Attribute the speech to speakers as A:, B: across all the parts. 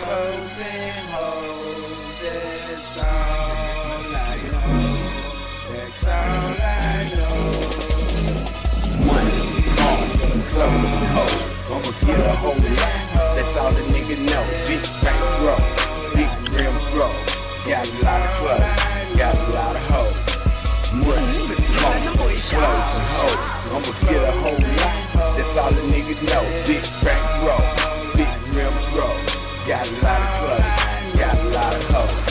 A: closing holes, that's all I know. That's all I know. Money, cars, clothes, and hoes. I'ma get a whole lot. That's all the nigga know. Big bank grow, big rims grow. Got a lot of clothes, got a lot of hoes. Money, cars, clothes, and hoes. I'ma get a whole lot. That's all the nigga know. Big bank grow, big rims grow. Got a lot of clothes, got a lot of hoes.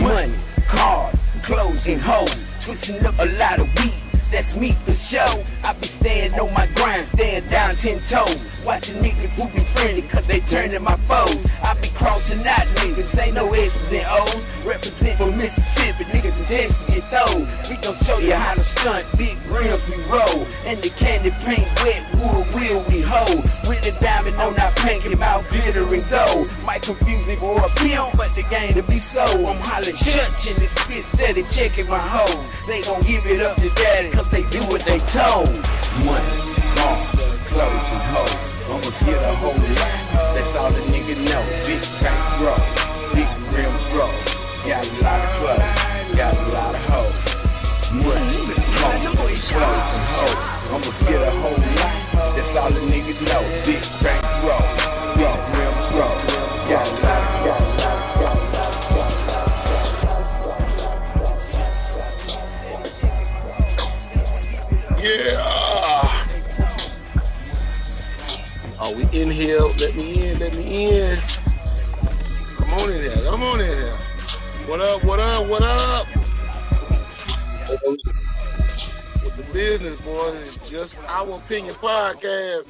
A: Money, cars, clothes, and hoes. Twisting up a lot of weed. That's me for show. I be staying on my grind, staying down 10 toes. Watching niggas who be friendly, cause they turning my foes. I be crossing out niggas, ain't no S's and O's. Represent for Mississippi, niggas in Texas get thrown. We gon' show you how to stunt, big rims we roll. And the candy paint wet, wood wheel we hold. With the diamond on our pinky mouth, glittering gold. Might confuse me for a pimp, but the game to be sold. I'm hollering church in this bitch, steady checking my hoes. They gon' give it up to daddy, they do what they told. Money, cars, clothes, and hoes. I'ma get a whole lot. That's all the nigga know. Big bank grow, big rims grow. Got a lot of clothes, got a lot of hoes. Money, cars, clothes, and hoes. I'ma get a whole lot. That's all the nigga know. Big bank grow, big rims grow. Got a lot of clothes.
B: Yeah. Are we in here? Let me in. Let me in. Come on in here. Come on in here. What up? What up? What up? With the business, boys, it's just our opinion podcast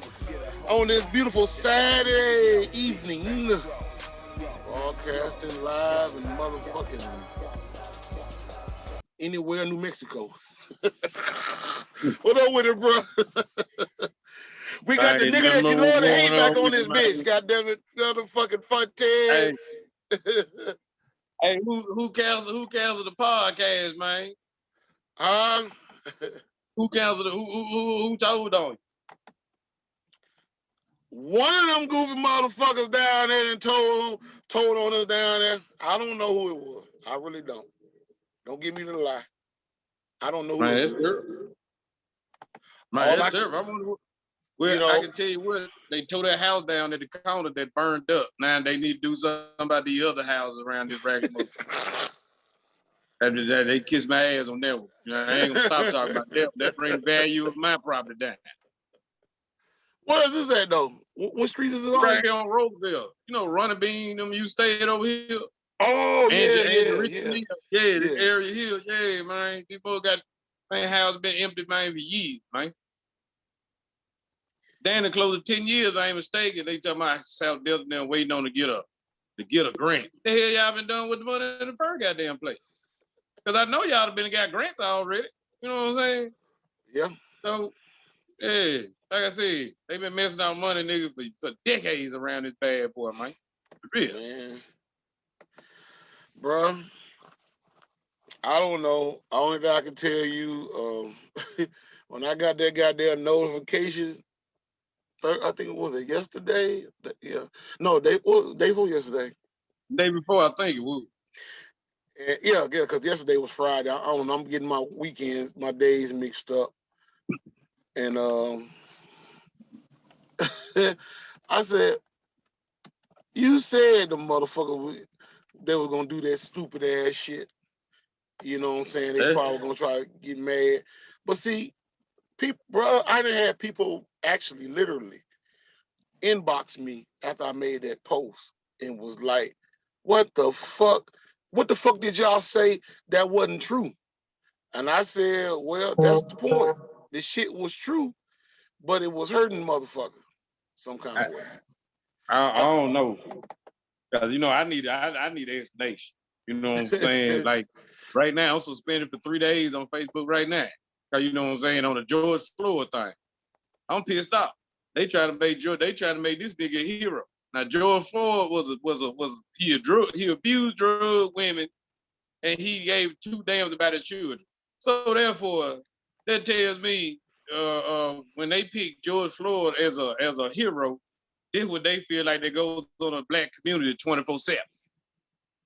B: on this beautiful Saturday evening. Broadcasting live in motherfucking anywhere, New Mexico. What up with it, bro? We got the nigga that you love to hate back on this bitch. Goddamn it, motherfucking fun Ted.
C: Hey, who canceled the podcast, man? Who canceled who told on you?
B: One of them goofy motherfuckers down there and told on us down there. I don't know who it was. I really don't. Don't give me the lie. I don't know who it was.
C: Man, that's terrible. I can tell you what, they tore that house down at the corner that burned up. Now they need to do something about the other houses around this ragged motherfucker. They kiss my ass on that one. You know, I ain't gonna stop talking about that. That brings value of my property down.
B: What is this at though? What street is it on?
C: Right here on Roosevelt. You know, Running Bean, them you stayed over here.
B: Oh,
C: yeah.
B: This
C: area here. Yeah, man. People got, man, house been empty, man, for years, man. Down and close to 10 years, I ain't mistaken. They talking about South Delta now waiting on to get a grant. What the hell y'all been doing with the money in the first goddamn place? Because I know y'all have been got grants already. You know what I'm saying?
B: Yeah.
C: So, yeah, like I said, they been messing out money, nigga, for decades around this bad boy, man. For real.
B: Man. Bro, I don't know. Only thing I can tell you, when I got that goddamn notification, I think it was yesterday. Yeah, no, day before yesterday.
C: Day before, I think it was.
B: And yeah, because yesterday was Friday. I don't know. I'm getting my weekends, my days mixed up, and I said, "You said the motherfucker they were gonna do that stupid ass shit." You know what I'm saying? They probably gonna try to get mad, but see, people, bro, I done had people actually literally inbox me after I made that post and was like, what the fuck did y'all say that wasn't true? And I said, well, that's the point. The shit was true, but it was hurting motherfucker some kind of way.
C: I don't know. Because, you know, I need an explanation. You know what I'm saying? Like, right now, I'm suspended for 3 days on Facebook right now. Because, you know what I'm saying, on the George Floyd thing. I'm pissed off. They try to make this nigga a hero. Now George Floyd he abused drug women, and he gave 2 damns about his children. So therefore, that tells me when they pick George Floyd as a hero, this what they feel like that goes on a black community 24/7.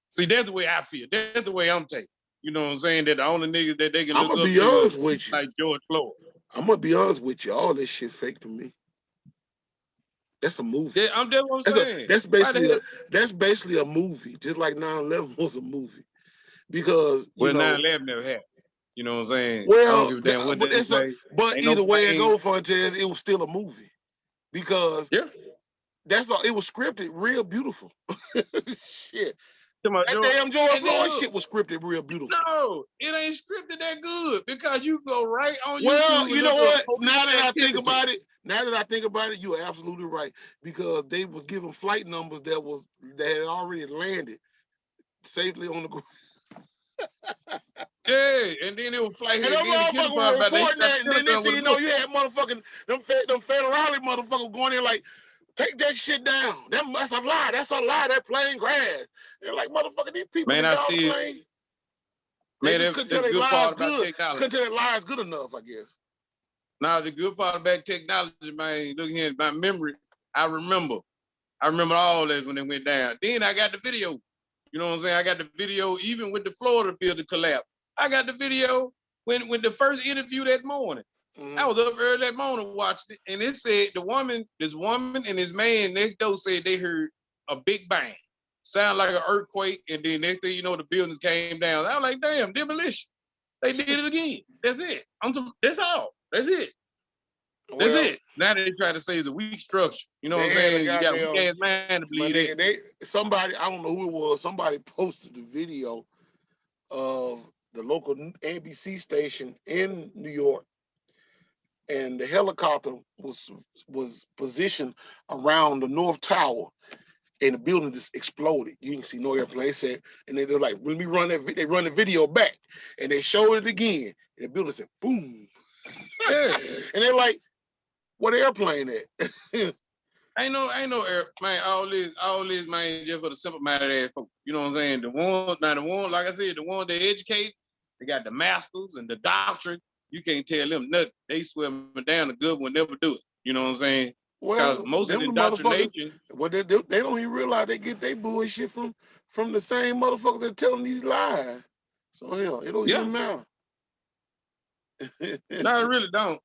C: See, that's the way I feel. That's the way I'm taking. You know what I'm saying? That the only niggas that they can
B: I'm
C: look
B: gonna
C: up
B: be
C: to
B: honest
C: is
B: with you.
C: like George Floyd.
B: I'm gonna be honest with you. All this shit fake to me. That's a movie.
C: Yeah, I'm just what I'm saying.
B: That's basically a movie, just like 9/11 was a movie. Because
C: well, 9/11 never happened. You know what I'm saying? I don't
B: well,
C: give a damn what
B: but
C: they say.
B: but
C: Ain't
B: either
C: no
B: way it
C: plane.
B: goes, Fuentes, it was still a movie because
C: Yeah.
B: that's all. It was scripted, real beautiful. Shit,
C: Come on,
B: that
C: George.
B: damn George
C: And then
B: Floyd
C: look,
B: shit was scripted, real beautiful.
C: no, it ain't scripted that good because you go right on
B: Well,
C: YouTube
B: you
C: and
B: know
C: look up
B: what?
C: police
B: Now that
C: activity.
B: I think about it, you're absolutely right because they was giving flight numbers that had already landed safely on the ground.
C: Yeah, and then it was flight
B: And
C: here.
B: them
C: Then the killer
B: motherfuckers
C: part
B: were
C: about they
B: reporting
C: shot
B: that,
C: the
B: and
C: killer
B: then they
C: gun
B: see,
C: with a
B: you know,
C: missile.
B: you had motherfucking them federale motherfuckers going in like, take that shit down. That's a lie. That's a lie. That plane crashed. They're like, motherfucker, these people
C: Man,
B: that
C: I
B: got on the
C: see it.
B: plane, they
C: Man,
B: just couldn't
C: that's
B: tell
C: the
B: their
C: good
B: lies
C: part about
B: good.
C: technology.
B: Couldn't tell their lies good enough, I guess.
C: Now, the good part about technology, man, look here, my memory, I remember all that when it went down. Then I got the video. You know what I'm saying? I got the video even with the Florida building collapse. I got the video when the first interview that morning.
B: Mm-hmm.
C: I was up early that morning watching it, and it said this woman and this man next door said they heard a big bang, sound like an earthquake, and then next thing you know, the buildings came down. I was like, damn, demolition. They did it again. That's it. That's all. That's it. That's
B: Well,
C: it. Now they try to say it's a weak structure. You know what I'm
B: they had a
C: saying? You got a weak
B: goddamn,
C: ass man to
B: my
C: believe
B: nigga,
C: that.
B: somebody, I don't know who it was, somebody posted the video of the local ABC station in New York, and the helicopter was positioned around the North Tower, and the building just exploded. You can see no airplane. They said, and they're like, when we run that, they run the video back, and they showed it again, and the building said, boom.
C: Yeah.
B: And they're like, what airplane at?
C: Ain't no air, man. All this, man, just for the simple minded ass folks. You know what I'm saying? The one, like I said, the one they educate, they got the masters and the doctrine. You can't tell them nothing. They swear down, the good one never do it. You know what I'm saying? Because
B: Well,
C: most of
B: them
C: the
B: the motherfuckers,
C: indoctrination,
B: well, they don't even realize they get their bullshit from the same motherfuckers that telling these lies. So hell, it don't
C: yeah,
B: even matter.
C: no, it really don't.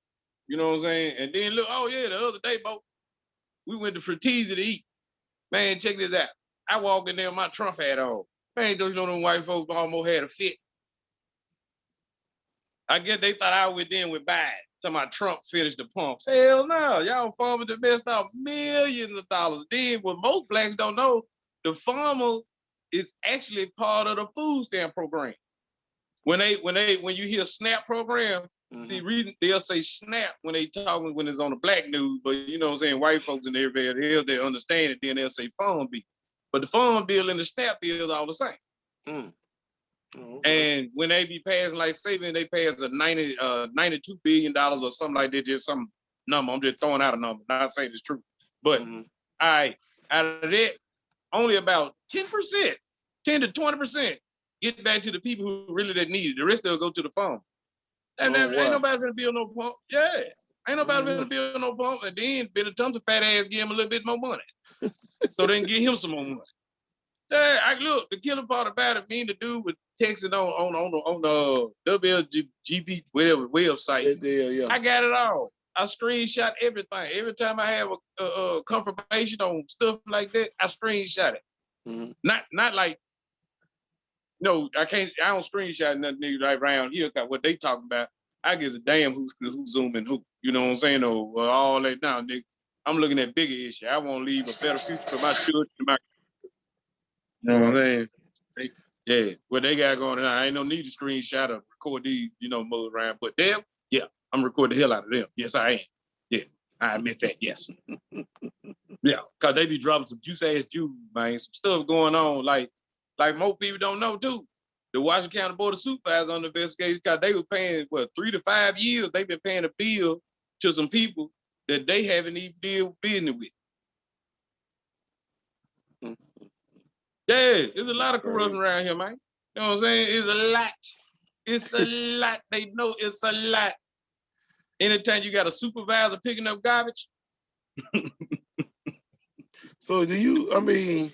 C: You know what I'm saying? And then look, oh yeah, the other day, Bo, we went to Fratese to eat. Man, check this out. I walk in there with my Trump hat on. Man, don't you know them white folks almost had a fit? I guess they thought I was in with Biden. Talking about Trump finished the pumps. Hell no, y'all farmers that messed up millions of dollars. Then what most blacks don't know, the farmer is actually part of the food stamp program. When you hear SNAP program, see, they'll say SNAP when they talking when it's on the black news, but you know what I'm saying, white folks and everybody else, they understand it, then they'll say farm bill. But the farm bill and the SNAP bill is all the same.
B: Mm. Oh, okay.
C: And when they be passing, like saving, they pass a $92 billion or something like that, just some number. I'm just throwing out a number, not saying it's true. But out of that, only about 10%, 10 to 20% get back to the people who really that need it. The rest of it go to the farm. And ain't nobody gonna build no pump. Yeah. Ain't nobody gonna build no pump. And then Bill Thompson fat ass give him a little bit more money. So they can give him some more money. Yeah, look, the killer part about it, mean to do with texting on the WLGP whatever website.
B: Yeah.
C: I got it all. I screenshot everything. Every time I have a confirmation on stuff like that, I screenshot it. Not like, no, I don't screenshot nothing right around here. Cause what they talking about, I give a damn who's zooming who. You know what I'm saying? Or all that now, nigga. I'm looking at bigger issue. I want to leave a better future for my children and my. You know what I'm saying? Yeah, what they got going on, I ain't no need to screenshot or record these, mode around. But them, yeah, I'm recording the hell out of them. Yes, I am. Yeah, I admit that, yes. Yeah, because they be dropping some juice-ass Jews, man. Some stuff going on, like most people don't know, too. The Washington County Board of Supervisors on the investigation, because they were paying, 3 to 5 years, they've been paying a bill to some people that they haven't even deal business with. Yeah, there's a lot of corruption around here, man. You know what I'm saying? It's a lot. It's a lot. They know it's a lot. Anytime you got a supervisor picking up garbage,
B: So do you? I mean,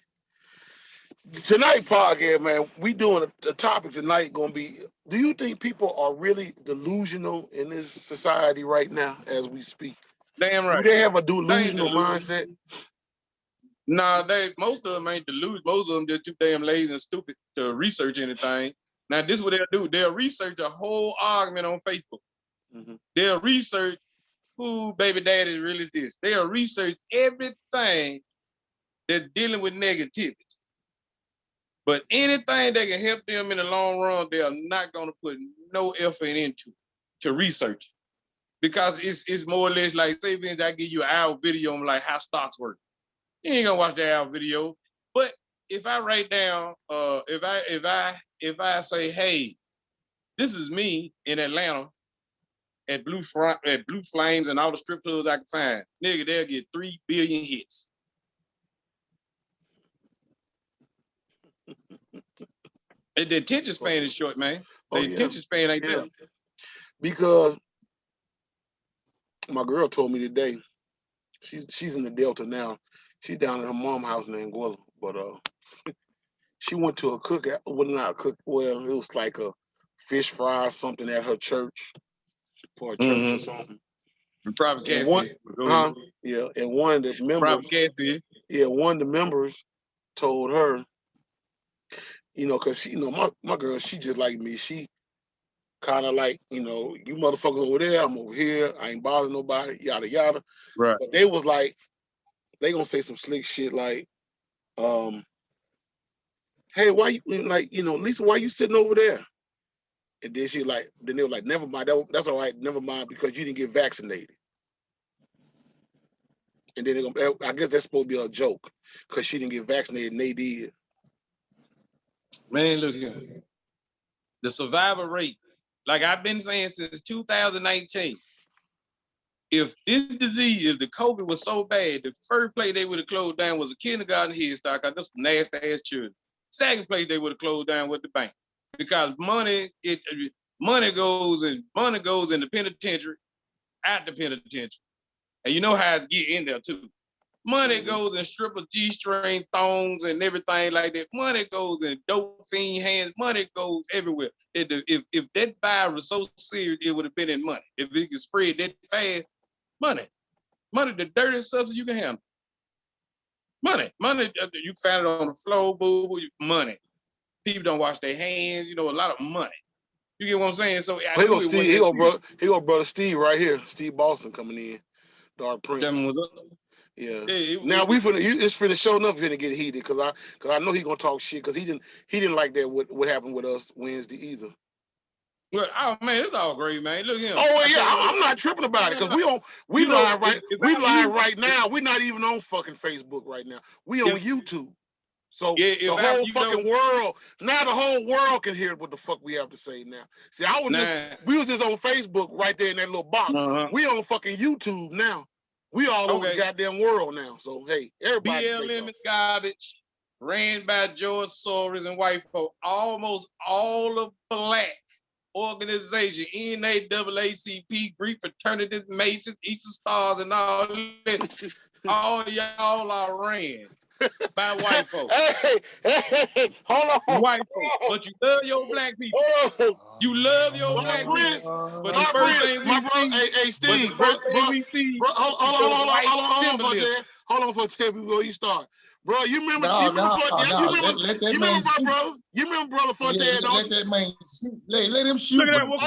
B: tonight podcast, man. We doing the topic tonight. Going to be. Do you think people are really delusional in this society right now as we speak?
C: Damn
B: Do
C: right.
B: they have a
C: They ain't
B: delusional mindset?
C: Nah, most of them ain't delusional. Most of them just too damn lazy and stupid to research anything. Now, this is what they'll do. They'll research a whole argument on Facebook.
B: Mm-hmm.
C: They'll research who baby daddy really is this. They'll research everything that's dealing with negativity. But anything that can help them in the long run, they are not going to put no effort into to research. Because it's more or less like, say, I give you an hour video on like how stocks work. You ain't gonna watch that hour video. But if I write down, if I say, hey, this is me in Atlanta at Blue Flames and all the strip clubs I can find, nigga, they'll get 3 billion hits. The attention span is short, man. The attention span ain't there.
B: Because my girl told me today, she's in the Delta now. She's down at her mom's house in Anguilla, but she went to a cookout. Well, not a cook. Well, it was like a fish fry or something at her church for a church or something.
C: Probably
B: catfish. Yeah, and one of the members. Yeah, one of the members told her, you know, cause she, you know, my girl, she just like me. She kind of like, you know, you motherfuckers over there, I'm over here. I ain't bothering nobody. Yada yada.
C: Right.
B: But they was like, they gonna say some slick shit like, hey, why you like, you know, Lisa, why you sitting over there? And then she like, then they were like, never mind, that's all right, never mind, because you didn't get vaccinated. And then I guess that's supposed to be a joke, because she didn't get vaccinated and they did.
C: Man, look here. The survival rate, like I've been saying since 2019, if this disease, if the COVID was so bad, the first place they would have closed down was a kindergarten Head Start. I know some nasty ass children. Second place they would have closed down was the bank, because money goes in the penitentiary, out the penitentiary, and you know how it get in there too. Money goes in stripper G-string thongs and everything like that. Money goes in dope fiend hands. Money goes everywhere. If that virus was so serious, it would have been in money. If it could spread that fast, money, the dirtiest substance you can handle. Money, you found it on the floor, boo. Money. People don't wash their hands. You know, a lot of money. You get what I'm saying? So
B: he go brother Steve right here. Steve Boston coming in. Dark Prince. Yeah. Now it's finna show enough finna get heated because I know he gonna talk shit because he didn't like that what happened with us Wednesday either.
C: Well, oh man, it's all great, man. Look at him.
B: Oh yeah, I'm not tripping about it because we live right now. We're not even on fucking Facebook right now. We on YouTube. So the whole fucking world, now the whole world can hear what the fuck we have to say now. See, we was just on Facebook right there in that little box. We on fucking YouTube now. We all over the goddamn world now. So hey, everybody.
C: BLM is garbage, ran by George Soros and white folk. Almost all of black organization, NAACP, Greek fraternities, Masons, Eastern Stars, and all that. All y'all are ran by white folks.
B: Hey, hold on.
C: White folks. But you love your black people. You love your black people. But the first thing we see,
B: hey, Steve, hold on for a second before you start. Bro, you remember Brother Fontaine?
D: Let that man shoot. Let him shoot.
B: He gonna go in.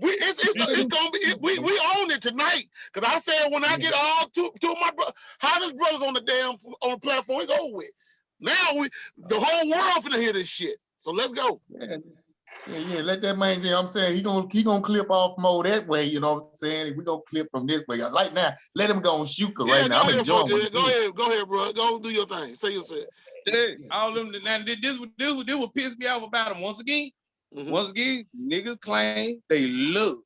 B: It's gonna be. We own it tonight. Cause I said when I get all two of my hottest brothers on the platform, it's over with. Now the whole world finna hear this shit. So let's go.
D: Yeah, let that man, you know what I'm saying? He gonna clip off more that way, you know what I'm saying? We gonna clip from this way. Like now, let him go and shoot right now. I'm enjoying it.
B: Go ahead, bro. Go do your thing. Say yourself.
C: All them now this would piss me off about them once again. Mm-hmm. Once again, niggas claim they love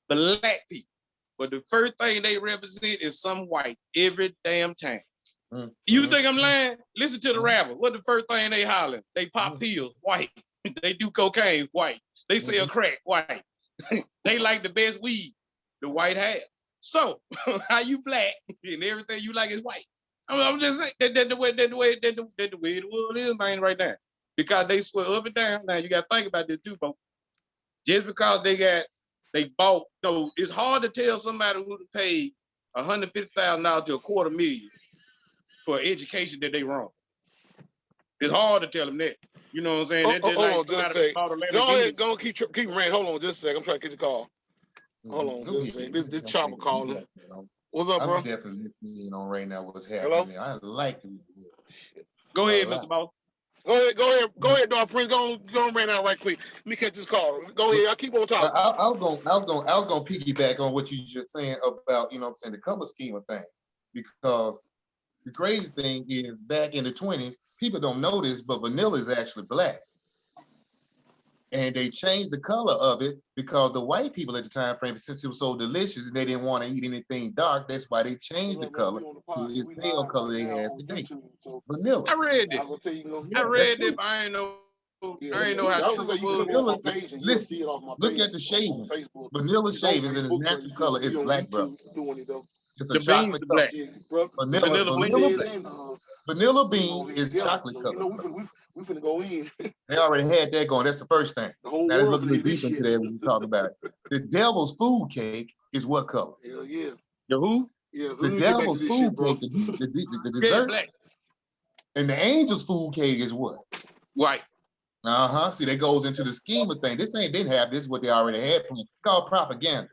C: black people. But the first thing they represent is some white every damn time. Mm-hmm. You think I'm lying? Listen to the rapper. What the first thing they hollering? They pop pills, white. They do cocaine, white. They sell crack, white. They like the best weed, the white has. So how you black and everything you like is white? I'm just saying that the way the world is, man, right now. Because they swear up and down. Now you got to think about this too, folks. Just because they bought. No, it's hard to tell somebody who paid $150,000 to $250,000 for education that they wrong. It's hard to tell them that. You know what I'm saying?
B: Hold on, just a sec. Go ahead, keep ranting. Hold on, just a sec. I'm trying to get your call. Hold on, just a sec. This chopper calling. What's up, bro?
D: I'm definitely listening on right now what's happening. Hello? I like it.
C: Go ahead, Mr. Boss.
B: Go ahead, dog. Prince, go right now, right quick. Let me catch this call. Go ahead. I'll keep on talking.
D: I was gonna piggyback on what you just saying about, you know what I'm saying, the color scheme of things. Because the crazy thing is back in the 20s, people don't know this, but vanilla is actually black. And they changed the color of it because the white people at the time frame, since it was so delicious and they didn't want to eat anything dark, that's why they changed the color to this pale color they have today. Vanilla.
C: I read it. I read it, but I ain't know. I ain't know how true it was.
D: Listen, look at the shavings. Vanilla shavings in its natural color is black, bro. It's a chocolate color. Vanilla bean is chocolate color.
B: We finna go in.
D: They already had that going. That's the first thing. Now let's look a little deep into that when you talk about it. The devil's food cake is what color?
B: Hell yeah.
C: The who?
B: Yeah,
D: the devil's food cake, the dessert. Black. And the angel's food cake is what?
C: White.
D: See, that goes into the scheme of things. This didn't have this, what they already had. It's called propaganda.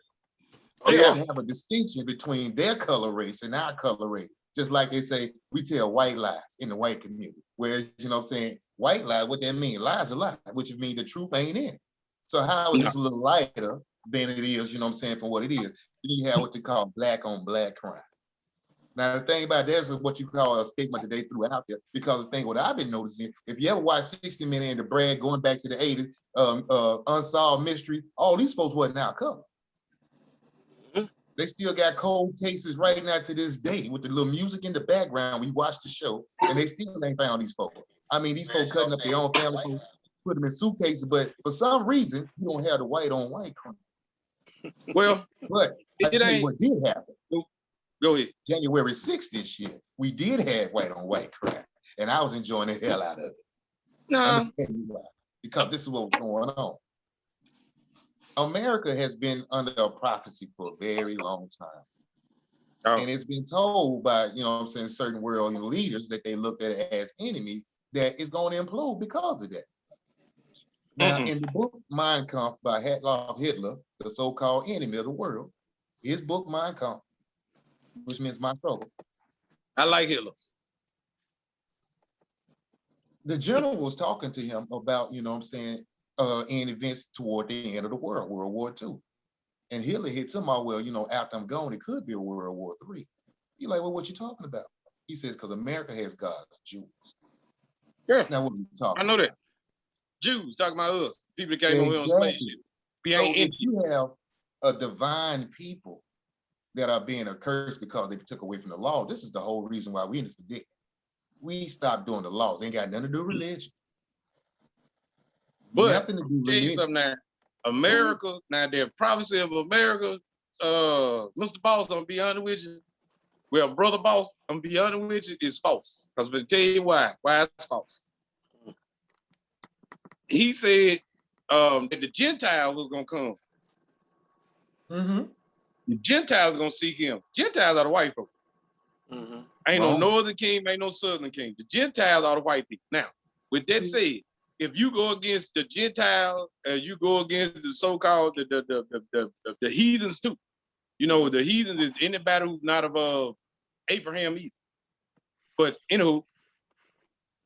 D: They have a distinction between their color race and our color race. Just like they say, we tell white lies in the white community. Whereas, you know what I'm saying, white lie, what that mean? Lie's a lie, which means the truth ain't in it. So how is this a little lighter than it is, you know what I'm saying, from what it is? Then you have what they call black on black crime. Now, the thing about this is what you call a stigma that they threw out there, because the thing what I've been noticing, if you ever watch 60 Minutes and the Brad going back to the 80s, Unsolved Mystery, all these folks wasn't our color. They still got cold cases right now to this day with the little music in the background. We watched the show and they still ain't found these folks. I mean, these folks cutting up their own family, put them in suitcases, but for some reason, you don't have the white on white crime.
C: Well,
D: but I tell you what did happen.
C: Go ahead.
D: January 6th this year, we did have white on white crime, and I was enjoying the hell out of it.
C: No.
D: Because this is what was going on. America has been under a prophecy for a very long time. And it's been told by, you know what I'm saying, certain world leaders that they looked at it as enemies, that it's going to implode because of that. Now, in the book Mein Kampf by Adolf Hitler, the so-called enemy of the world, his book Mein Kampf, which means my struggle.
C: I like Hitler.
D: The general was talking to him about, you know what I'm saying, in events toward the end of the world, World War II. And Hitler hits him out, well, you know, after I'm gone, it could be a World War III. He's like, well, what you talking about? He says, because America has God's Jews.
C: Yeah.
D: Now, what are you talking
C: about? I know that. Jews, talking about us. People that came over on slave.
D: So if you have a divine people that are being accursed because they took away from the law, this is the whole reason why we in this predicament. We stopped doing the laws. Ain't got nothing to do with religion.
C: But nothing to do with religion. Something now. America, now the prophecy of America, Mr. Boss, I'm be honest with you. Well, Brother Boss, I'm be honest with you, it's false. Because I'm going to tell you why it's false. He said that the Gentiles was going to come. The Gentiles are going to seek him. Gentiles are the white folk. Ain't no northern kingdom, ain't no southern kingdom. The Gentiles are the white people. Now, with that said, if you go against the Gentiles, you go against the so-called the heathens too. You know, the heathens is anybody who's not of Abraham either. But anywho,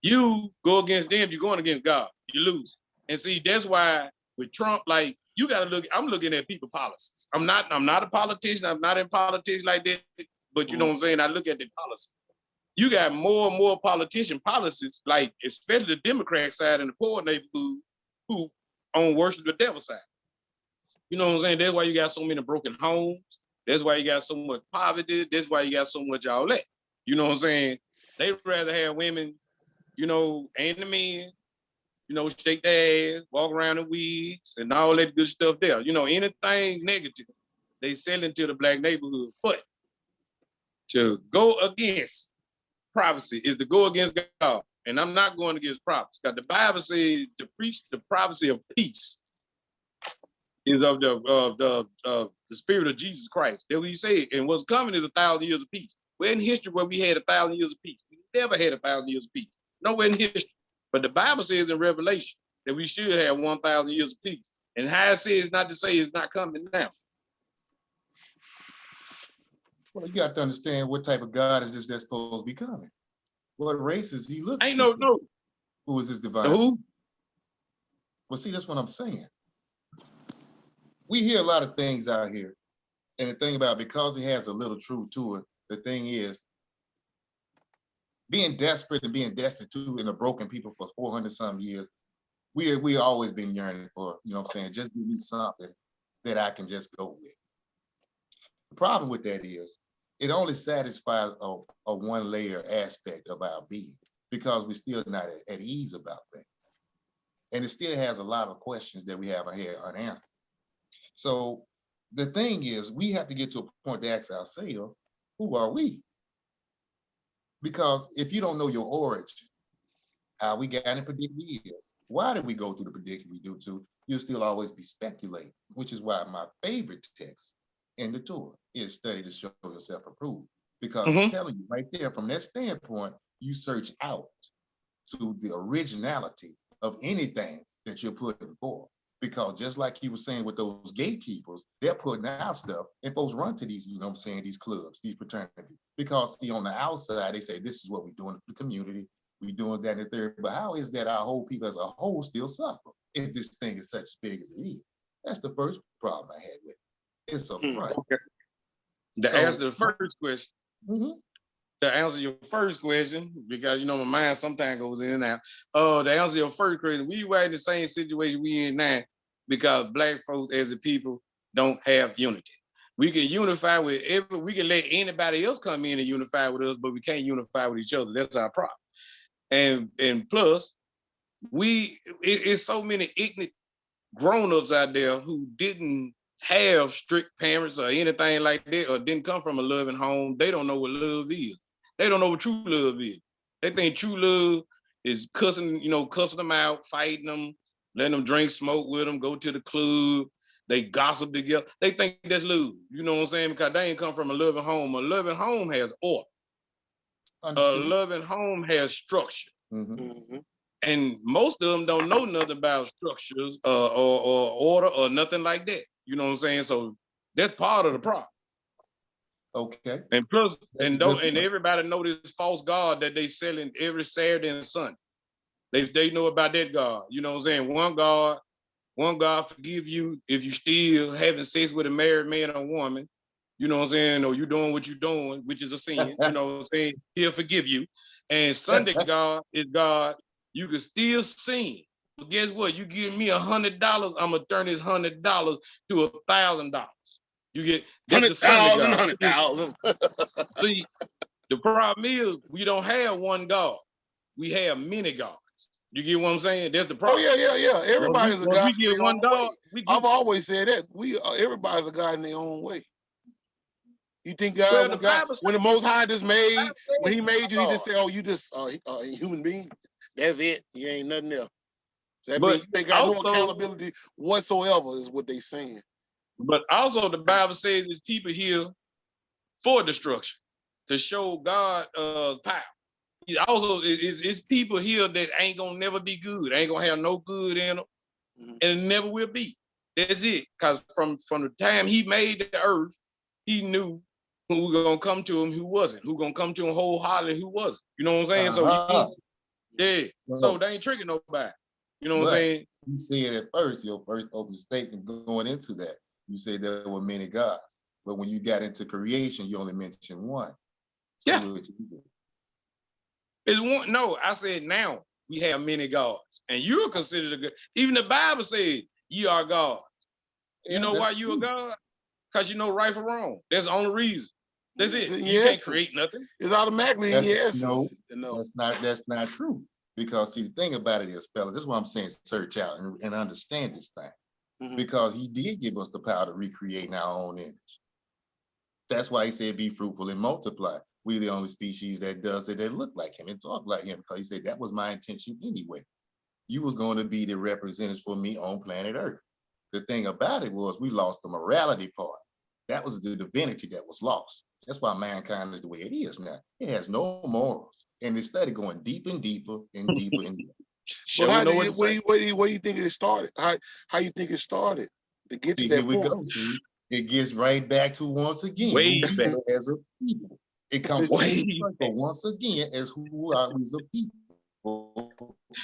C: you go against them, you're going against God. You lose. And see, that's why with Trump, like, you gotta look, I'm looking at people policies. I'm not a politician, I'm not in politics like that, but you know what I'm saying? I look at the policy. You got more and more politician policies, like especially the Democrat side and the poor neighborhood who on worship the devil side. You know what I'm saying? That's why you got so many broken homes. That's why you got so much poverty. That's why you got so much all that. You know what I'm saying? They'd rather have women, you know, and the men, you know, shake their ass, walk around in wigs and all that good stuff there. You know, anything negative, they sell into the black neighborhood. But to go against prophecy is to go against God. And I'm not going against prophecy, because the Bible says to preach the prophecy of peace is of the spirit of Jesus Christ. That's what he said. And what's coming is 1,000 years of peace. We're in history where we had 1,000 years of peace. We never had 1,000 years of peace. Nowhere in history. But the Bible says in Revelation that we should have 1,000 years of peace. And how it says not to say it's not coming now.
D: Well, you got to understand what type of God is this that's supposed to be coming. What race is he looking?
C: Ain't no.
D: Who is this divine?
C: Who?
D: Well, see, that's what I'm saying. We hear a lot of things out here. And the thing about it, because it has a little truth to it, the thing is, being desperate and being destitute and a broken people for 400 some years, we always been yearning for, you know what I'm saying, just give me something that I can just go with. The problem with that is, it only satisfies a one layer aspect of our being, because we're still not at ease about things. And it still has a lot of questions that we have here unanswered. So the thing is, we have to get to a point to ask ourselves, who are we? Because if you don't know your origin, how we got in predicament is, why did we go through the predicament we do to, you'll still always be speculating, which is why my favorite text in the Torah is study to show yourself approved. Because I'm telling you right there, from that standpoint, you search out to the originality of anything that you're putting forth. Because just like you were saying with those gatekeepers, they're putting out stuff and folks run to these, you know what I'm saying, these clubs, these fraternities. Because see, on the outside, they say, this is what we're doing for the community. We're doing that and the third. But how is that our whole people as a whole still suffer if this thing is such as big as it is? That's the first problem I had with it. It's a front.
C: Okay. To answer the first question, to answer your first question, because you know my mind sometimes goes in and out. To answer your first question, we were in the same situation we in now, because black folks as a people don't have unity. We can unify with we can let anybody else come in and unify with us, but we can't unify with each other. That's our problem. And plus, it's so many ignorant grown-ups out there who didn't have strict parents or anything like that, or didn't come from a loving home. They don't know what love is. They don't know what true love is. They think true love is cussing them out, fighting them, letting them drink, smoke with them, go to the club. They gossip together. They think that's love. You know what I'm saying? Because they ain't come from a loving home. A loving home has order. A loving home has structure. And most of them don't know nothing about structures or order or nothing like that. You know what I'm saying? So that's part of the problem.
D: Okay.
C: And plus, and everybody know this false God that they selling every Saturday and Sunday. They know about that God. You know what I'm saying? One God forgive you if you still having sex with a married man or woman. You know what I'm saying? Or you doing what you're doing, which is a sin. You know what I'm saying? He'll forgive you. And Sunday God is God. You can still sin. But guess what? You give me $100, I'm gonna turn this $100 to $1,000. You get that's the Sunday God.
B: 100,000.
C: See, the problem is we don't have one God. We have many gods. You get what I'm saying? That's the problem.
B: Oh yeah. Everybody's a God.
C: We get one God.
B: I've always said that. Everybody's a God in their own way. You think God, when the Most High just made, when He made you, He just said, "Oh, you just a human being. That's it. You ain't nothing else." That means they got no accountability whatsoever, is what they saying.
C: But also, the Bible says there's people here for destruction, to show God power. Also, it's people here that ain't gonna never be good. Ain't gonna have no good in them, and it never will be. That's it. Because from the time He made the earth, He knew who was gonna come to Him, who wasn't. Who gonna come to Him wholeheartedly, who wasn't. You know what I'm saying? So so they ain't tricking nobody. You know what I'm saying?
D: You said at first, your first opening statement going into that, you said there were many gods. But when you got into creation, you only mentioned one. So
C: yeah. It's one. No, I said now we have many gods. And you're considered a God. Even the Bible says ye are gods. You know why you a God? Because you know right from wrong. That's the only reason. That's it. You can't create nothing.
B: It's automatically yes.
D: No, that's not true. Because see, the thing about it is, fellas, this is what I'm saying, search out and understand this thing. because he did give us the power to recreate our own image. That's why he said, be fruitful and multiply. We're the only species that does it, that look like him and talk like him, because he said that was my intention anyway. You was going to be the representative for me on planet Earth. The thing about it was we lost the morality part. That was the divinity that was lost. That's why mankind is the way it is now. It has no morals. And they started going deep and deeper and deeper and deeper.
B: But where do you think it started? How you think it started to get to that
D: here we
B: point?
D: go. See, it gets right back to once again
C: Way back.
D: as a people. It comes once again as who are we as a people,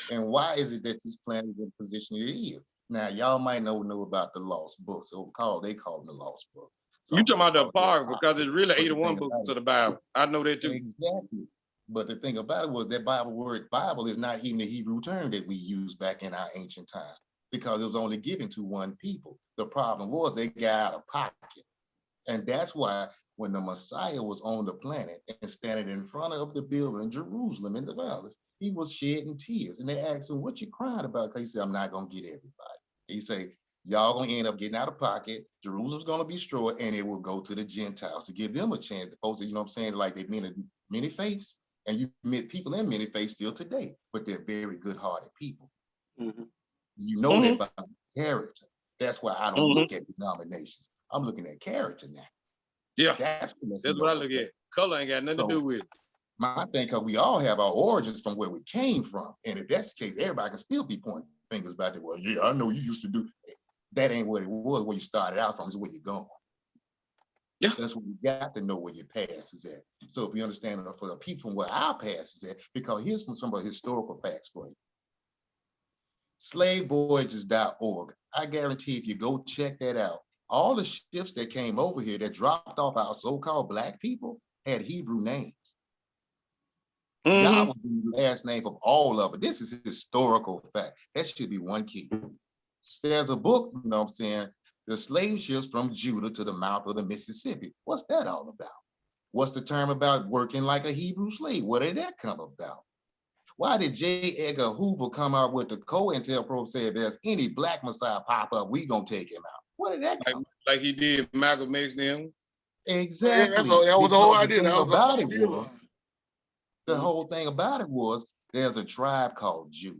D: and why is it that this planet is in the position it is? Now, y'all might know about the lost books. They call them the lost books.
C: You talking about the Apocrypha, because it's really 81 books to the Bible. I know that too.
D: Exactly. But the thing about it was that Bible is not even the Hebrew term that we used back in our ancient times, because it was only given to one people. The problem was they got out of pocket. And that's why when the Messiah was on the planet and standing in front of the building, Jerusalem in the palace, he was shedding tears. And they asked him, what you crying about? Because he said, I'm not going to get everybody. He said, y'all going to end up getting out of pocket. Jerusalem's going to be destroyed, and it will go to the Gentiles to give them a chance. The folks, you know what I'm saying? Like they've been in many faiths, and you meet people in many faiths still today, but they're very good-hearted people. You know that by character. That's why I don't look at denominations. I'm looking at character now.
C: Yeah, that's what I look at. Color ain't got nothing to do with it.
D: My thing, because we all have our origins from where we came from. And if that's the case, everybody can still be pointing fingers back at, well, yeah, I know you used to do. That ain't what it was, where you started out from, is where you're going. Yeah. That's what you got to know where your past is at. So if you understand enough for the people from where our past is at, because here's from some of the historical facts for you. Slavevoyages.org. I guarantee if you go check that out, all the ships that came over here that dropped off our so-called black people had Hebrew names. God was in the last name of all of it. This is historical fact. That should be one key. There's a book, you know what I'm saying, the slave ships from Judah to the mouth of the Mississippi. What's that all about? What's the term about working like a Hebrew slave? Where did that come about? Why did J. Edgar Hoover come out with the COINTELPRO probe say if there's any black Messiah pop up, we gonna take him out? What did that come
C: like he did Malcolm X them?
D: Exactly.
B: Yeah, that was the whole idea.
D: The whole thing about it was there's a tribe called Judah.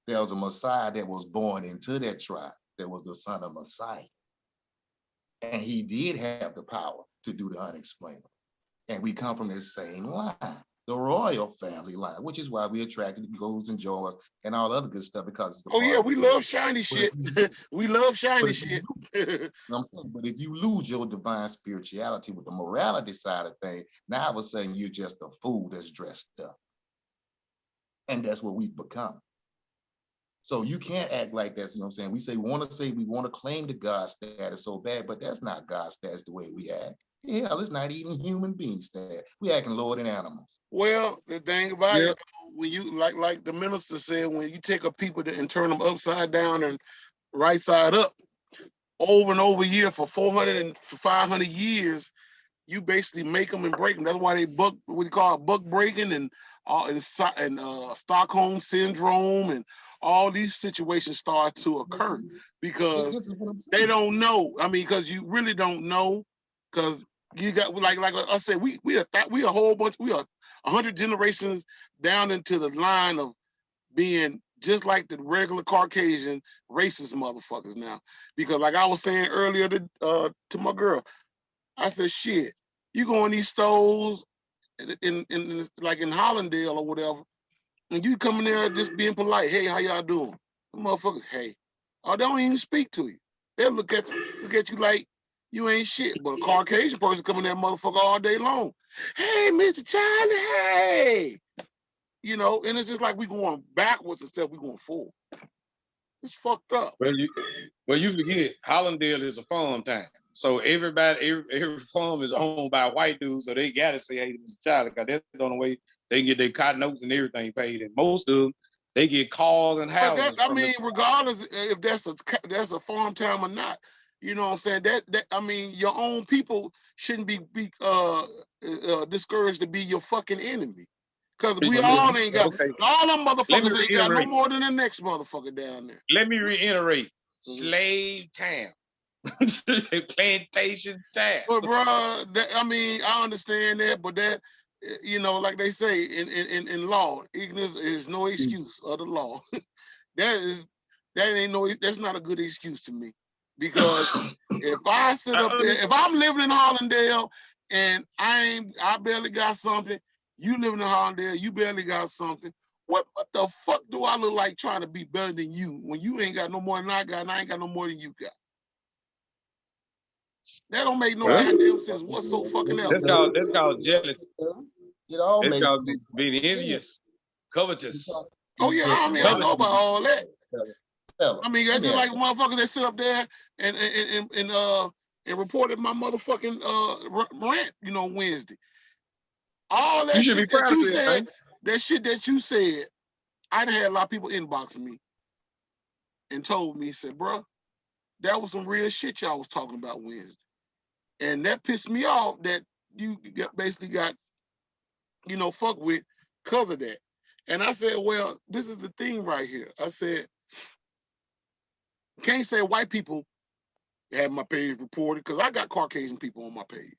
D: There was a Messiah that was born into that tribe that was the son of Messiah. And he did have the power to do the unexplainable. And we come from this same line, the royal family line, which is why we attracted to Goes and Joes and all other good stuff, because it's
B: we love shiny shit. We love shiny shit.
D: I'm saying, but if you lose your divine spirituality with the morality side of things, now all of a sudden you're just a fool that's dressed up. And that's what we've become. So you can't act like that, you know what I'm saying? We want to claim the God status so bad, but that's not God status the way we act. Hell, it's not even human being status. We acting lower than animals.
B: Well, the thing about it, when you like the minister said, when you take a people and turn them upside down and right side up over and over year for 400 and 500 years, you basically make them and break them. That's why they what you call buck breaking and Stockholm syndrome and all these situations start to occur because they don't know. I mean, because you really don't know, because you got like I said, we a whole bunch, we are 100 generations down into the line of being just like the regular Caucasian racist motherfuckers now. Because like I was saying earlier to my girl, I said, shit, you go in these stores in like in Hollandale or whatever, and you come in there just being polite. Hey, how y'all doing? The motherfuckers, hey. Or they don't even speak to you. They'll look at you like you ain't shit. But a Caucasian person come in there motherfucker all day long. Hey, Mr. Charlie, hey. You know, and it's just like we going backwards instead of we going forward. It's fucked up.
C: Well, you forget, Hollandale is a farm town. So every farm is owned by white dudes, so they gotta say, hey, Mr. Charlie, because that's the only way they get their cotton notes and everything paid. And most of them, they get cars and houses.
B: I mean, regardless if that's a farm town or not, you know what I'm saying? That I mean, your own people shouldn't be discouraged to be your fucking enemy. Because we all ain't got, all them motherfuckers ain't got no more than the next motherfucker down there.
C: Let me reiterate. slave town, plantation town.
B: But bro, I mean, I understand that, but that, you know, like they say in law, ignorance is no excuse of the law. That's not a good excuse to me, because if I sit up there, if I'm living in Hollandale and I barely got something, you living in Hollandale, you barely got something. What the fuck do I look like trying to be better than you when you ain't got no more than I got and I ain't got no more than you got? That don't make no goddamn sense. What's so fucking else?
C: That's called jealousy.
D: It all
C: That's
D: makes
C: called
D: sense.
C: being envious, covetous.
B: Oh yeah, I mean, I know about all that. I mean, that's just like motherfuckers that sit up there and reported my motherfucking rant, you know, Wednesday. All that shit that you said, that shit that you said, I done had a lot of people inboxing me and told me, said, bro, that was some real shit y'all was talking about Wednesday. And that pissed me off that you basically got, you know, fucked with because of that. And I said, well, this is the thing right here. I said, can't say white people have my page reported, because I got Caucasian people on my page.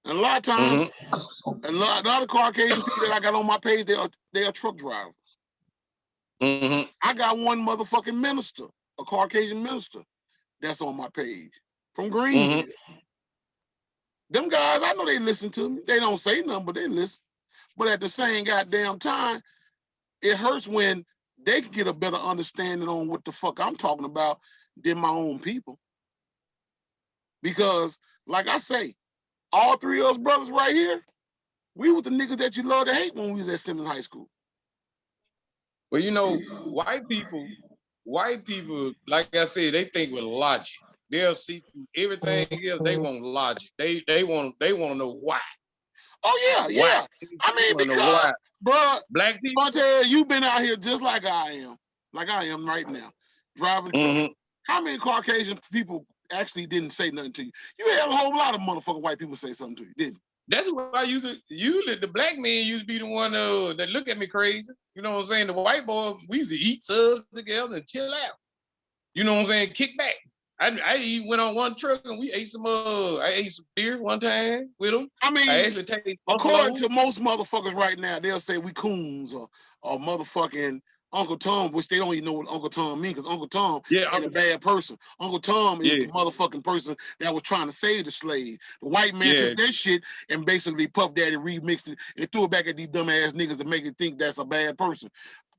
B: And a lot of times, a lot of Caucasian people that I got on my page, they are truck drivers. I got one motherfucking minister, a Caucasian minister, that's on my page from Greenville. Them guys, I know they listen to me. They don't say nothing, but they listen. But at the same goddamn time, it hurts when they can get a better understanding on what the fuck I'm talking about than my own people. Because, like I say, all three of us brothers right here, we was the niggas that you love to hate when we was at Simmons High School.
C: Well, you know, white people, like I said, they think with logic. They'll see through everything else. They want logic. They want to know why.
B: Oh yeah.
C: Why?
B: I mean, because, bro,
C: black people,
B: Montez, you've been out here just like I am right now, driving truck. How many Caucasian people actually didn't say nothing to you? You had a whole lot of motherfucking white people say something to you, didn't you?
C: That's why I usually the black men used to be the one that look at me crazy. You know what I'm saying? The white boy, we used to eat subs together and chill out. You know what I'm saying? Kick back. I went on one truck and we ate I ate some beer one time with them.
B: I mean,
C: according
B: to most motherfuckers right now, they'll say we coons or motherfucking Uncle Tom, which they don't even know what Uncle Tom means, because Uncle Tom ain't a bad person. Uncle Tom is the motherfucking person that was trying to save the slave. The white man took that shit and basically Puff Daddy remixed it and threw it back at these dumbass niggas to make it think that's a bad person.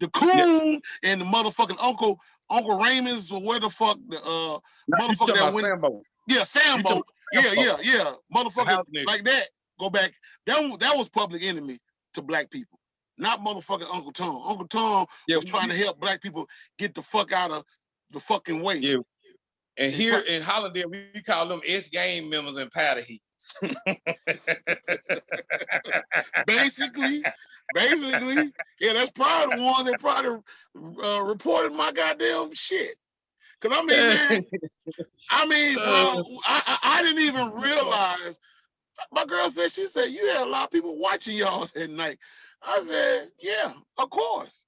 B: The coon and the motherfucking Uncle Raymond's, or where the fuck the motherfucker that went.
C: Sambo.
B: Yeah, Sambo. Yeah. Motherfucker like that. Go back. That was public enemy to black people. Not motherfucking Uncle Tom. Uncle Tom was trying to help black people get the fuck out of the fucking way.
C: Yeah. And here in Hollandale, we call them S-Game members and powder heats.
B: Basically, yeah, that's probably the ones that probably reported my goddamn shit. Cause I mean, man, bro, I didn't even realize. My girl said, she said, you had a lot of people watching y'all at night. I said, yeah, of course.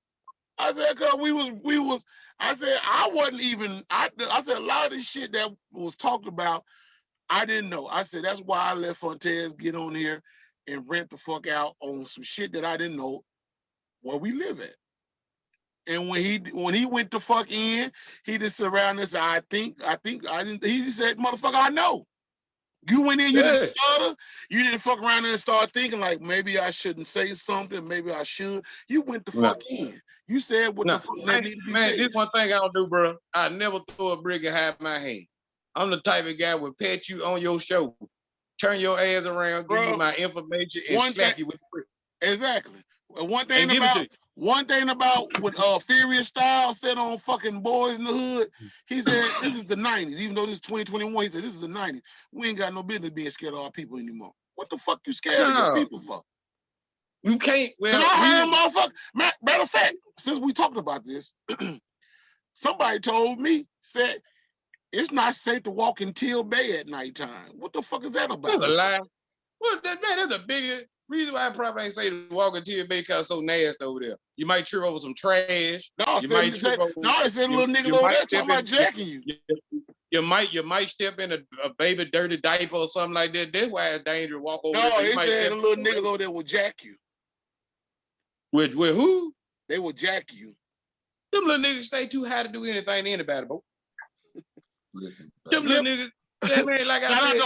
B: I said, cause we was, I said, I wasn't even, I said, a lot of this shit that was talked about, I didn't know. I said, that's why I let Fontez get on here and rent the fuck out on some shit that I didn't know where we live at. And when he went the fuck in, he just around and said, I think, he just said, motherfucker, I know. You went in, you didn't stutter, you didn't fuck around and start thinking like, maybe I shouldn't say something, maybe I should. You went the fuck in. You said what the fuck that needed to be said.
C: This one thing I don't do, bro. I never throw a brick and hide my hand. I'm the type of guy who will pat you on your shoulder, turn your ass around, give you my information, and slap you with the brick.
B: Exactly. One thing about what Furious Styles said on fucking Boys in the Hood, he said, this is the 90s. Even though this is 2021, he said, this is the 90s. We ain't got no business being scared of our people anymore. What the fuck you scared of your people for?
C: You can't. Well,
B: I heard motherfucker. Matter of fact, since we talked about this, somebody told me, said, it's not safe to walk in Till Bay at nighttime. What the fuck is that about?
C: That's a lie. Well, man, that's a bigger. Reason why I probably ain't say to walk into your bay cause so nasty over there. You might trip over some trash.
B: No,
C: You might trip over.
B: No, they said little niggas over there talking about jacking you.
C: You might step in a baby dirty diaper or something like that. That's why it's dangerous to walk over there.
B: No, they said the little niggas over there will jack you.
C: With who?
B: They will jack you.
C: Them little niggas stay too high to do anything to anybody, bro.
D: Listen,
C: them little niggas. Yeah, man, like I said,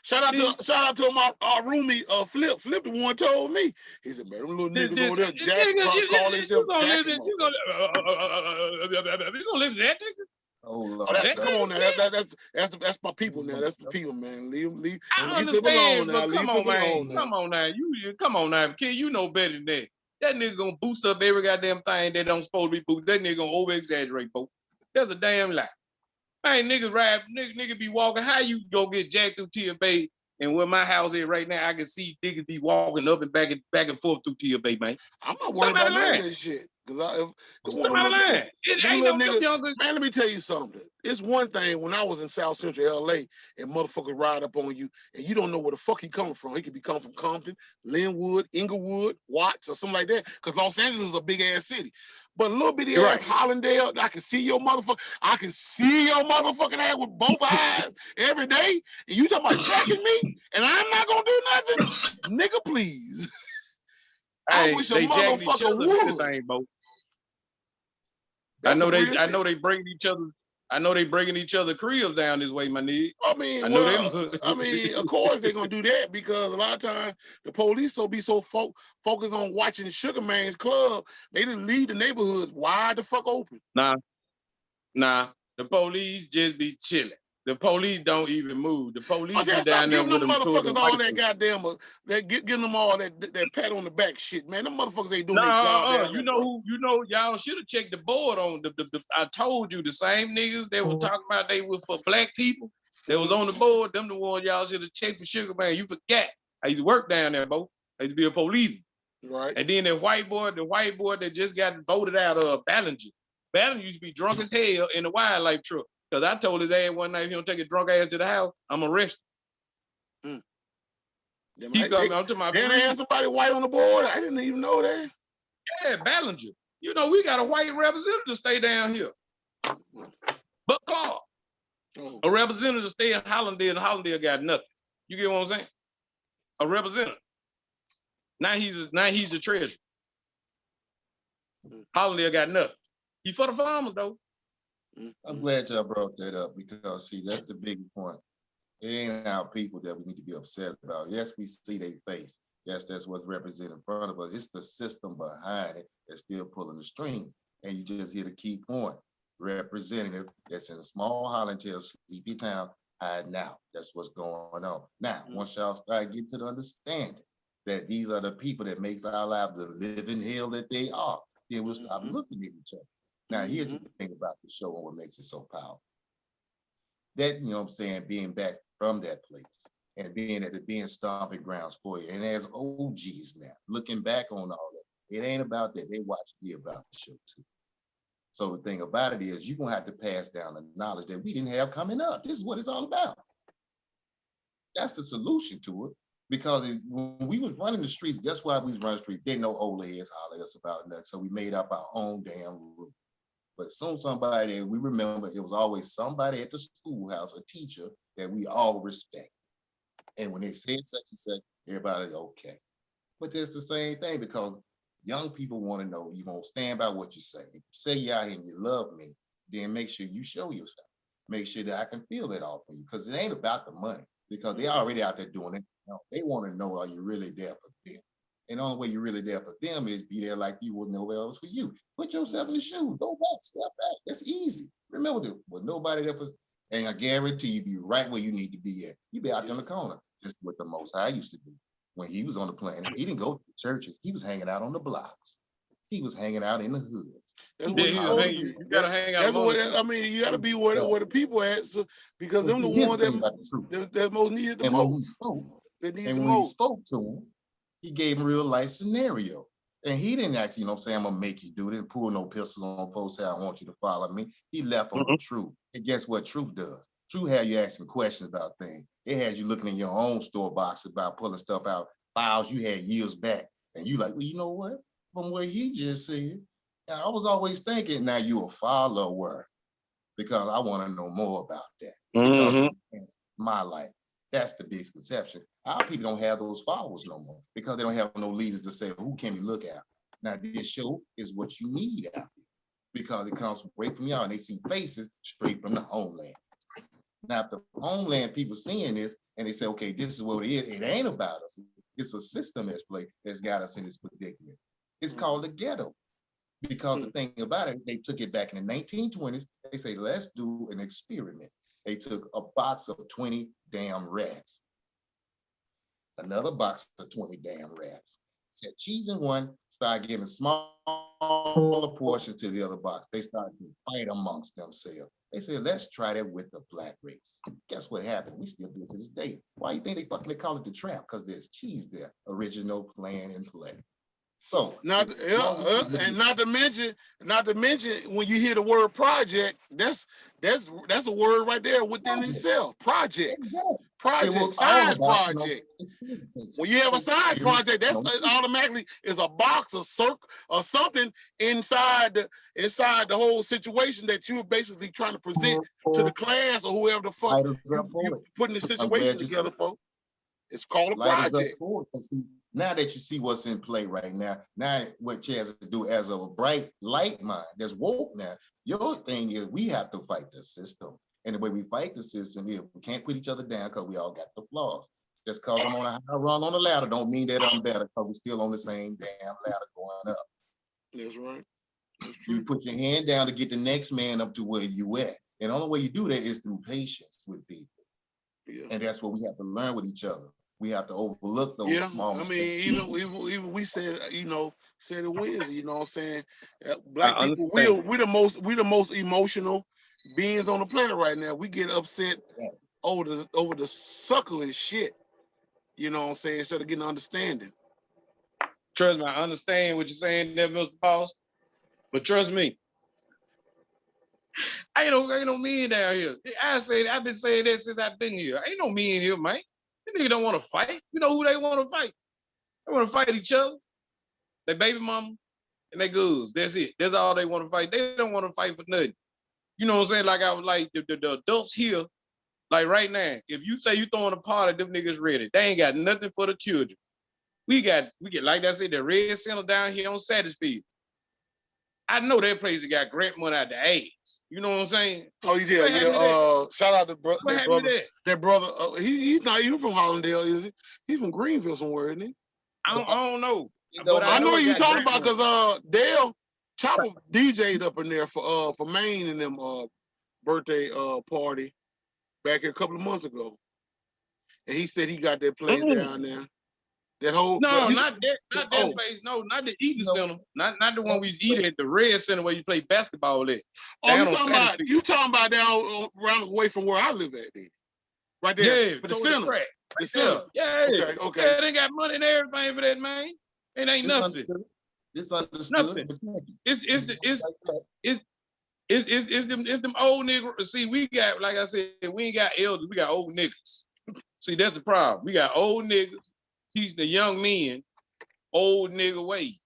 B: shout out to my roomie, Flip. Flip the one told me. He said, man, them little niggas over there, Jack, call themselves Jack. You
C: gonna listen to that nigga?
B: Oh, come on now. That's my people now. That's the people, man. Leave.
C: I understand, but come on, man. Come on now. Come on now, kid. You know better than that. That nigga gonna boost up every goddamn thing that don't supposed to be boosted. That nigga gonna over exaggerate, folks. That's a damn lie. Man, niggas be walking. How you go get jacked through Tia Bay? And where my house is right now, I can see niggas be walking up and back and forth through Tia Bay, man.
B: I'm not worried about none of this shit. Cause man, let me tell you something. It's one thing when I was in South Central LA and motherfuckers ride up on you and you don't know where the fuck he coming from. He could be coming from Compton, Linwood, Inglewood, Watts, or something like that. Cause Los Angeles is a big ass city. But a little bitty ass Hollandale, I can see your motherfucker. I can see your motherfucking ass with both eyes every day. And you talking about checking me, and I'm not gonna do nothing, nigga. Please. I wish a motherfucker would.
C: I know they bringing each other cribs down this way, my nigga.
B: I mean, of course they're gonna do that because a lot of times the police will be so focused on watching Sugar Man's club, they didn't leave the neighborhoods wide the fuck open. Nah,
C: the police just be chilling. The police don't even move. The police be down there with them
B: motherfuckers all that goddamn, giving them all that pat on the back shit, man. Them motherfuckers ain't doing their job.
C: Y'all should have checked the board on the I told you the same niggas that were talking about they were for black people. That was on the board. Them the ones y'all should have checked for Sugar Man. You forgot. I used to work down there, bro. I used to be a police.
B: Right.
C: And then the white boy that just got voted out of Ballinger. Ballinger used to be drunk as hell in the wildlife truck. Because I told his ass one night, if you don't take a drunk ass to the house, I'm arrested. He come out to my
B: Then they had somebody white on the board. I didn't even know that.
C: Yeah, Ballinger. You know, we got a white representative stay down here. But Clark. A representative stay in Hollandale, and Hollandale got nothing. You get what I'm saying? A representative. Now he's the treasurer. Hollandale got nothing. He for the farmers though.
D: I'm glad y'all brought that up because see, that's the big point. It ain't our people that we need to be upset about. Yes, we see their face. Yes, that's what's represented in front of us. It's the system behind it that's still pulling the string. And you just hit a key point. Representative that's in a small Hollandale, sleepy town, hiding out. That's what's going on. Now, once y'all start getting to the understanding that these are the people that makes our lives the living hell that they are, then we'll stop looking at each other. Now, here's the thing about the show and what makes it so powerful. That, you know what I'm saying, being back from that place and being stomping grounds for you. And as OGs now, looking back on all that, it ain't about that. They watch me about the show too. So the thing about it is you're going to have to pass down the knowledge that we didn't have coming up. This is what it's all about. That's the solution to it. Because when we was running the streets, that's why we was running the streets. Didn't know old heads holler at us about that. So we made up our own damn rule. But soon somebody, we remember it was always somebody at the schoolhouse, a teacher that we all respect. And when they said such and such, everybody's okay. But it's the same thing because young people want to know, you won't stand by what you say. If you say you out here and you love me, then make sure you show yourself. Make sure that I can feel that off of you because it ain't about the money because they're already out there doing it. You know, they want to know, are you really there for them? And the only way you're really there for them is be there like you would nowhere else for you. Put yourself in the shoes. Go back, step back. That's easy. Remember, there was nobody there for, and I guarantee you be right where you need to be at. You be out there in the corner. Just what the Most High used to do. When he was on the planet, he didn't go to the churches. He was hanging out on the blocks. He was hanging out in the hoods.
C: You gotta hang out.
B: That's what I mean. You gotta be where the people at, so, because them the ones that most needed the most.
D: When he spoke to him, he gave him real life scenario. And he didn't actually, you know what I'm saying, I'm gonna make you do it and pull no pistol on folks, say I want you to follow me. He left on the truth. And guess what truth does? Truth have you asking questions about things. It has you looking in your own store box about pulling stuff out, files you had years back. And you like, well, you know what? From what he just said, I was always thinking, now you a follower because I want to know more about that. Because it's my life. That's the big conception. Our people don't have those followers no more because they don't have no leaders to say, who can we look at? Now, this show is what you need out there because it comes straight from y'all and they see faces straight from the homeland. Now, if the homeland people seeing this and they say, okay, this is what it is, it ain't about us. It's a system that's got us in this predicament. It's called the ghetto. Because the thing about it, they took it back in the 1920s. They say, let's do an experiment. They took a box of 20 damn rats. Another box of 20 damn rats. Said cheese in one, started giving smaller portions to the other box. They started to fight amongst themselves. They said, let's try that with the black race. Guess what happened? We still do it to this day. Why you think they call it the trap? Because there's cheese there. Original, plan, and play. So
B: and not to mention when you hear the word project, that's a word right there within itself. Project.
D: Exactly.
B: Project, side project. When you have a side project, that's automatically is a box, a circle, or something inside the whole situation that you're basically trying to present to the class or whoever the fuck you putting the situation together for. It's called a project.
D: Now that you see what's in play right now, what you have to do as a bright light mind that's woke now, your thing is we have to fight the system. And the way we fight the system is we can't put each other down because we all got the flaws. Just because I'm on a high rung on the ladder don't mean that I'm better because we're still on the same damn ladder going up.
B: That's right.
D: You put your hand down to get the next man up to where you at. And the only way you do that is through patience with people. Yeah. And that's what we have to learn with each other. We have to overlook those small mistakes.
B: Even we said, said it Wednesday, you know what I'm saying? Black people, we're the most emotional beings on the planet right now. We get upset over the suckling shit. You know what I'm saying? Instead of getting understanding.
C: Trust me, I understand what you're saying there, Mr. Boss. But trust me, ain't no men down here. I've been saying that since I've been here. Ain't no men here, man. These niggas don't want to fight. You know who they want to fight? They want to fight each other. Their baby mama and their goods. That's it. That's all they want to fight. They don't want to fight for nothing. You know what I'm saying? Like I was like the adults here, like right now, if you say you throwing a party, them niggas ready. They ain't got nothing for the children. We get, like I said, the Red Center down here on Satterfield. I know that place that got grant money out the ass. You know what I'm saying?
B: Oh, yeah. Shout out to that brother. He's not even from Hollandale, is he? He's from Greenville somewhere, isn't he?
C: I don't know.
B: But I know what you're talking about because Dale Chopper DJ'd up in there for Maine and them birthday party back here a couple of months ago. And he said he got that place down there. That whole
C: not that place. No, not the Eaton Center. Not the one we eat at the Red Center where you play basketball at.
B: Oh, you talking about down around away from where I live at then. Right there.
C: Yeah,
B: the center.
C: The center. Yeah. Okay. Yeah, they got money and everything for that, man. It ain't nothing.
D: It's understood.
C: Nothing. It's them old niggas. See, we got, like I said, we ain't got elders, we got old niggas. See, that's the problem. We got old niggas. Teach the young men old nigga ways.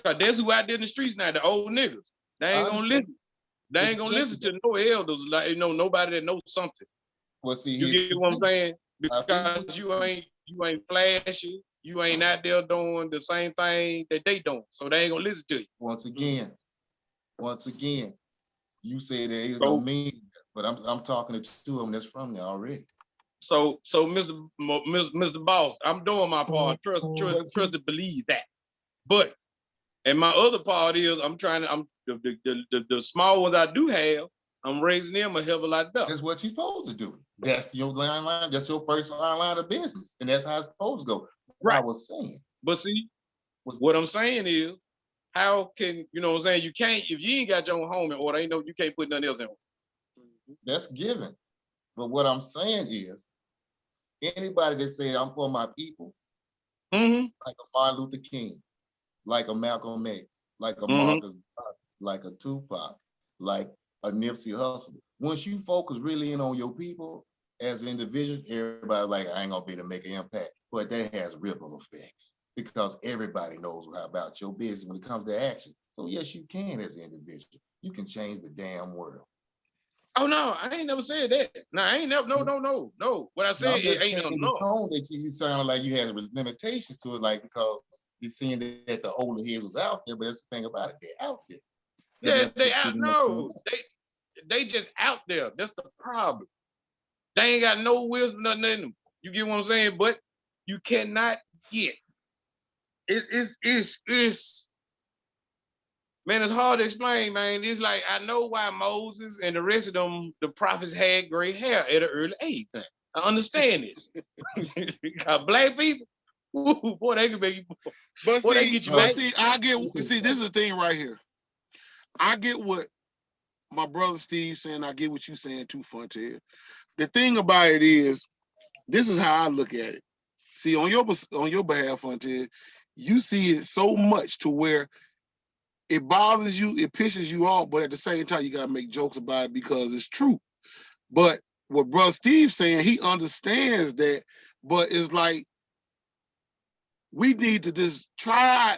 C: Cause that's who out there in the streets now, the old niggas. They ain't gonna listen. They ain't gonna listen to no elders, like nobody that knows something.
D: Well, see,
C: you get what I'm saying? Because you ain't flashy, you ain't out there doing the same thing that they doing. So they ain't gonna listen to you.
D: Once again, you say there is no meaning, but I'm talking to two of them that's from there already.
C: So Mr. Boss, I'm doing my part. Trust to believe that. But and my other part is the small ones I do have, I'm raising them a hell of a lot better.
D: That's what you're supposed to do. That's your line. That's your first line of business, and that's how it's supposed to go. Right. I was saying.
C: But see, what I'm saying is, how can you know what I'm saying? You can't if you ain't got your own home in order. Ain't no you can't put nothing else in.
D: That's given. But what I'm saying is, anybody that say I'm for my people, like a Martin Luther King, like a Malcolm X, like a Marcus, like a Tupac, like a Nipsey Hussle. Once you focus really in on your people, as an individual, everybody like, I ain't gonna be able to make an impact, but that has ripple effects because everybody knows about your business when it comes to action. So yes, you can as an individual. You can change the damn world.
C: Oh no, I ain't never said that. No, I ain't never. No. What I said,
D: I'm just
C: it ain't
D: saying the
C: enough.
D: tone that you sounded like you had limitations to it, like because you're seeing that the older heads was out there, but that's the thing about it, they're out there.
C: Yeah, they out. No, they just out there. That's the problem. They ain't got no wisdom, nothing in them. You get what I'm saying? But you cannot get. It's man, it's hard to explain, man. It's like I know why Moses and the rest of them, the prophets, had gray hair at an early age. Man. I understand this. Black people, ooh, boy, they can make you.
B: But
C: boy,
B: see,
C: they get you back.
B: I get. See, this is the thing right here. I get what my brother Steve saying. I get what you saying too, Fontaine. The thing about it is, this is how I look at it. See, on your behalf, Fontaine, you see it so much to where it bothers you, it pisses you off, but at the same time, you gotta make jokes about it because it's true. But what Brother Steve's saying, he understands that, but it's like we need to just try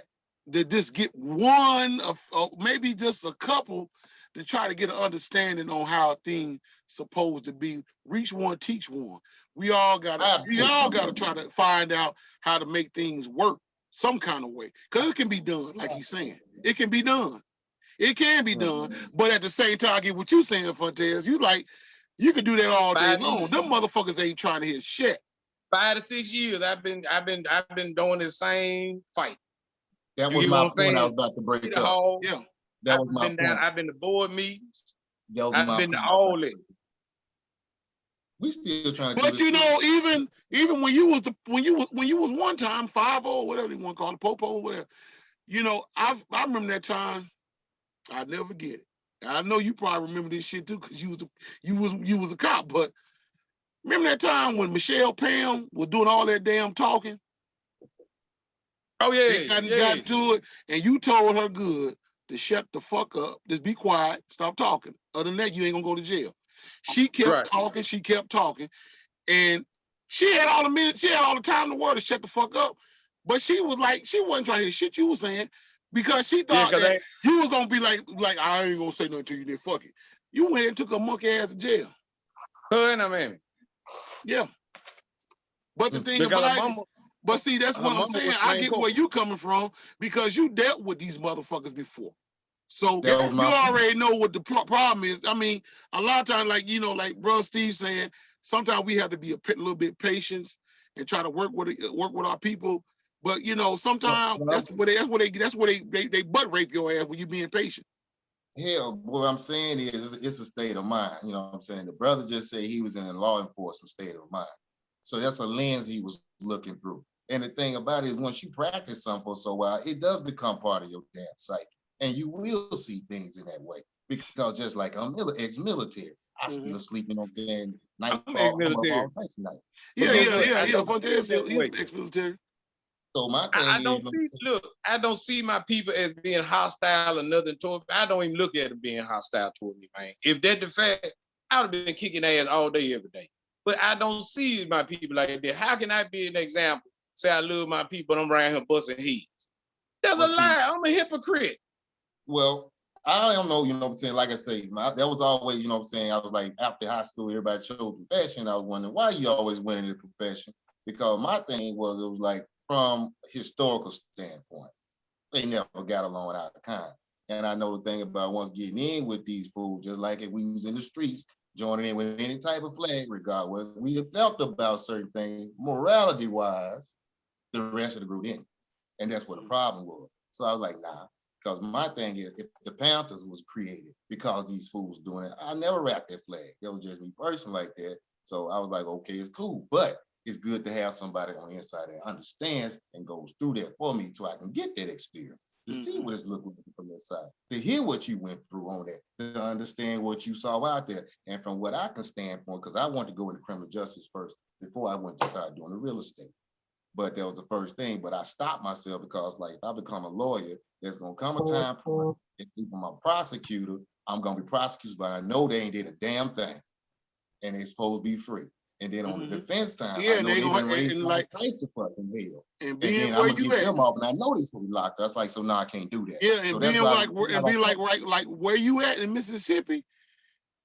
B: to just get one of maybe just a couple to try to get an understanding on how things supposed to be. Reach one, teach one. We all gotta try to find out how to make things work some kind of way. Because it can be done, like he's saying. It can be done. It can be done. But at the same time, I get what you saying, Fuentes. You can do that all day long. Them motherfuckers ain't trying to hit shit.
C: 5 to 6 years, I've been doing the same fight.
D: That was my point. I was about to break up.
B: Yeah,
D: that was my point.
C: I've been to board meetings.
D: I've
C: been to all it.
D: We still trying to.
B: But you know, even when you was one time 5-0, whatever you want to call it, Popo, whatever. You know, I remember that time. I never forget it. I know you probably remember this shit too, because you was a cop. But remember that time when Michelle Pam was doing all that damn talking?
C: Oh yeah,
B: got to it, and you told her good to shut the fuck up, just be quiet, stop talking. Other than that, you ain't gonna go to jail. She kept talking, and she had all the minutes, she had all the time in the world to shut the fuck up. But she wasn't trying to hear shit you was saying because she thought that you was gonna be like I ain't gonna say nothing to you, then fuck it. You went and took a monkey ass to jail. Yeah. But the thing about it, but see, that's what I'm saying. I get where you coming from because you dealt with these motherfuckers before. So you already know what the problem is. I mean, a lot of times, like Bro Steve saying, sometimes we have to be a little bit patient and try to work with our people. But sometimes that's where they butt rape your ass when you being patient.
D: Hell, what I'm saying is it's a state of mind. You know what I'm saying? The brother just said he was in a law enforcement state of mind. So that's a lens he was looking through. And the thing about it is once you practice something for so while, it does become part of your damn psyche. And you will see things in that way. Because just like I'm ex-military, I still sleep, you know what I'm saying?
C: I'm ex-military.
B: Yeah. Ex-military.
D: So my thing
C: I don't see my people as being hostile or nothing toward me. I don't even look at them being hostile toward me, man. If that's the fact, I would have been kicking ass all day, every day. But I don't see my people like that. How can I be an example? Say I love my people and I'm around here busting heads. That's a lie. I'm a hypocrite.
D: Well, I don't know, you know what I'm saying? Like I say, that was always, you know what I'm saying? I was like, after high school, everybody chose profession. I was wondering why you always went into the profession. Because my thing was, it was like, from a historical standpoint, they never got along out of kind. And I know the thing about once getting in with these fools, just like if we was in the streets, joining in with any type of flag, regard what we felt about certain things, morality-wise, the rest of the group didn't. And that's what the problem was. So I was like, nah, because my thing is, if the Panthers was created because these fools doing it, I never wrapped that flag. That was just me personally like that. So I was like, okay, it's cool. But it's good to have somebody on the inside that understands and goes through that for me so I can get that experience, to see what it's looking like from that side, to hear what you went through on that, to understand what you saw out there. And from what I can stand for, because I want to go into criminal justice first before I went to start doing the real estate. But that was the first thing. But I stopped myself because, like, if I become a lawyer, there's going to come a time point, if I'm a prosecutor, I'm going to be prosecuted, but I know they ain't did a damn thing. And they're supposed to be free. And then on the defense time,
B: Yeah,
D: I
B: and
D: know
B: they
D: they've
B: gonna
D: been raised
B: and
D: all
B: like
D: types of fucking hell.
B: and
D: And
B: being
D: then
B: where
D: I'm gonna
B: you
D: get
B: at.
D: them off, and I know this will be locked up. That's like, so now I can't do that.
B: Yeah,
D: So
B: and
D: that's
B: being
D: why
B: like and be like right like where you at in Mississippi,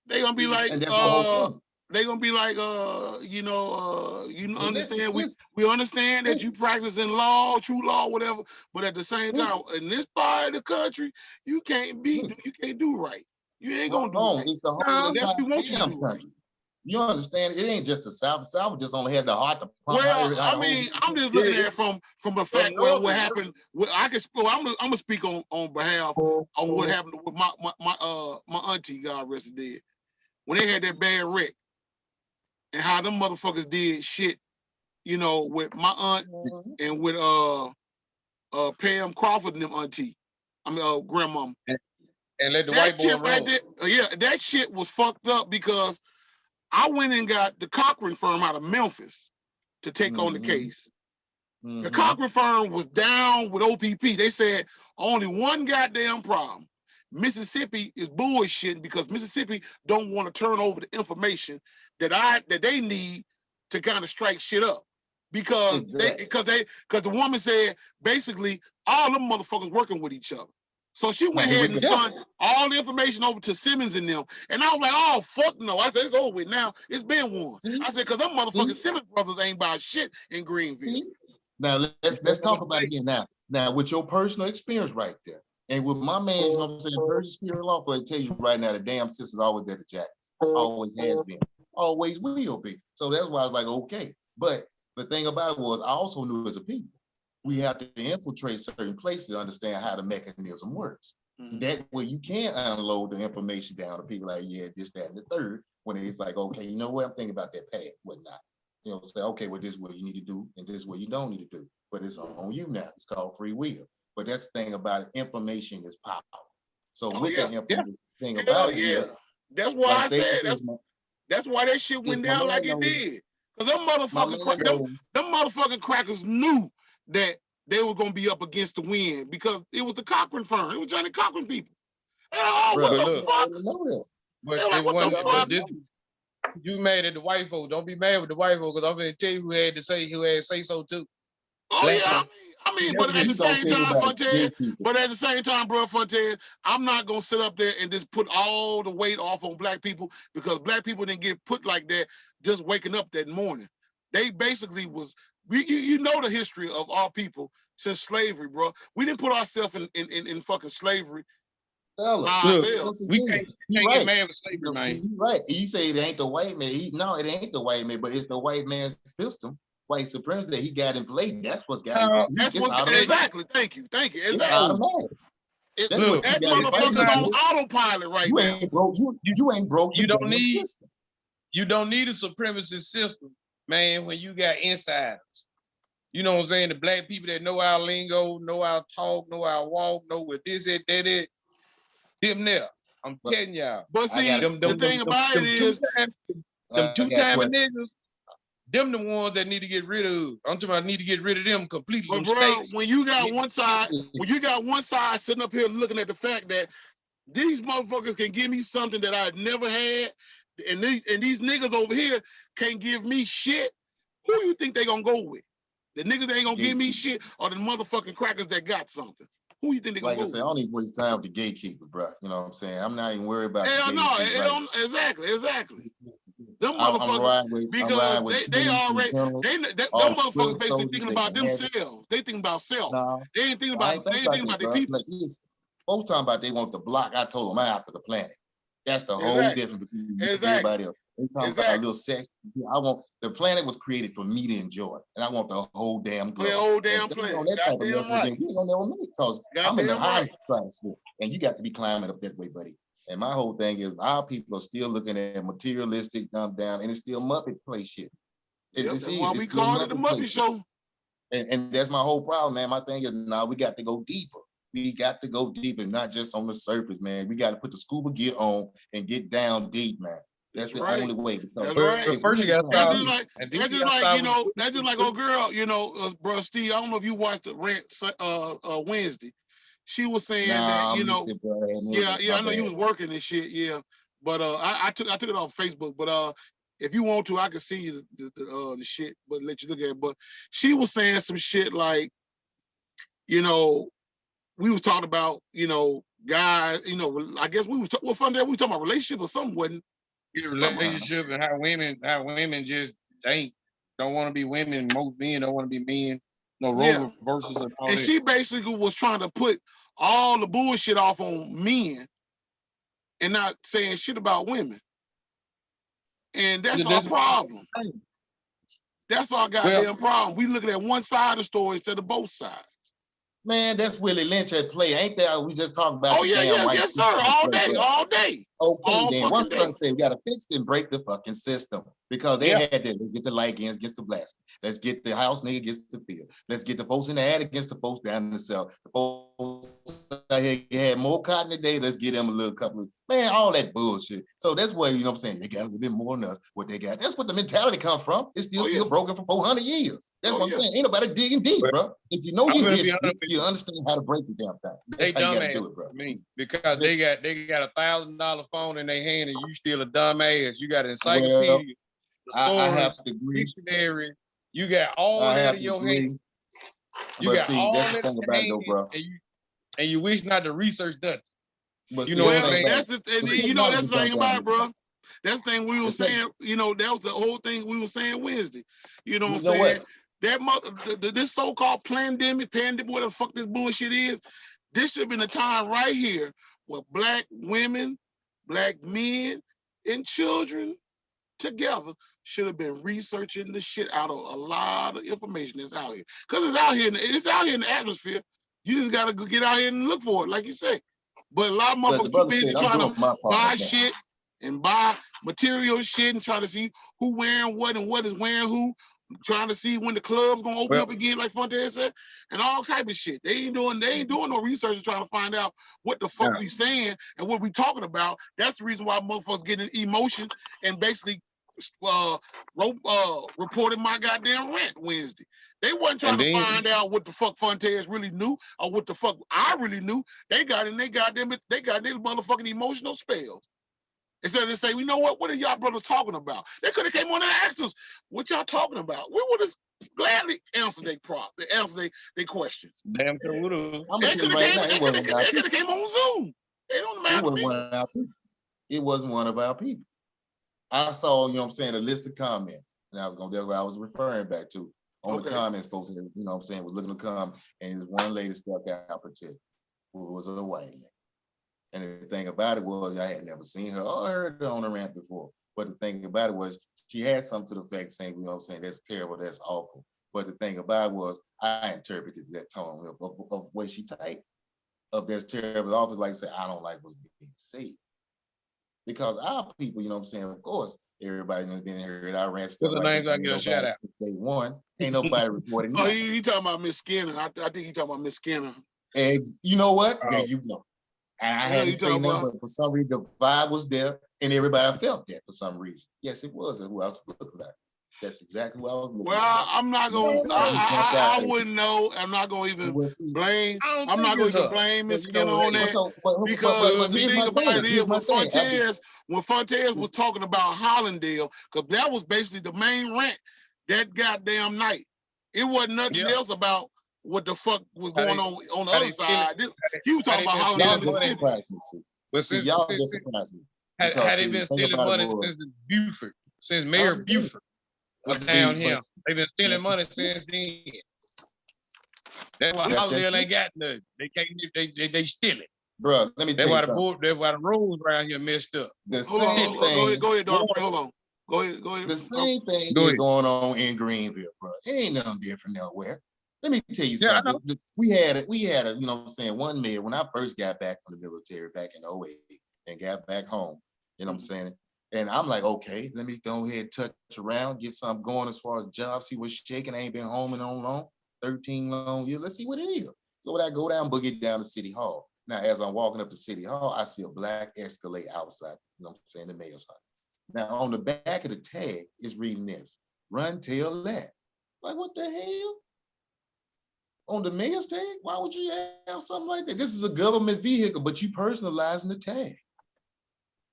B: they gonna be like
D: and that's the whole thing.
B: they gonna be like you
D: But
B: understand
D: listen,
B: we understand that you practicing law, true law, whatever, but at the same time in this part of the country, you can't do right. You ain't gonna do
D: wrong.
B: right.
D: It's the whole
B: Unless we want you to
D: damn
B: do right.
D: country. You understand? It ain't just the South. The South just only had the heart to pump.
B: Well, I mean, I'm just looking at it from the fact where what happened. I'm gonna speak on behalf on what happened with my auntie, God rest her dead, when they had that bad wreck and how them motherfuckers did shit, with my aunt and with Pam Crawford and them auntie, grandmama.
C: And let the white boy roll.
B: That shit was fucked up because I went and got the Cochran firm out of Memphis to take on the case. The Cochran firm was down with OPP. They said only one goddamn problem. Mississippi is bullshitting because Mississippi don't want to turn over the information that they need to kind of strike shit up. Because the woman said basically all them motherfuckers working with each other. So she went ahead and sent all the information over to Simmons and them. And I was like, oh, fuck no. I said, it's over with now. It's been won. I said, because them motherfucking Simmons brothers ain't about shit in Greenville.
D: Now, let's talk about it again now. Now, with your personal experience right there, and with my man, you know what I'm saying, personal experience law, for it tell you right now, the damn sister's always there to Jackson. Always has been. Always will be. So that's why I was like, okay. But the thing about it was, I also knew as a people, we have to infiltrate certain places to understand how the mechanism works. That way you can unload the information down to people like, yeah, this, that, and the third, when it's like, okay, you know what, I'm thinking about that path, whatnot. Say, okay, well, this is what you need to do, and this is what you don't need to do. But it's on you now. It's called free will. But that's the thing about it, information is power. So with that information thing about it,
B: that's why I said that's why that shit went down like it did. Because them motherfucking crackers knew that they were gonna be up against the wind because it was the Cochran firm. It was Johnny Cochran people. What the fuck?
C: But you mad at the white folk. Don't be mad with the white folk, because I'm gonna tell you who had to say so too.
B: Oh yeah, I mean, but at the same time, bro, Fontaine, I'm not gonna sit up there and just put all the weight off on black people because black people didn't get put like that just waking up that morning. They basically was, you know the history of our people since slavery, bro. We didn't put ourselves in fucking slavery.
C: Look, we can't get mad with slavery, man.
D: He's right. You say it ain't the white man. No, it ain't the white man, but it's the white man's system. White supremacy that he got in play. That's what's got him.
B: Exactly. Thank you. Exactly.
D: It's automatic.
B: Look, that motherfucker's on autopilot right now.
D: You ain't broke.
C: You don't need system. You don't need a supremacist system, man, when you got insiders. You know what I'm saying? The black people that know our lingo, know our talk, know our walk, know what this, that, it. Them there. I'm telling y'all.
B: But see, the thing about it is,
C: them two-timing niggas, them the ones that need to get rid of. I'm talking about need to get rid of them completely.
B: But bro, when you got one side sitting up here looking at the fact that these motherfuckers can give me something that I never had, and these niggas over here can't give me shit, who you think they gonna go with? The niggas that ain't gonna give me shit, or the motherfucking crackers that got something? Who you think they gonna go with?
D: I don't even waste time with the gatekeeper, bro. You know what I'm saying? I'm not even worried about
B: exactly. Them motherfuckers, because them motherfuckers basically thinking about themselves. They think about self. They ain't thinking about their people.
D: Folks talking about they want the block. I told them after the planet. That's the whole difference between everybody else. They talking about a little sex. I want the planet was created for me to enjoy, and I want the whole damn globe.
B: The whole damn planet.
D: On that type of level, you ain't gonna never make it because I'm in the highest stratosphere, and you got to be climbing up that way, buddy. And my whole thing is our people are still looking at materialistic, dumbed down, and it's still Muppet play shit.
B: That's why we call it the Muppet Show.
D: And that's my whole problem, man. My thing is now we got to go deeper. We got to go deeper, not just on the surface, man. We got to put the scuba gear on and get down deep, man. That's the only way.
B: That's right.
C: First you got
B: that's just like old girl, bro, Steve. I don't know if you watched the rant Wednesday. She was saying that, I know you was working and shit, but I took it off Facebook. But If you want to, I can see you the shit, but let you look at it. But she was saying some shit like, you know, we was talking about, you know, guys, you know, I guess we was we talking about relationship or something, wasn't
C: relationship and how women just don't want to be women. Most men don't want to be men. No role reversals and all
B: and
C: that.
B: she basically was trying to put all the bullshit off on men and not saying shit about women. And that's our problem. That's our goddamn problem. We looking at one side of the story instead of both sides.
D: Man, that's Willie Lynch at play. Ain't that we just talking about?
B: Oh yeah, yes, sir. All day.
D: Okay,
B: all
D: then one
B: day.
D: son said we gotta fix and break the fucking system because they had that. Let's get the light against the blast. Let's get the house nigga against the field. Let's get the folks in the attic against the folks down in the cell. The folks out here had more cotton today. Let's get them a little couple of all that bullshit. So that's where, you know what I'm saying, they got a little bit more than us. What they got. That's what the mentality comes from. It's still broken for 400 years. That's what I'm saying. Ain't nobody digging deep, bro. If you know your history, you understand how to break the damn thing.
C: They dumbass, bro. Because they got $1,000 phone in their hand and you still a dumbass. You got an encyclopedia,
D: I have to agree.
C: Dictionary. You got all that in your hand. You got all that in your hand, bro. And you wish not to research nothing.
D: But
B: you know what I'm saying? That's the thing about it, bro. That's the thing we were saying, you know, that was the whole thing we were saying Wednesday. You know what I'm saying? That this so-called pandemic, whatever the fuck this bullshit is, this should have been a time right here where black women, black men, and children together should have been researching the shit out of a lot of information that's out here. Because it's out here in the atmosphere. You just gotta get out here and look for it, like you say. But a lot of motherfuckers busy trying to buy shit and buy material shit and trying to see who wearing what and what is wearing who, trying to see when the club's gonna open up again, like Fontaine said, and all type of shit. They ain't doing no research and trying to find out what the fuck we saying and what we talking about. That's the reason why motherfuckers getting emotion and basically reported my goddamn rant Wednesday. They wasn't trying to find out what the fuck Fontaine really knew or what the fuck I really knew. They got their motherfucking emotional spells. Instead of say, you know what are y'all brothers talking about? They could have came on and asked us, what y'all talking about? We would have gladly answered their questions.
C: Damn sure would have.
B: They could have came on Zoom. It don't matter to me.
D: It wasn't one of our people. I saw, you know what I'm saying, a list of comments. And that's what I was referring back to. On the comments, folks, you know what I'm saying, was looking to come, and this one lady stuck out particular, who was a white man. And the thing about it was, I had never seen her or heard her on a rant before. But the thing about it was, she had something to the effect saying, you know what I'm saying, that's terrible, that's awful. But the thing about it was, I interpreted that tone of what she typed of that's terrible, awful, like say, I don't like what's being said. Because our people, you know what I'm saying, of course, everybody has been heard our rant stuff.
C: Like that, I get a shout out.
D: Day one, ain't nobody reporting.
B: Oh, you talking about Miss Skinner? I think he talking about Miss Skinner.
D: You know what? There you go. And I hadn't say nothing, but for some reason the vibe was there, and everybody felt that for some reason. Yes, it was. That's who I was looking at. That's exactly what I was looking at.
B: Well, I'm not going. I wouldn't know. I'm not going to even blame. I'm not going to blame Miss Skinner on that because the thing about it is when Fontaine was talking about Hollandale, because that was basically the main rant that goddamn night. It wasn't nothing else about what the fuck was going on the other side. He was talking about Hollandale, Mississippi.
C: But since y'all just surprised me. Had they been stealing money since Mayor Buford was down here, they've been stealing money since then. That's why Hollandale ain't got nothing. They can't. They steal it,
D: bro. Let me tell you something.
C: That's why the roads around here messed up.
D: The same thing.
B: Go ahead, dog. Hold on. Go ahead.
D: The same thing is going on in Greenville, bro. It ain't nothing different nowhere. Let me tell you something. We had a, you know what I'm saying, one mayor when I first got back from the military back in 2008 and got back home, you know what I'm saying? And I'm like, okay, let me go ahead and touch around, get something going as far as jobs. He was shaking, I ain't been home in long, 13 long years. Let's see what it is. So when I go down, boogie down to City Hall. Now, as I'm walking up to City Hall, I see a black Escalade outside, you know what I'm saying, the mayor's house. Now, on the back of the tag is reading this, run, tell that. Like, what the hell? On the mayor's tag? Why would you have something like that? This is a government vehicle, but you personalizing the tag.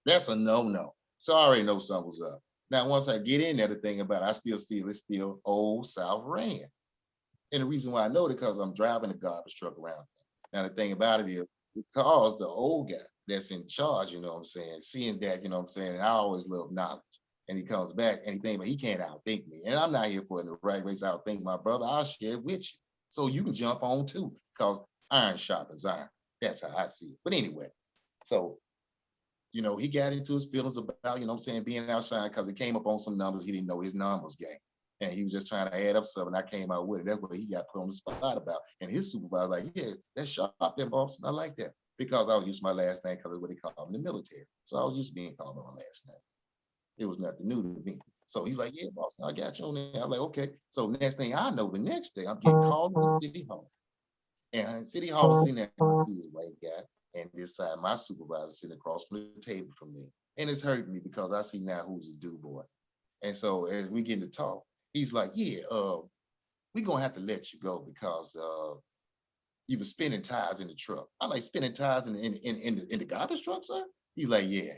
D: That's a no-no. So I already know something was up. Now, once I get in there, the thing about it, I still see it's still Old South Rand. And the reason why I know it because I'm driving the garbage truck around. Now, the thing about it is because the old guy that's in charge, you know what I'm saying, seeing that, you know what I'm saying, and I always love knowledge. And he comes back and he thinks, but he can't outthink me. And I'm not here for it in the right ways. Outthink my brother. I'll share it with you. So you can jump on too, because iron sharpens iron. That's how I see it. But anyway, so, you know, he got into his feelings about, you know what I'm saying, being outside because he came up on some numbers. He didn't know his numbers game. And he was just trying to add up stuff, and I came out with it. That's what he got put on the spot about. And his supervisor like, yeah, that's sharp, then, boss. I like that. Because I was used to my last name because of what they call me in the military. So I was used to being called on my last name. It was nothing new to me. So he's like, yeah, boss, I got you on there. I was like, okay. So next thing I know, the next day I'm getting called to the city hall. And city hall sitting there, I see this white guy, and this side, my supervisor sitting across from the table from me. And it's hurting me because I see now who's a do boy. And so as we get to talk, he's like, yeah, we're gonna have to let you go because you were spinning tires in the truck. I like spinning tires in the garbage truck, sir? He's like, yeah.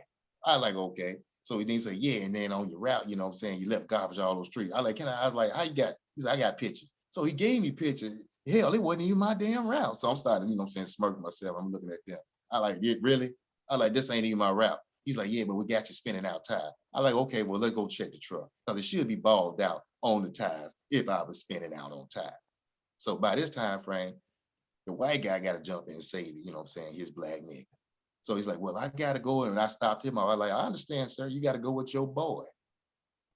D: I like, okay. So he say, yeah, and then on your route, you know what I'm saying, you left garbage all those streets. I was like, how you got? He's like, I got pictures. So he gave me pictures. Hell, it wasn't even my damn route. So I'm starting, you know what I'm saying, smirking myself. I'm looking at them. I like, yeah, really? I like, this ain't even my route. He's like, yeah, but we got you spinning out tires. I like, okay, well, let's go check the truck. Because it should be balled out on the tires if I was spinning out on tires. So by this time frame, the white guy got to jump in and save it, you know what I'm saying, his black nigga. So he's like, well, I got to go. And I stopped him. I was like, I understand, sir. You got to go with your boy.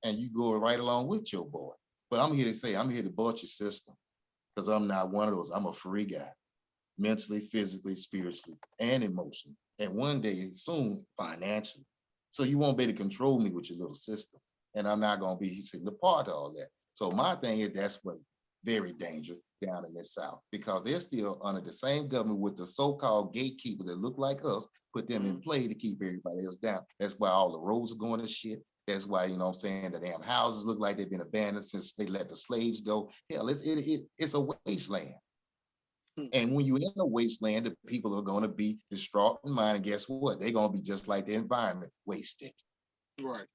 D: And you go right along with your boy. But I'm here to say, I'm here to bust your system. Because I'm not one of those. I'm a free guy. Mentally, physically, spiritually, and emotionally. And one day, soon, financially. So you won't be able to control me with your little system. And I'm not going to be sitting apart of all that. So my thing is, that's what very dangerous down in the South, because they're still under the same government with the so-called gatekeepers that look like us, put them in play to keep everybody else down. That's why all the roads are going to shit. That's why, you know what I'm saying, the damn houses look like they've been abandoned since they let the slaves go. Hell, it's a wasteland. And when you're in a wasteland, the people are going to be distraught in mind. And guess what? They're going to be just like the environment, wasted.
B: Right.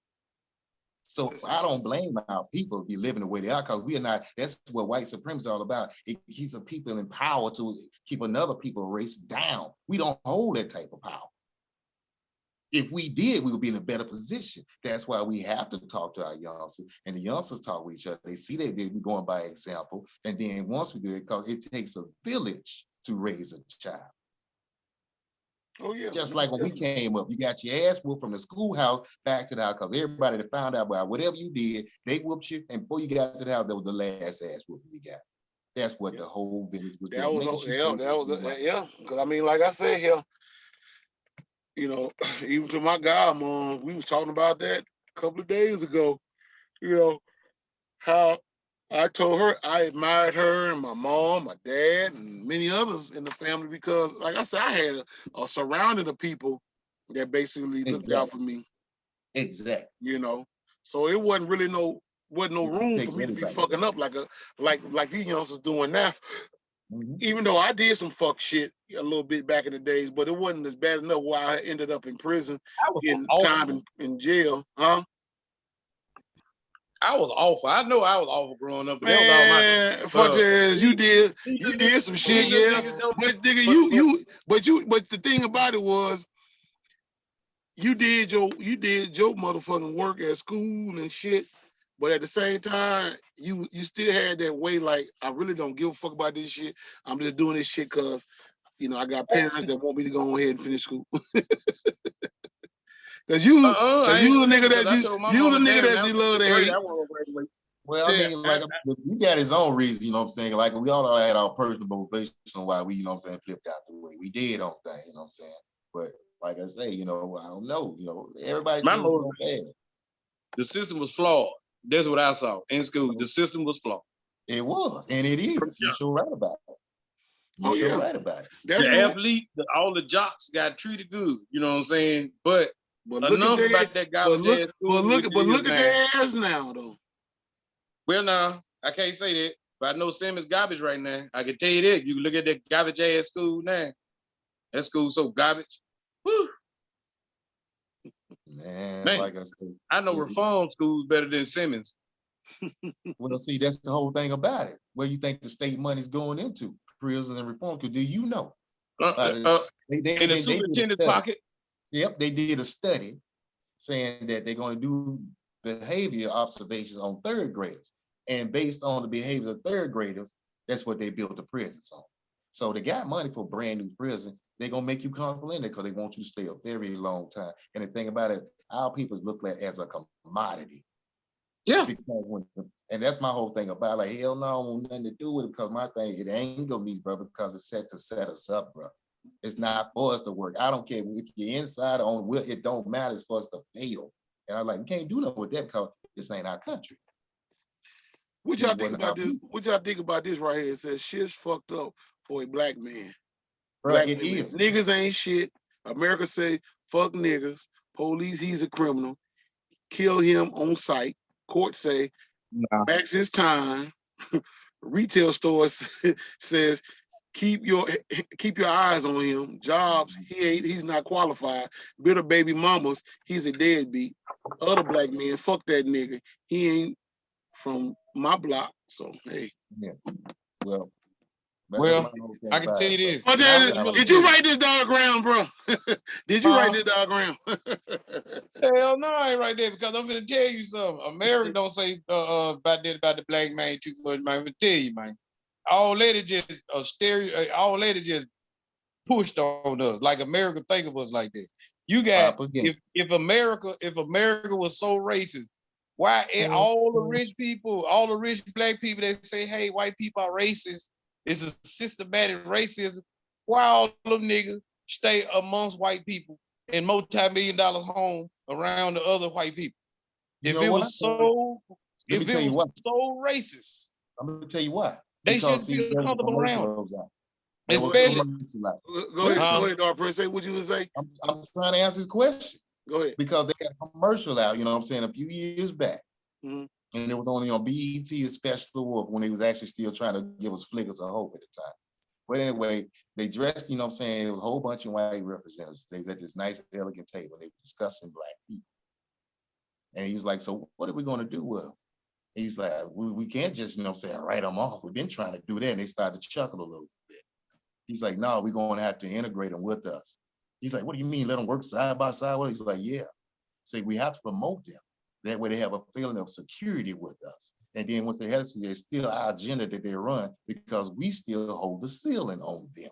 D: So I don't blame our people to be living the way they are, because we are not. That's what white supremacy is all about. It keeps a people in power to keep another people race down. We don't hold that type of power. If we did, we would be in a better position. That's why we have to talk to our youngsters, and the youngsters talk with each other. They see that we're going by example. And then once we do it, because it takes a village to raise a child.
B: Oh, yeah.
D: Just like when we came up, you got your ass whooped from the schoolhouse back to the house, because everybody that found out about whatever you did, they whooped you. And before you got to the house, that was the last ass whooping you got. That's what the whole village was doing.
B: Yeah. Because I mean, like I said here, you know, even to my godmom, we was talking about that a couple of days ago, you know, how I told her I admired her and my mom, my dad, and many others in the family because, like I said, I had a surrounding of people that basically looked out for me.
D: Exactly.
B: You know, so it wasn't really no room for me to be fucking up like these youngsters doing now. Even though I did some fuck shit a little bit back in the days, but it wasn't as bad enough why I ended up in prison, getting time in jail, huh?
C: I was awful. I know I was awful growing up, but
B: Man,
C: that was all my
B: fuck ass, you did some shit, yeah. But nigga, but the thing about it was, you did your motherfucking work at school and shit. But at the same time, you still had that way, like, I really don't give a fuck about this shit. I'm just doing this shit because, you know, I got parents that want me to go ahead and finish school. Because you was a nigga that you love to hate.
D: Well, I mean, like, he got his own reason, you know what I'm saying? Like, we all had our personal motivation on why we, you know what I'm saying, flipped out the way we did on things, you know what I'm saying? But like I say, you know, I don't know, you know, everybody
C: the system was flawed. That's what I saw in school. The system was flawed.
D: It was, and it is. You're sure right about it. You're right about it.
C: The athlete, all the jocks got treated good. You know what I'm saying? But enough about that guy.
B: But look at their ass now, though.
C: Well, now I can't say that, but I know Simmons garbage right now. I can tell you that. You can look at that garbage ass school now. That school so garbage. Woo.
D: Man, like I said,
C: I know reform schools better than Simmons.
D: Well, see, that's the whole thing about it. Where you think the state money's going into prison and reform? Because do you know?
C: In the superintendent's pocket.
D: Yep, they did a study saying that they're going to do behavior observations on third graders, and based on the behavior of third graders, that's what they built the prisons on. So they got money for a brand new prison. They're gonna make you comfortable in there because they want you to stay a very long time. And the thing about it, our people is looked at as a commodity.
C: Yeah.
D: And that's my whole thing about like, hell no, I don't want nothing to do with it because my thing, it ain't gonna be, bro, because it's set to set us up, bro. It's not for us to work. I don't care if you're inside or on will, it don't matter. It's for us to fail. And I'm like, we can't do nothing with that because this ain't our country.
B: What y'all think about this? What y'all think about this right here? It says shit's fucked up for a black man.
D: Right, it is.
B: Niggas ain't shit. America say fuck niggas. Police, he's a criminal. Kill him on sight. Court say max his time. Retail stores says keep your eyes on him. Jobs, he's not qualified. Bitter baby mamas, he's a deadbeat. Other black men, fuck that nigga. He ain't from my block. So hey.
D: Yeah. Well,
C: I can tell you this.
B: Did you write this diagram, bro? Did you write this diagram?
C: Hell no, I ain't right there because I'm gonna tell you something. America don't say about the black man too much, man. I'm gonna tell you, man. All that is just all that is just pushed on us. Like America think of us like that. You got if America was so racist, why all the rich people, all the rich black people that say, hey, white people are racist, it's a systematic racism. Why all them niggas stay amongst white people in multi-million-dollar homes around the other white people? If it was so racist,
D: I'm gonna tell you why.
C: They shouldn't be comfortable around.
B: Go ahead, Dark. Say what you would say.
D: I'm trying to answer this question.
B: Go ahead.
D: Because they had a commercial out, you know what I'm saying, a few years back. Mm-hmm. And it was only on BET, a special award when they was actually still trying to give us flickers of hope at the time. But anyway, they dressed, you know what I'm saying, it was a whole bunch of white representatives. They was at this nice, elegant table. They were discussing black people. And he was like, so what are we going to do with them? He's like, we can't just, you know what I'm saying, write them off. We've been trying to do that. And they started to chuckle a little bit. He's like, no, we're going to have to integrate them with us. He's like, what do you mean, let them work side by side? Well, he's like, yeah. Say, we have to promote them. That way they have a feeling of security with us. And then once they have to, it's still our agenda that they run because we still hold the ceiling on them.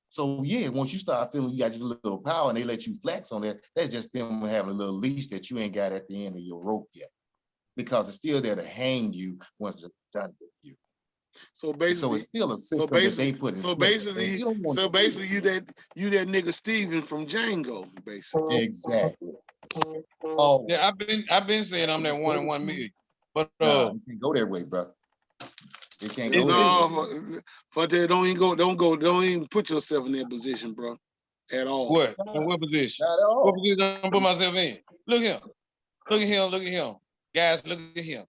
D: So yeah, once you start feeling you got your little power and they let you flex on that, that's just them having a little leash that you ain't got at the end of your rope yet. Because it's still there to hang you once it's done with you.
B: So basically,
D: it's still a system that they put in.
B: So basically, you that nigga Steven from Django, basically.
D: Exactly.
C: Oh yeah, I've been saying I'm that 1 in 1 million, but
D: you can't go that way, bro. You can't go.
B: Don't even put yourself in that position, bro, at all.
C: What? In what position?
D: Not at all.
C: What position I put myself in? Look at him. Guys, look at him.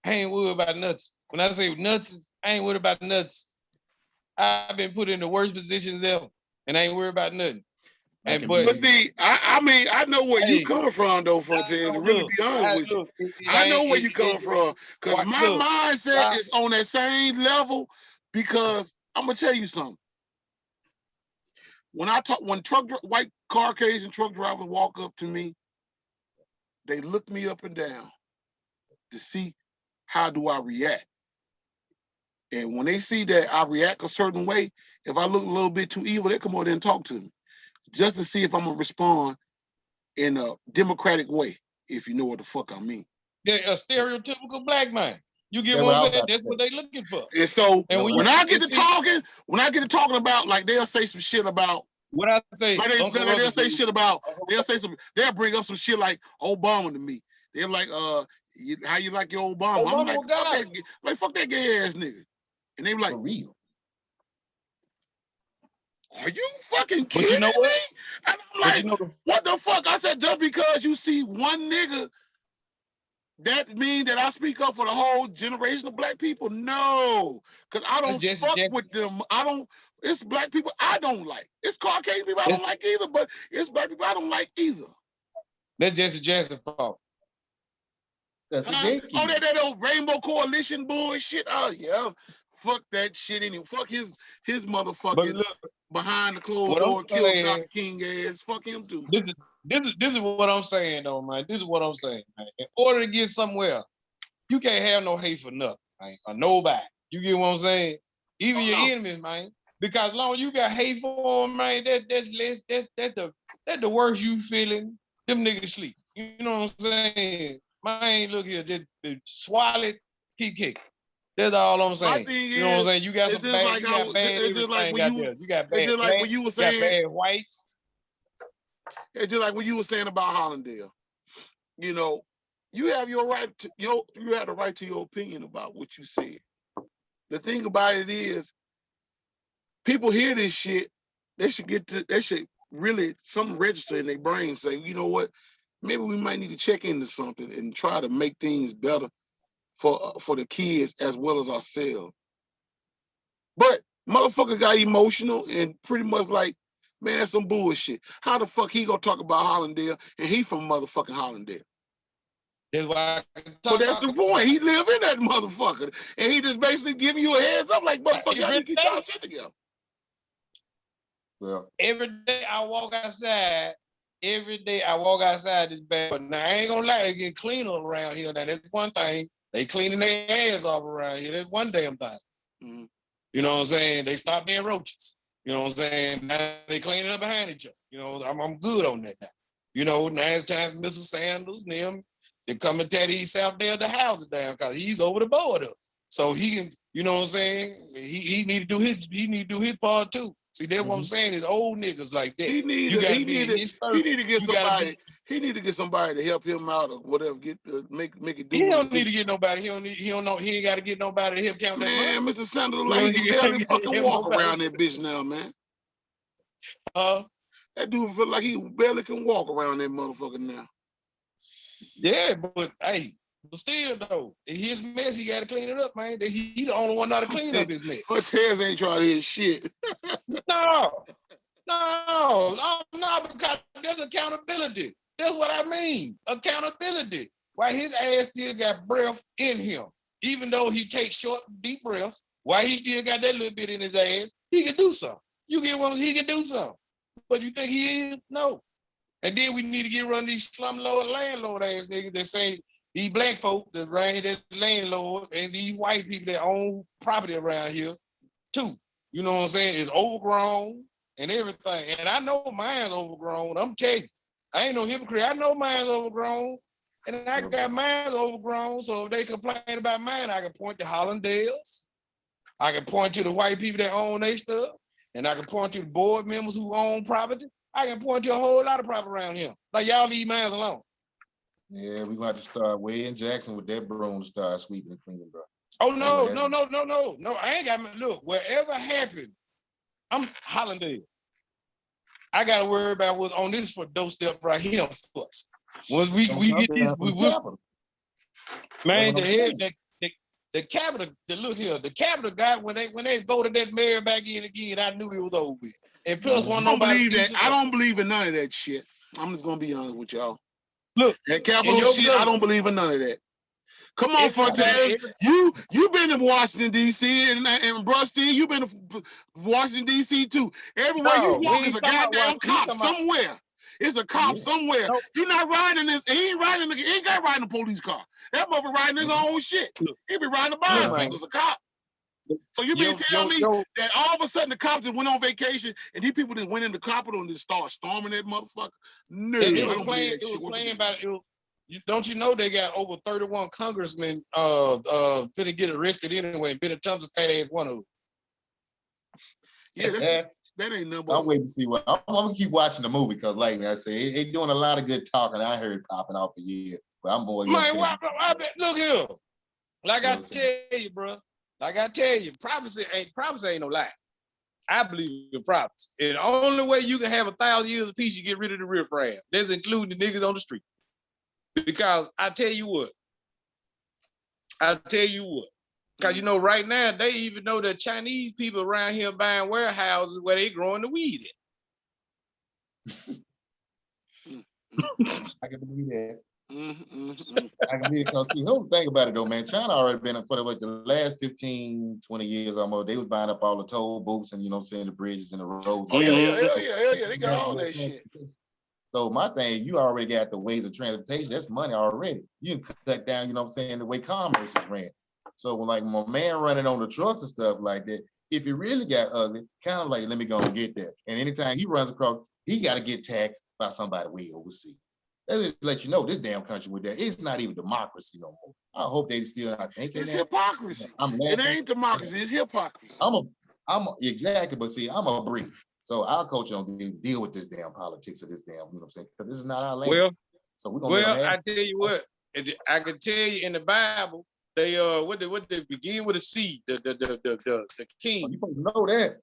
C: I ain't worried about nuts. When I say nuts, I ain't worried about nuts. I've been put in the worst positions ever, and I ain't worried about nothing.
B: But see, I know where you coming from, though, Fuentes. To really be honest with you, I know where you coming from, because my mindset is on that same level. Because I'm gonna tell you something. When white Caucasian truck drivers walk up to me, they look me up and down to see how do I react. And when they see that I react a certain way, if I look a little bit too evil, they come over there and talk to me, just to see if I'm gonna respond in a democratic way, if you know what the fuck I mean.
C: They're a stereotypical black man. You get what I'm saying? That's what they looking for.
B: And so when I get to talking about, like, they'll say some shit about
C: what I say.
B: They'll bring up some shit like Obama to me. They're like, how you like your Obama? I'm like, fuck that gay ass nigga. And they be like, for real. Are you fucking kidding me? And I'm like, what the fuck? I said, just because you see one nigga, that mean that I speak up for the whole generation of black people? No, because I don't fuck with them. It's black people I don't like. It's Caucasian people I don't like either, but it's black people I don't like either.
C: That's Jesse Jackson fault.
D: That's a gatekeeper.
B: Oh, that old Rainbow Coalition bullshit. Oh yeah, fuck that shit anyway. Fuck his motherfucking behind the closed door kill Dr. King ass. Fuck him too.
C: This is what I'm saying though, man. This is what I'm saying, man. In order to get somewhere, you can't have no hate for nothing, man, or nobody. You get what I'm saying? Even your enemies, man. Because as long as you got hate for them, man, that's the worst you feeling. Them niggas sleep. You know what I'm saying? Man, look here, just swallow it, keep kicking. That's all I'm saying. You know what I'm saying? You got some bad, like you got bad everything out there. You got bad
B: it's just like when you were saying,
C: got bad whites.
B: It's just like what you were saying about Hollandale. You know, you have your right to you have the right to your opinion about what you said. The thing about it is, people hear this shit, they should really something register in their brain, say, you know what? Maybe we might need to check into something and try to make things better for the kids as well as ourselves. But motherfucker got emotional and pretty much like, man, that's some bullshit. How the fuck he gonna talk about Hollandale and he from motherfucking Hollandale?
C: That's why.
B: But that's the point. He live in that motherfucker, and he just basically giving you a heads up, like motherfucker, y'all need to get y'all shit together.
D: Well,
C: every day I walk outside. Every day I walk outside this bad, but now I ain't gonna lie, it get cleaner around here. Now that's one thing. They cleaning their ass off around here. That's one damn thing. Mm-hmm. You know what I'm saying? They stop being roaches. You know what I'm saying? Now they cleaning up behind each other. You know, I'm good on that now. You know, now it's time for Mr. Sanders and them to come and tear these South Dale the houses down because he's over the border. So he can, you know what I'm saying? He need to do his part too. See, that's what I'm saying is old niggas like that. He need to
B: get somebody to help him out or whatever. Make it do.
C: He don't need to get nobody. He don't know. He ain't got to get nobody to help count that money.
B: Man, Mr. Sanders, like he barely fucking walk around that bitch now, man. That dude feel like he barely can walk around that motherfucker now.
C: Yeah, but hey. But still, though, his mess, he got to clean it up, man. He the only one not to clean up his mess.
B: But Tez ain't trying to hit shit.
C: No, because there's accountability. That's what I mean, accountability. Why his ass still got breath in him, even though he takes short, deep breaths. Why he still got that little bit in his ass? He can do something. You get one, he can do something. But you think he is? No. And then we need to get rid of these slumlord landlord ass niggas that say. These black folk that ran that landlord and these white people that own property around here too. You know what I'm saying? It's overgrown and everything. And I know mine's overgrown. I'm telling you, I ain't no hypocrite. I know mine's overgrown. And I got mine overgrown. So if they complain about mine, I can point to Hollandales. I can point to the white people that own their stuff. And I can point to the board members who own property. I can point to a whole lot of property around here. Like y'all leave mine alone.
D: Yeah, we're going to have to start way in Jackson with that broom to start sweeping and cleaning, bro.
C: Oh, no. I ain't got, look, whatever happened, I'm Hollandale. I got to worry about what's on this for doorstep right here first. Once we get this, man, the Capitol, look here, the Capitol got, when they voted that mayor back in again, I knew it was over with. And plus, I
B: don't believe in none of that shit. I'm just going to be honest with y'all.
C: Look,
B: that Capitol shit, I don't believe in none of that. Come on, Fontaine. You been in Washington, D.C. and Brusty, you been to Washington, D.C. too. Everywhere you walk is a goddamn cop somewhere. It's a cop somewhere. No. You're not riding this. He ain't got riding a police car. That mother riding his own shit. He be riding a bicycle. It's a cop. So you mean tell me that all of a sudden the cops just went on vacation and these people just went in the Capitol and just started storming that motherfucker? No, I don't believe that shit.
C: Don't you know they got over 31 congressmen finna get arrested anyway, and Benny Thompson fat ass one of them.
B: Yeah, that ain't nothing.
D: I'm waiting to see what I'm gonna keep watching the movie because, like I say, they doing a lot of good talking. I heard popping off for years, but I'm more.
C: Look here, like I tell you, bro. Like I tell you, prophecy ain't no lie. I believe in prophecy. And the only way you can have 1,000 years of peace, you get rid of the riffraff. That's including the niggas on the street. Because I tell you what. Because you know, right now, they even know that Chinese people around here buying warehouses where they growing the weed
D: I can believe that. I can believe it because see, don't think about it though, man. China already been for the last 15, 20 years almost. They was buying up all the toll booths and you know what I'm saying, the bridges and the roads.
B: Oh yeah, they got all that shit.
D: So my thing, you already got the ways of transportation. That's money already. You can cut down, you know what I'm saying, the way commerce is ran. So when like my man running on the trucks and stuff like that, if it really got ugly, kind of like let me go and get that. And anytime he runs across, he got to get taxed by somebody way overseas. That just let you know this damn country with that. It's not even democracy no more. I hope they still not thinking
B: it's
D: that.
B: Hypocrisy. It ain't democracy, it's hypocrisy.
D: Exactly, but see, I'm a brief. So our culture don't deal with this damn politics of this damn, you know what I'm saying? Because this is not our language.
C: Well,
D: so we're gonna
C: I tell you what, I can tell you in the Bible, they what they begin with a C, the king.
D: Oh, you supposed to know that.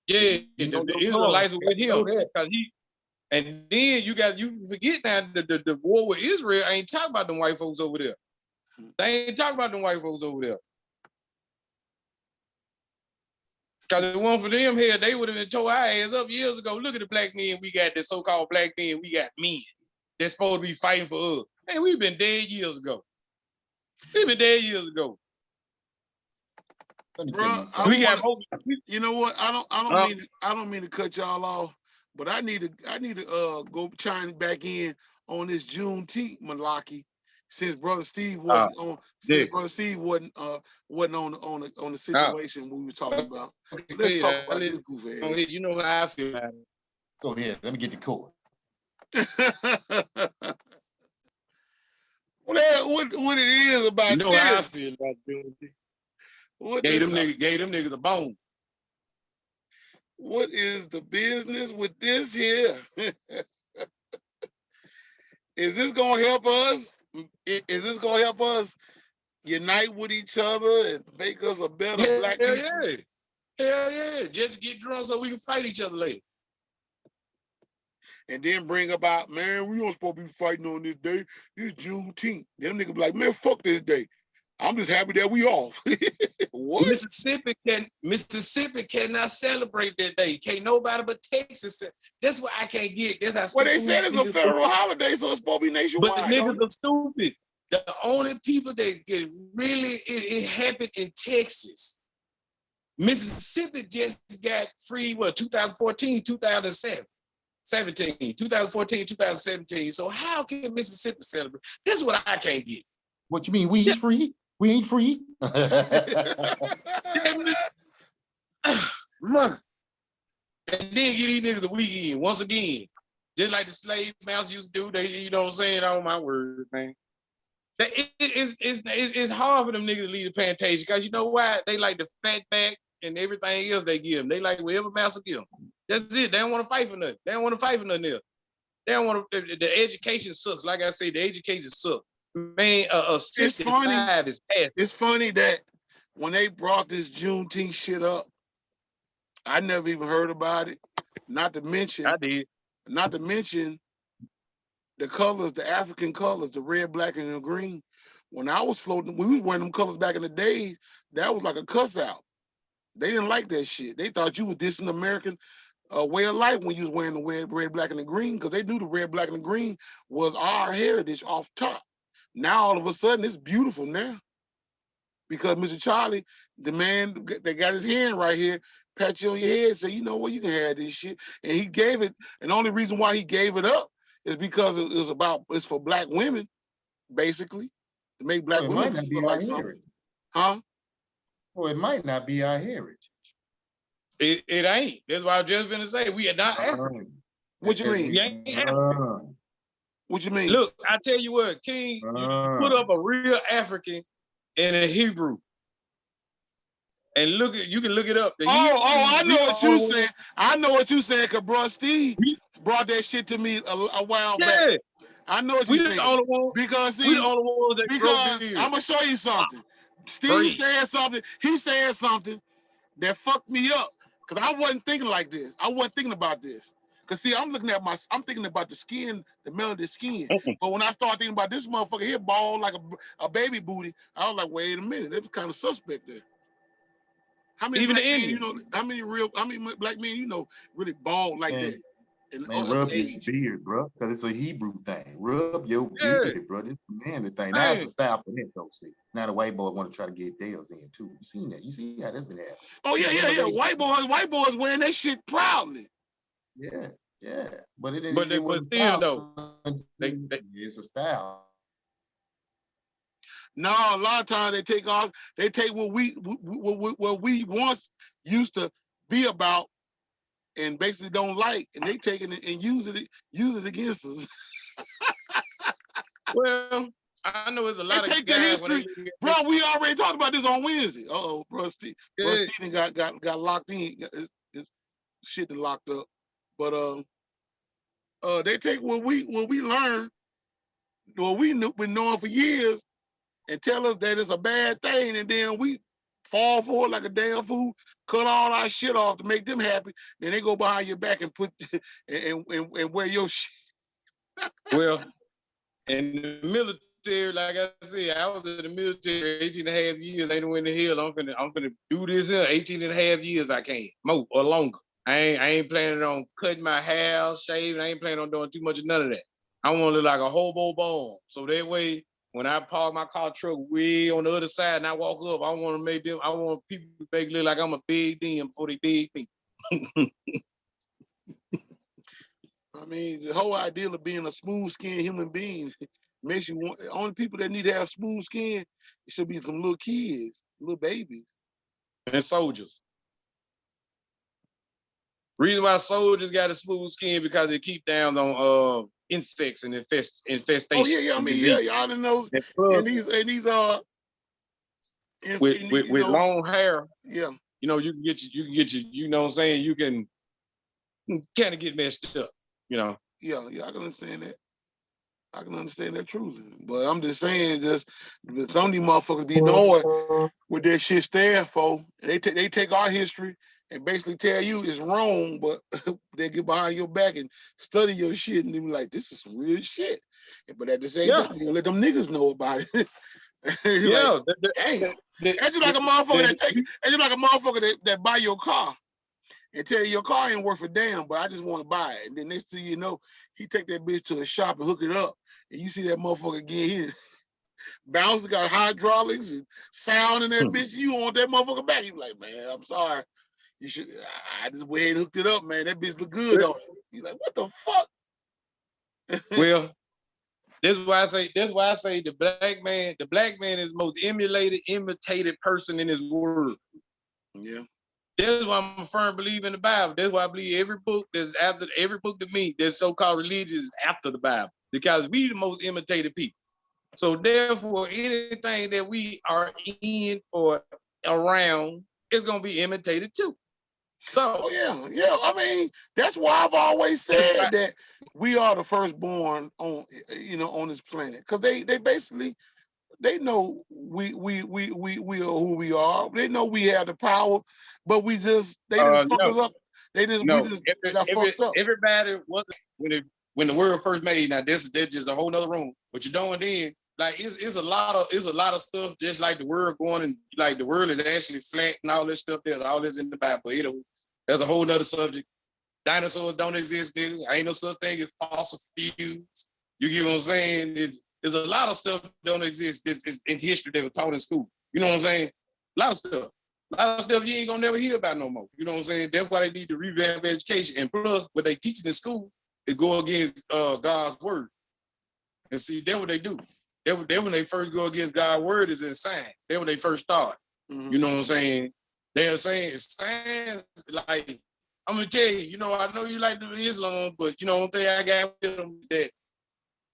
C: Yeah, the Israelites were with him because he. And then you forget now the war with Israel ain't talking about them white folks over there. They ain't talking about them white folks over there. Because if it wasn't for them here, they would have been tore our ass up years ago. Look at the black men we got, the so-called black men, we got men. They're supposed to be fighting for us. Hey, we've been dead years ago. We've been dead years ago.
B: Bro, you know what? I don't mean to cut y'all off. But I need to go chime back in on this Juneteenth malarkey since Brother Steve wasn't on. Since Brother Steve wasn't on the situation we were talking about. Let's talk about this goofy ass.
C: You know how I feel about it.
D: Go ahead. Let me get the core.
B: what it is about?
C: You know
B: this?
C: how I feel about Juneteenth. Gave them niggas a bone.
B: What is the business with this here? Is this gonna help us? Is this gonna help us unite with each other and make us a better black people?
C: Hell yeah. Just get drunk so we can fight each other later.
B: And then bring about, man, we don't supposed to be fighting on this day. This Juneteenth. Them niggas be like, man, fuck this day. I'm just happy that we off. What?
C: Mississippi cannot celebrate that day. Can't nobody but Texas. That's what I can't get. That's how
B: well, they said it's a federal holiday, so it's supposed to be nationwide.
C: But the niggas are stupid. The only people that get really, it happened in Texas. Mississippi just got free, 2014, 2017. 2014, 2017. So how can Mississippi celebrate? That's what I can't get.
D: What you mean? We ain't free? We ain't free?
C: Look. And then get these niggas a weekend once again. Just like the slave masters used to do. They, you know what I'm saying? Oh my word, man. It's hard for them niggas to leave the plantation because you know why? They like the fat back and everything else they give them. They like whatever master give them. That's it. They don't want to fight for nothing. They don't want to fight for nothing else. They don't want to. The education sucks. Like I say, the education sucks. Man, 65 is past.
B: It's funny that when they brought this Juneteenth shit up, I never even heard about it. Not to mention,
C: I did.
B: Not to mention the colors, the African colors, the red, black, and the green. When I was floating, we was wearing them colors back in the days. That was like a cuss out. They didn't like that shit. They thought you was dissing the American way of life when you was wearing the red, black, and the green, because they knew the red, black, and the green was our heritage off top. Now all of a sudden it's beautiful now, because Mr. Charlie, the man that got his hand right here, pat you on your head, say, you know what, you can have this shit, and he gave it. And the only reason why he gave it up is because it's for black women, basically, to make black women feel like something. Huh?
D: Well, it might not be our heritage.
C: It ain't. That's why I was just gonna say we are not African.
B: What you mean?
C: We ain't African.
B: What you mean?
C: Look, I tell you what, King, you put up a real African and a Hebrew. And you can look it up.
B: I know what you said. I know what you said, because bro Steve brought that shit to me a while back. I know what you said. Because see,
C: we the only ones that
B: because I'm gonna show you something. Steve said something. He said something that fucked me up, because I wasn't thinking like this. I wasn't thinking about this. Cause see, I'm thinking about the skin, the melanated skin. But when I start thinking about this motherfucker here, bald like a baby booty, I was like, wait a minute, that was kind of suspect there. How many black men you know really bald like that? And
D: Man, rub your beard, bro, because it's a Hebrew thing. Rub your beard, bro. This is a manly thing. Now it's a style for men, though. See, now the white boy want to try to get theirs in too. You seen that? You see how that's been happening?
B: Oh yeah. White boys wearing that shit proudly.
D: Yeah. But it
C: but still though,
D: it's a style.
B: No, a lot of times they take what we once used to be about and basically don't like, and they take it and use it against us.
C: Well, I know it's a lot
B: they
C: of
B: take the history, bro. We already talked about this on Wednesday. Bro, Steven got locked in. His shit locked up. But they take what we learned, what we been knowing for years, and tell us that it's a bad thing, and then we fall for it like a damn fool, cut all our shit off to make them happy. Then they go behind your back and put and wear your shit.
C: Well, in the military, like I said, I was in the military 18 and a half years. Ain't no in the hell. I'm finna do this here 18 and a half years I can, more or longer. I ain't planning on cutting my hair, shaving. I ain't planning on doing too much of none of that. I want to look like a hobo bum. So that way, when I park my car truck way on the other side and I walk up, I want people to make it look like I'm a big them before they dig me.
B: I mean, the whole idea of being a smooth-skinned human being makes you want. The only people that need to have smooth skin, it should be some little kids, little babies,
C: and soldiers. Reason why soldiers got a smooth skin because they keep down on insects and infestation.
B: Oh yeah. I mean, y'all in those and these
C: with long hair.
B: Yeah.
C: You know, you can get you know what I'm saying, you can kind of get messed up, you know.
B: Yeah, I can understand that. I can understand that truly. But I'm just saying, some of these motherfuckers be knowing what that shit stand for. And they take our history and basically tell you it's wrong, but they get behind your back and study your shit and they be like, this is some real shit. But at the same time, you let them niggas know about it.
C: Yeah.
B: Like, damn. That's just like a motherfucker that buy your car and tell you your car ain't worth a damn, but I just want to buy it. And then next thing you know, he take that bitch to a shop and hook it up. And you see that motherfucker get here. Bounce got hydraulics and sound in that bitch. You want that motherfucker back. You be like, man, I'm sorry. You should. I just went ahead and hooked it up, man. That bitch look good on it. You like, what the fuck?
C: Well, that's why I say the black man is the most imitated person in this world.
B: Yeah.
C: That's why I'm a firm believer in the Bible. That's why I believe every book to me that's so-called religion is after the Bible. Because we the most imitated people. So therefore, anything that we are in or around is gonna be imitated too. So
B: yeah. I mean, that's why I've always said that we are the firstborn on this planet. Because they basically they know we are who we are. They know we have the power, but they just fuck us up. We just got fucked up.
C: Everybody was when the world first made. Now that's just a whole nother room. What you're doing then, like it's a lot of stuff. Just like the world going and like the world is actually flat and all this stuff. There's all this in the Bible. That's a whole nother subject. Dinosaurs don't exist. There ain't no such thing as fossil fuels. You get what I'm saying? There's a lot of stuff that don't exist. It's in history that was taught in school. You know what I'm saying? A lot of stuff you ain't gonna never hear about no more. You know what I'm saying? That's why they need to revamp education. And plus, what they teaching in school is go against God's word. And see, that's what they do. That when they first go against God's word is in science. That's when they first start. Mm-hmm. You know what I'm saying? They're saying it's science. Like I'm gonna tell you, I know you like the Islam, but one thing I got with them is that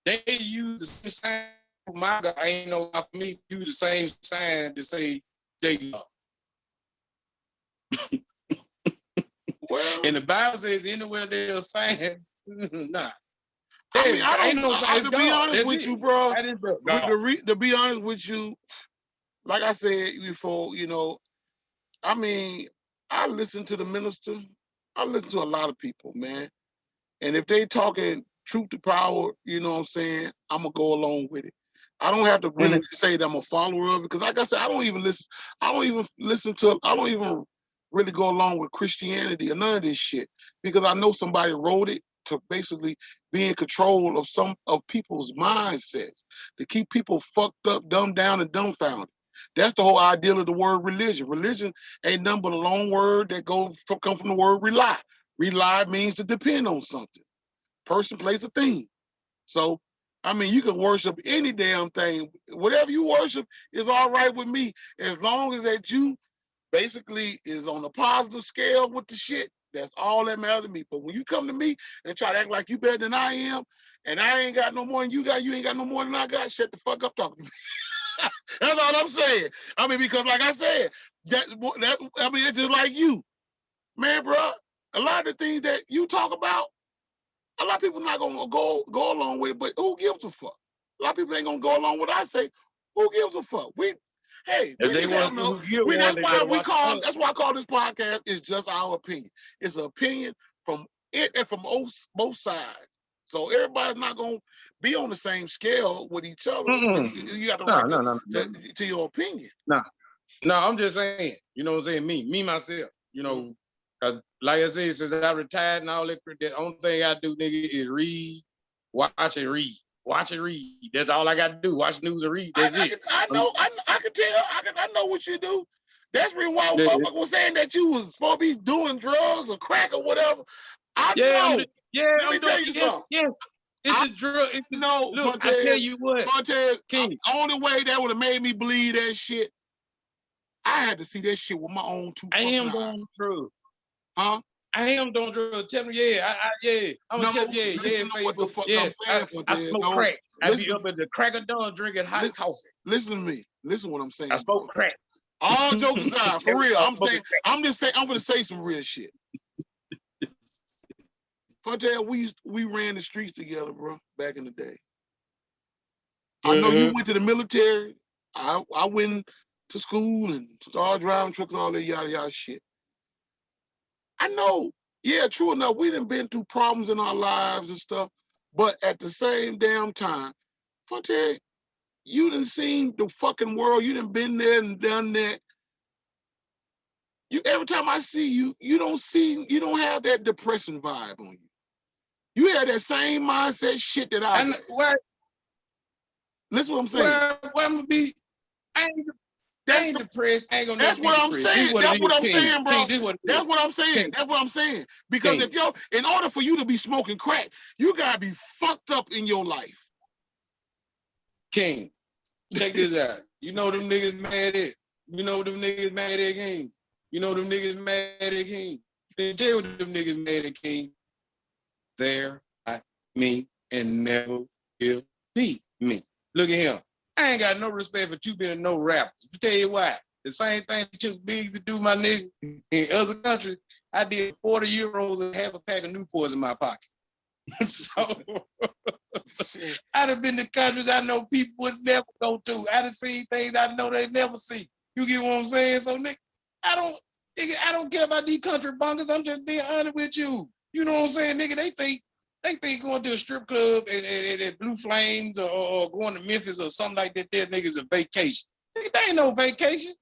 C: they use the same sign. My God, ain't no for me. Use the same sign to say they God.
B: Well,
C: and the Bible says anywhere there's a sign, nah.
B: To be honest with you, bro. To be honest with you, like I said before, I mean, I listen to the minister. I listen to a lot of people, man. And if they talking truth to power, you know what I'm saying, I'm gonna go along with it. I don't have to really say that I'm a follower of it, because like I said, I don't even really go along with Christianity or none of this shit, because I know somebody wrote it to basically be in control of some of people's mindsets, to keep people fucked up, dumbed down, and dumbfounded. That's the whole idea of the word religion. Religion ain't nothing but a long word that come from the word rely. Rely means to depend on something. Person, place, a thing. So, I mean, you can worship any damn thing. Whatever you worship is all right with me, as long as that you basically is on a positive scale with the shit. That's all that matters to me. But when you come to me and try to act like you better than I am, and I ain't got no more than you got, you ain't got no more than I got, shut the fuck up talking to me. That's all I'm saying. I mean, because like I said, I mean, it's just like you. Man, bro, a lot of the things that you talk about, a lot of people not gonna go along with it, but who gives a fuck? A lot of people ain't gonna go along with what I say. Who gives a fuck? Hey,
C: If they want to hear one, they better watch it.
B: That's why I call this podcast is just our opinion. It's an opinion from it and from both sides. So everybody's not gonna be on the same scale with each other. You got to to your opinion.
C: No, I'm just saying, you know what I'm saying? Me myself, you know, like I said, since I retired and all that, the only thing I do, nigga, is read, watch and read. Watch and read. That's all I got to do. Watch news and read. That's it.
B: I know. I can tell. I know what you do. That's the reason why motherfucker was saying that you was supposed to be doing drugs or crack or whatever. I know. Let me tell you something.
C: Yes. It's a drug. Look, I tell you what.
B: Montez, the only way that would have made me believe that shit, I had to see that shit with my own two fucking eyes.
C: I am doing drugs.
B: Huh?
C: I am doing drugs. Tell me, I'm gonna tell you, Facebook. Yeah, I smoke crack. I be up at the crack of dawn drinking hot coffee.
B: Listen to me. Listen to what I'm saying.
C: I smoke crack.
B: All jokes aside, for real, I'm gonna say some real shit. Fontaine, we ran the streets together, bro, back in the day. I know you went to the military. I went to school and started driving trucks and all that yada yada shit. I know, yeah, true enough, we done been through problems in our lives and stuff, but at the same damn time, Fontaine, you done seen the fucking world. You done been there and done that. Every time I see you, you don't have that depressing vibe on you. You have that same mindset shit that I have. Listen what I'm saying.
C: Well, I'm gonna be. I ain't depressed. I ain't gonna.
B: That's what I'm saying. That's what I'm saying, bro. That's what I'm saying. That's what I'm saying. Because in order for you to be smoking crack, you gotta be fucked up in your life.
C: King, check this out. You know them niggas mad at. You know them niggas mad at King. You know them niggas mad at King. They tell you what them niggas mad at King. There, me, and never will be me. Look at him. I ain't got no respect for you being no rappers. I tell you why. The same thing it took Big to do, my nigga. In other countries, I did 40 euros and half a pack of Newports in my pocket. So I'd have been to countries I know people would never go to. I'd have seen things I know they never see. You get what I'm saying? So nigga, I don't care about these country bunkers. I'm just being honest with you. You know what I'm saying, nigga? They think going to a strip club and Blue Flames or going to Memphis or something like that, there niggas a vacation. Nigga, that ain't no vacation.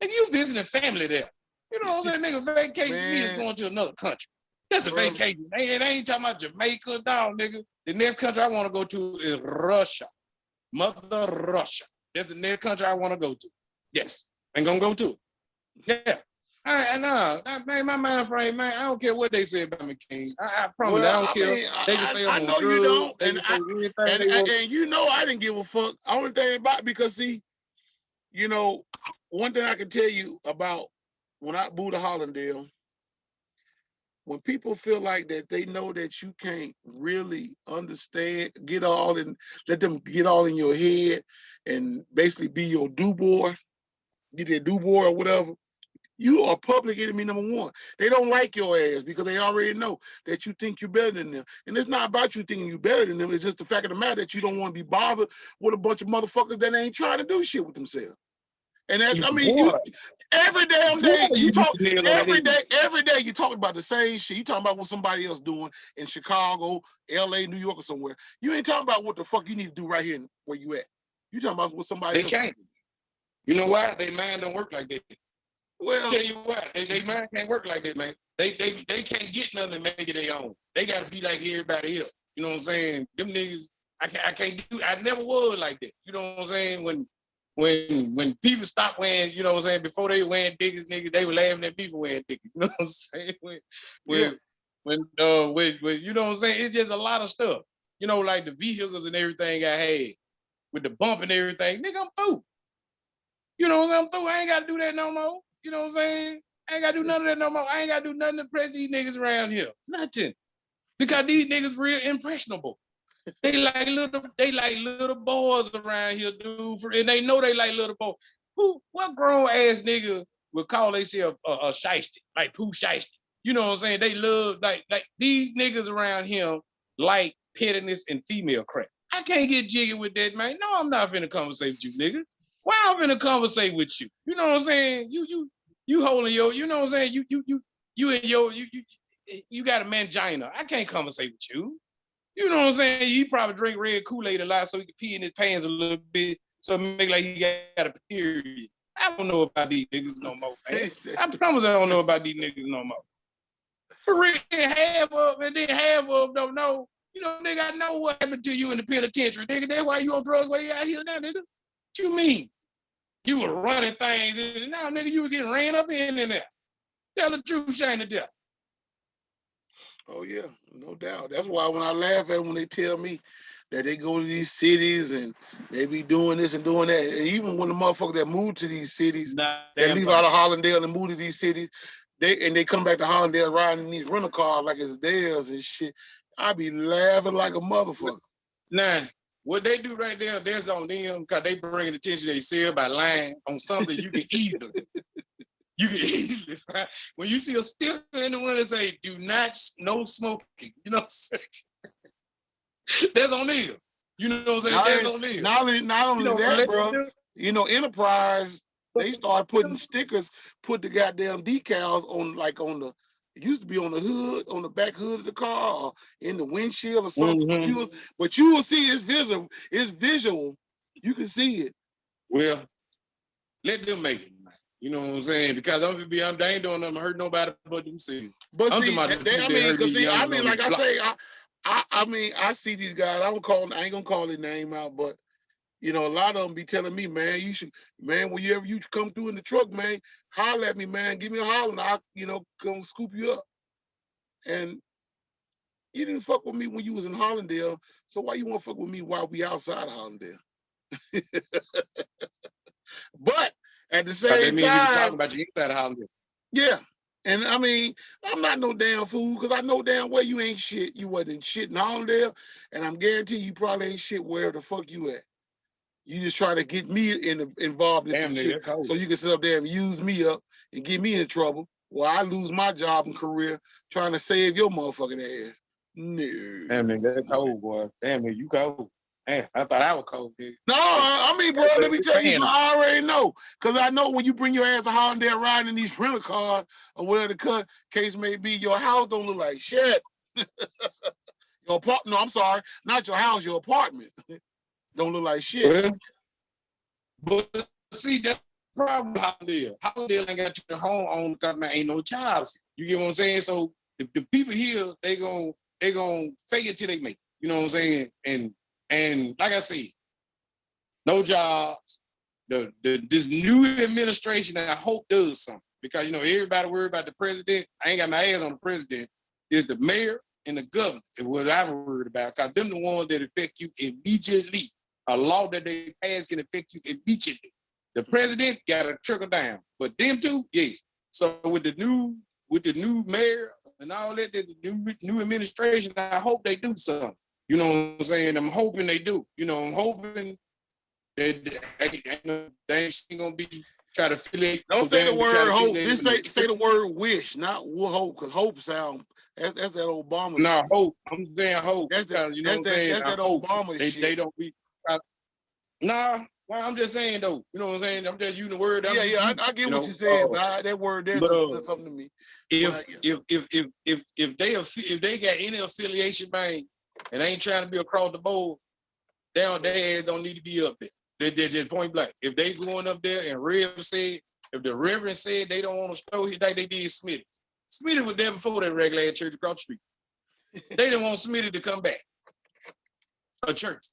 C: Nigga, you visiting family there. You know what I'm saying, nigga? Vacation to me is going to another country. That's a vacation. They ain't talking about Jamaica, down, nigga. The next country I want to go to is Russia. Mother Russia. That's the next country I want to go to. Yes, I'm gonna go to it. Yeah. Man, my mind frame, man, I don't care what they say about me, King. I promise I don't care. They can say I'm on drugs. You don't.
B: And you know I didn't give a fuck. Only thing about it, because see, you know, one thing I can tell you about when I moved to Hollandale, when people feel like that they know that you can't really understand, let them get all in your head and basically be your do-boy, get their do-boy or whatever, you are public enemy number one. They don't like your ass because they already know that you think you're better than them. And it's not about you thinking you're better than them. It's just the fact of the matter that you don't want to be bothered with a bunch of motherfuckers that ain't trying to do shit with themselves. And that's, I mean, every damn day you talk. Every day you talk about the same shit. You talking about what somebody else doing in Chicago, LA, New York, or somewhere. You ain't talking about what the fuck you need to do right here where you at. You talking about what somebody else.
C: They can't. You know why? Their mind don't work like that.
B: Well,
C: Tell you what, They mind can't work like that, man. They can't get nothing and make it their own. They gotta be like everybody else. You know what I'm saying? Them niggas, I can't do. I never was like that. You know what I'm saying? When people stopped wearing, you know what I'm saying, before they wearing dickies, niggas, they were laughing at people wearing dickies. You know what I'm saying? When you know what I'm saying, it's just a lot of stuff. You know, like the vehicles and everything I had with the bump and everything. Nigga, I'm through. You know what I'm through. I ain't gotta do that no more. You know what I'm saying? I ain't gotta do none of that no more. I ain't gotta do nothing to impress these niggas around here. Nothing. Because these niggas real impressionable. They like little boys around here, dude. And they know they like little boys. What grown ass nigga would call themselves a shiesty, like Pooh Shiesty? You know what I'm saying? They love like these niggas around here like pettiness and female crap. I can't get jiggy with that, man. No, I'm not finna conversate with you, niggas. Why I'm finna conversate with you? You know what I'm saying? You holding your, you know what I'm saying? You got a mangina. I can't conversate with you. You know what I'm saying? He probably drink red Kool-Aid a lot so he can pee in his pants a little bit so it make like he got a period. I don't know about these niggas no more, man. I promise I don't know about these niggas no more. For real, half of them don't know. You know, nigga, I know what happened to you in the penitentiary, nigga. That's why you on drugs while you out here now, nigga. What you mean? You were running things, and now, nigga, you were getting ran up in there. Tell the truth, shine the devil.
B: Oh yeah, no doubt. That's why when I laugh at them when they tell me that they go to these cities and they be doing this and doing that, and even when the motherfuckers that move to these cities, they leave out of Hollandale and move to these cities, they come back to Hollandale riding in these rental cars like it's theirs and shit. I be laughing like a motherfucker.
C: Nah, what they do right there, that's on them because they bring attention to themselves by lying on something you can easily. You can easily, right? When you see a sticker in the window say, do not, no smoking, you know what I'm saying? That's on them. You know what I'm saying? That's on them.
B: Not only that, bro. You know, Enterprise, they started putting stickers, put the goddamn decals on, like on the, it used to be on the hood, on the back hood of the car, or in the windshield or something. Mm-hmm. But you will see it's visible. It's visual. You can see it.
C: Well, let them make it. You know what I'm saying? Because they ain't doing nothing to hurt nobody but themselves.
B: But see, I mean, I see these guys. I ain't gonna call their name out, but you know, a lot of them be telling me, man, you should, man, whenever you come through in the truck, man, holler at me, man, give me a holler, and I, you know, come scoop you up. And you didn't fuck with me when you was in Hollandale, so why you want to fuck with me while we outside of Hollandale? But at the same time,
C: that means you can talk about you inside of Hollandale.
B: Yeah. And I mean, I'm not no damn fool because I know damn well you ain't shit. You wasn't shit in Hollandale, and I'm guaranteeing you probably ain't shit where the fuck you at. You just try to get me involved in some shit so you can sit up there and use me up and get me in trouble while I lose my job and career trying to save your motherfucking ass. No.
C: Damn, nigga, that's cold, boy. Damn, nigga, you cold. Damn, I thought I was cold, dude.
B: No, I mean, bro, let me tell you, I already know. Because I know when you bring your ass to Hollandale riding in these rental cars or whatever the case may be, your house don't look like shit. Your apartment, no, I'm sorry, not your house, your apartment. Don't look like shit.
C: Well, but see, that's the problem with Hollandale. Hollandale ain't got your home on because man ain't no jobs. You get what I'm saying? So the people here, they gon' fake it till they make it. You know what I'm saying? And like I said, no jobs. This new administration, I hope does something because you know everybody worried about the president. I ain't got my ass on the president. Is the mayor and the governor is what I'm worried about because them the ones that affect you immediately. A law that they pass can affect you immediately. The president got to trickle down, but them two, yeah. So with the new mayor and all that, the new administration, I hope they do something. You know what I'm saying? I'm hoping they do. You know, I'm hoping that they ain't gonna be try to affiliate.
B: Don't say the word hope. Just say the word wish, not hope, because hope sound. That's that Obama.
C: No, shit. Hope. I'm saying hope.
B: That's that Obama shit.
C: They don't be. Nah, well, I'm just saying though. You know what I'm saying? I'm just using the word.
B: I get what you're saying, but that word there does something to me.
C: If they got any affiliation, man, and they ain't trying to be across the board, they don't need to be up there. They're just point blank. If they going up there and Rev said If the reverend said they don't want to store here, like they did Smitty. Smitty was there before that regular church across the street. They didn't want Smitty to come back. A church.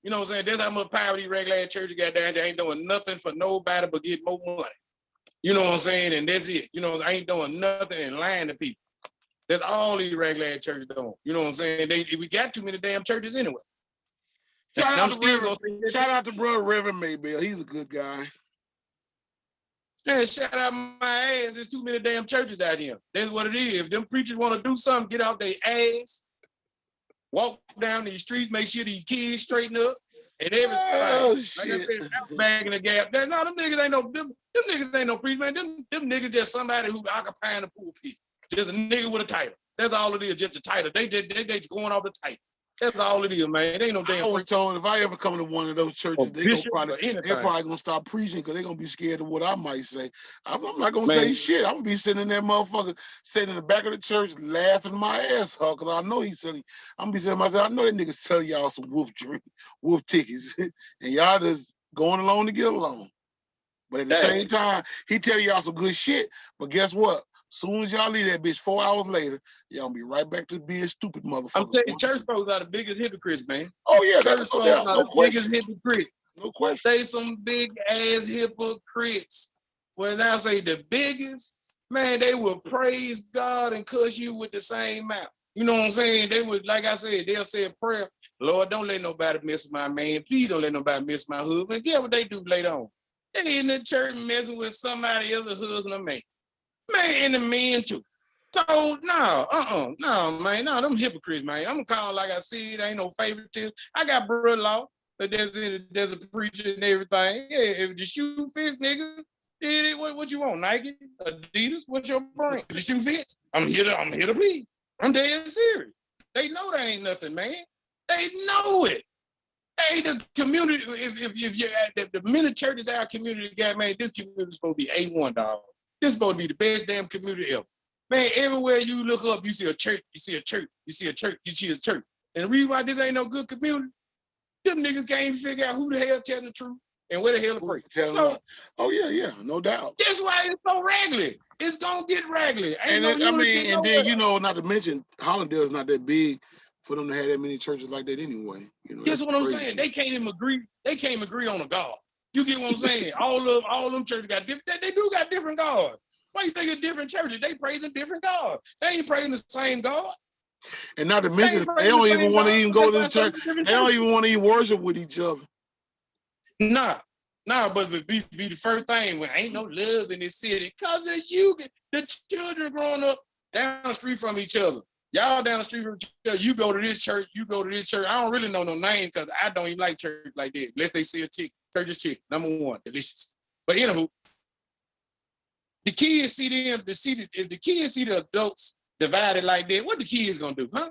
C: You know what I'm saying? That's how much power these regular churches got down. They ain't doing nothing for nobody but get more money. You know what I'm saying? And that's it. You know, I ain't doing nothing and lying to people. That's all these regular churches doing. You know what I'm saying? We got too many damn churches anyway.
B: Shout out to brother Reverend Maybell. He's a good guy.
C: Yeah, shout out my ass. There's too many damn churches out here. That's what it is. If them preachers want to do something, get out their ass, walk down these streets, make sure these kids straighten up and everything.
B: Oh,
C: like I said, back in the gap. No, them niggas ain't no them niggas ain't no preachers, man. Them niggas just somebody who occupying the pulpit. Just a nigga with a title. That's all it is, just a title. They just going off the title. That's all it is, man. It ain't no damn.
B: I was told if I ever come to one of those churches, they're probably gonna stop preaching because they're gonna be scared of what I might say. I'm not gonna say shit. I'm gonna be sitting in that motherfucker, sitting in the back of the church, laughing my ass off because I know he's selling. I'm gonna be saying to myself, I know that nigga selling y'all some wolf tickets, and y'all just going along to get along. But at the same time, he tell y'all some good shit. But guess what? Soon as y'all leave that bitch 4 hours later, y'all be right back to being stupid motherfuckers.
C: I'm telling you, church folks are the biggest hypocrites, man.
B: Oh yeah,
C: church folks are the biggest hypocrites.
B: No question.
C: They some big ass hypocrites. When I say the biggest, man, they will praise God and cuss you with the same mouth. You know what I'm saying? They would, like I said, they'll say a prayer. Lord, don't let nobody miss my man. Please don't let nobody miss my husband. Guess what they do later on? They in the church messing with somebody else's husband or man. Man, and the men too. So no, man, them hypocrites, man. I'm gonna call like I said, ain't no favoritism. I got brother-in-law, but there's a preacher and everything. Yeah, if the shoe fits, nigga, what you want? Nike, Adidas, what's your brand? If the shoe fits, I'm here to please. I'm dead serious. They know there ain't nothing, man. They know it. Hey, the community, if you're at the many churches our community got, man, this community is supposed to be A1, dog. This is supposed to be the best damn community ever. Man, everywhere you look up, you see a church, you see a church, you see a church, you see a church. And the reason why this ain't no good community, them niggas can't even figure out who the hell telling the truth and where the hell to pray. So,
B: oh yeah, no doubt.
C: That's why it's so raggedy. It's gonna get raggedy.
B: And then you know, not to mention, Hollandale is not that big for them to have that many churches like that anyway. You know,
C: that's what I'm saying. They can't even agree. They can't even agree on a God. You get what I'm saying? All them churches got different. They do got different gods. Why you think of different churches? They praising different gods. They ain't praising the same God.
B: And not to mention, they don't even want to even go to the church. They don't even want to even worship with each other.
C: Nah, but it be the first thing when ain't no love in this city. Cause of you, the children growing up down the street from each other. Y'all down the street from each other. You go to this church, you go to this church. I don't really know no name because I don't even like church like that. Unless they see a chick. Church is chick, number one, delicious. But anywho, the kids see them, if the kids see the adults divided like that, what the kids gonna do, huh?